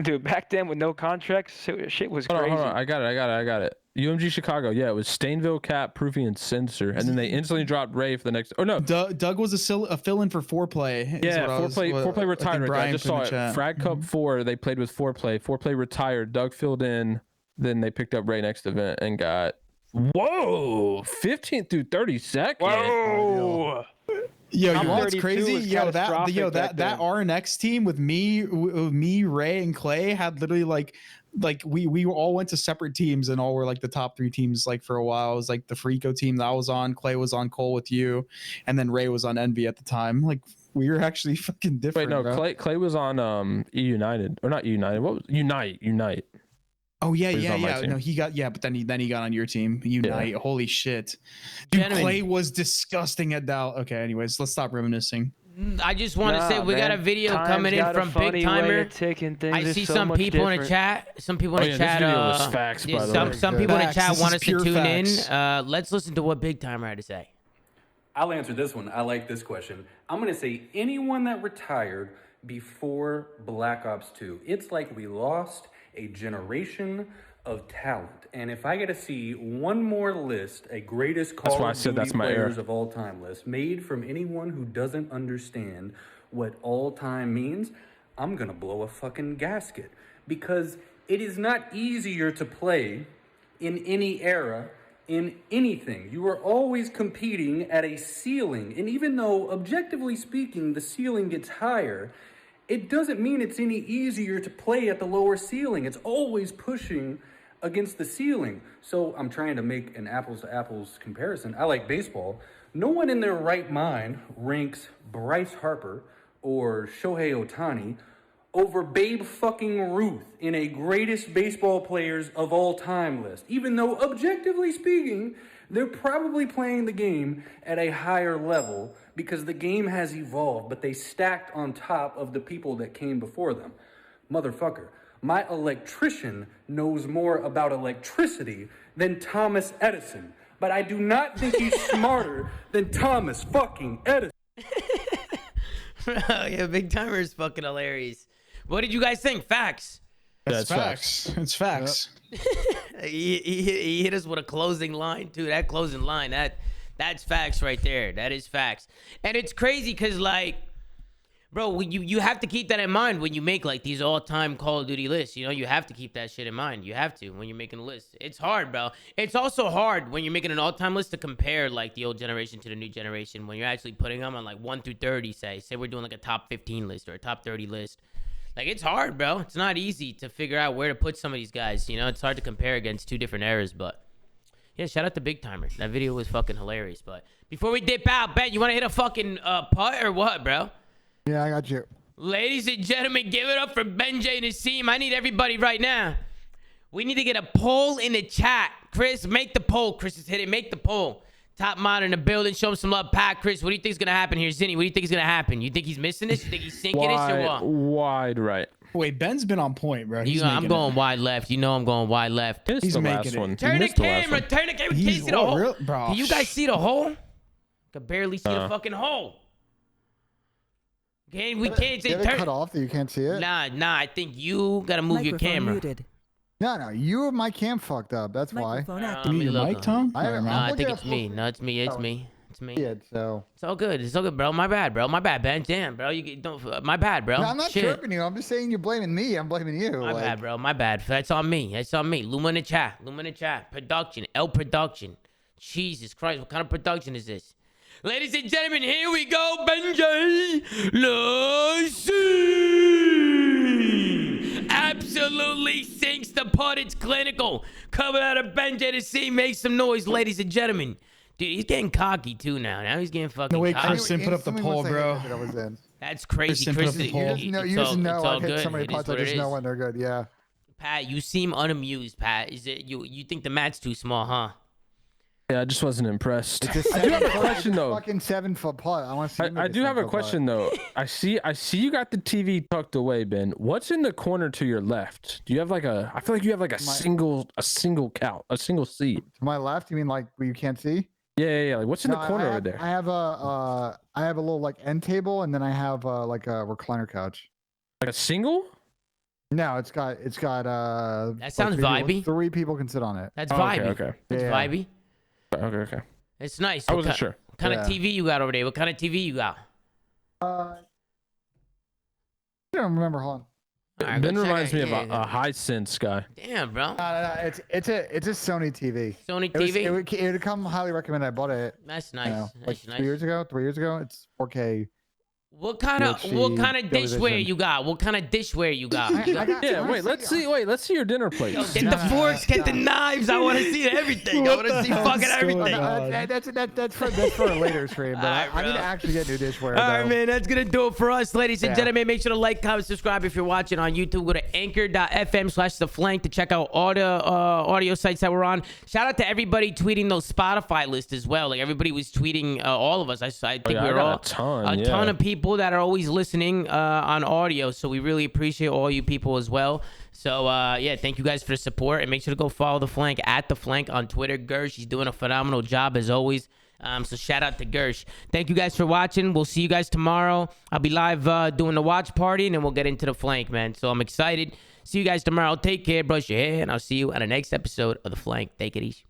Speaker 5: Dude, back then with no contracts, shit was crazy.
Speaker 3: Hold on. I got it. UMG Chicago. Yeah, it was Stainville, Cap, Proofy, and Censor. And then they instantly dropped Ray for the next. Oh, no.
Speaker 4: Doug was a fill-in for Foreplay.
Speaker 3: Yeah, Foreplay retired. I just saw it. Frag Cup 4, they played with Foreplay. Foreplay retired. Doug filled in. Then they picked up Ray next event and got. Whoa! 15th through 32nd.
Speaker 5: Whoa!
Speaker 4: Yo, you know what's crazy? Yo, that RNX team with me, Ray, and Clay had literally like we all went to separate teams and all were like the top 3 teams like for a while. It was like the Freako team that I was on, Clay was on Cole with you, and then Ray was on Envy at the time. Like we were actually fucking different.
Speaker 3: Wait, no, bro. Clay was on E United or not E United. What was Unite?
Speaker 4: Oh yeah. No, he got but then he got on your team. Unite. Yeah. Holy shit. Dude, Clay was disgusting at Dow. Okay, anyways, let's stop reminiscing.
Speaker 1: I just want to say we got a video coming in from Big Timer. I see some people in the chat. Some people in the chat.
Speaker 3: This was facts, by the way.
Speaker 1: Some people in the chat want us to tune in. Let's listen to what Big Timer had to say.
Speaker 6: I'll answer this one. I like this question. I'm going to say anyone that retired before Black Ops 2. It's like we lost a generation of talent. And if I get to see one more list, a greatest Call of Duty players of all time list, made from anyone who doesn't understand what all time means, I'm gonna blow a fucking gasket. Because it is not easier to play in any era, in anything. You are always competing at a ceiling. And even though, objectively speaking, the ceiling gets higher, it doesn't mean it's any easier to play at the lower ceiling. It's always pushing against the ceiling. So I'm trying to make an apples to apples comparison. I like baseball. No one in their right mind ranks Bryce Harper or Shohei Ohtani over Babe fucking Ruth in a greatest baseball players of all time list. Even though objectively speaking, they're probably playing the game at a higher level because the game has evolved, but they stacked on top of the people that came before them. Motherfucker, my electrician knows more about electricity than Thomas Edison, but I do not think he's smarter than Thomas fucking Edison.
Speaker 1: Yeah, Big Timer is fucking hilarious. What did you guys think? Facts.
Speaker 4: That's facts. It's facts.
Speaker 1: Yep. he hit us with a closing line too. That closing line, that's facts right there. That is facts. And it's crazy because, like, bro, you have to keep that in mind when you make like these all-time Call of Duty lists. You know, you have to keep that shit in mind. You have to when you're making a list. It's hard, bro. It's also hard when you're making an all-time list to compare like the old generation to the new generation. When you're actually putting them on like 1 through 30, say we're doing like a top 15 list or a top 30 list. Like, it's hard, bro. It's not easy to figure out where to put some of these guys. You know, it's hard to compare against 2 different eras, but yeah, shout out to Big Timer. That video was fucking hilarious. But before we dip out, Ben, you want to hit a fucking putt or what, bro?
Speaker 2: Yeah, I got you.
Speaker 1: Ladies and gentlemen, give it up for Ben J and his team. I need everybody right now. We need to get a poll in the chat. Chris, make the poll. Chris is hitting. Make the poll. Top mod in the building. Show him some love. Pat, Chris, what do you think is going to happen here? Zinni, what do you think is going to happen? You think he's missing this? You think he's sinking this or what?
Speaker 3: Wide right.
Speaker 4: Wait, Ben's been on point, bro.
Speaker 1: I'm going wide left. You know I'm going wide left.
Speaker 3: He's the last one.
Speaker 1: Turn the camera. Turn the camera. Can't see the hole. Can you guys see the hole? Can barely see the fucking hole. Okay, we can't see.
Speaker 2: Did it cut off that you can't see it?
Speaker 1: Nah. I think you got to move your camera.
Speaker 7: Muted.
Speaker 2: No, you have my cam fucked up. That's why.
Speaker 4: You need your mic, Tom?
Speaker 1: I think it's me. No, it's me. It's me.
Speaker 2: Yeah, so
Speaker 1: it's all good. It's all good, bro. My bad, bro. My bad, Ben. Damn, bro. You don't. My bad, bro.
Speaker 2: No, I'm not tripping you. I'm just saying you're blaming me. I'm blaming you.
Speaker 1: My bad, bro. My bad. That's on me. That's on me. Luma in the chat. Production. L production. Jesus Christ. What kind of production is this? Ladies and gentlemen, here we go. Benji. Let's see. Absolutely sinks the putt. It's clinical. Coming out of Benji to see. Make some noise, ladies and gentlemen. Dude, he's getting cocky too now. Now he's getting fucking
Speaker 4: cocky.
Speaker 1: No way,
Speaker 4: Kristen put up the poll, bro.
Speaker 1: That's crazy. Kristen,
Speaker 2: you just know I hit somebody putts. I just know when they're good. Yeah.
Speaker 1: Pat, you seem unamused, Pat. Is it you think the mat's too small, huh?
Speaker 3: Yeah, I just wasn't impressed.
Speaker 2: I do have a question though. Fucking 7-foot putt. I want to see.
Speaker 3: I do have a question though. I see you got the TV tucked away, Ben. What's in the corner to your left? Do you have like a? I feel like you have like a single seat.
Speaker 2: To my left? You mean like where you can't see?
Speaker 3: Yeah. Like what's in the corner over there?
Speaker 2: I have a little like end table, and then I have like a recliner couch.
Speaker 3: Like a single?
Speaker 2: No, it's got
Speaker 1: That sounds vibey.
Speaker 2: 3 people can sit on it.
Speaker 1: That's vibey.
Speaker 3: Okay.
Speaker 1: That's vibey.
Speaker 3: Okay.
Speaker 1: It's nice.
Speaker 3: I wasn't sure.
Speaker 1: What kind of TV you got over there? What kind of TV you got?
Speaker 2: I don't remember. Hold on.
Speaker 1: Right,
Speaker 3: Ben reminds me of a Hisense guy.
Speaker 1: Damn, bro.
Speaker 2: No. It's a Sony TV.
Speaker 1: Sony TV.
Speaker 2: It would come highly recommended. I bought it.
Speaker 1: That's nice.
Speaker 2: You know, like
Speaker 1: nice.
Speaker 2: 3 years ago. It's 4K.
Speaker 1: What kind of dishware you got? What kind of dishware you got?
Speaker 3: Let's see your dinner plate.
Speaker 1: Yo, get the forks, get the knives. I want to see everything. I want to see fucking everything.
Speaker 2: That's for a later stream. But I need to actually get new dishware.
Speaker 1: All right, man. That's gonna do it for us, ladies and gentlemen. Make sure to like, comment, subscribe if you're watching on YouTube. Go to anchor.fm/theflank to check out all the audio sites that we're on. Shout out to everybody tweeting those Spotify lists as well. Like everybody was tweeting all of us. I think we were all a ton of people that are always listening on audio, so we really appreciate all you people as well. So thank you guys for the support, and make sure to go follow the Flank at the Flank on Twitter. Gersh, he's doing a phenomenal job as always. So shout out to Gersh. Thank you guys for watching. We'll see you guys tomorrow. I'll be live doing the watch party, and then we'll get into the Flank, man. So I'm excited. See you guys tomorrow. Take care, brush your hair, and I'll see you on the next episode of the Flank. Take it easy.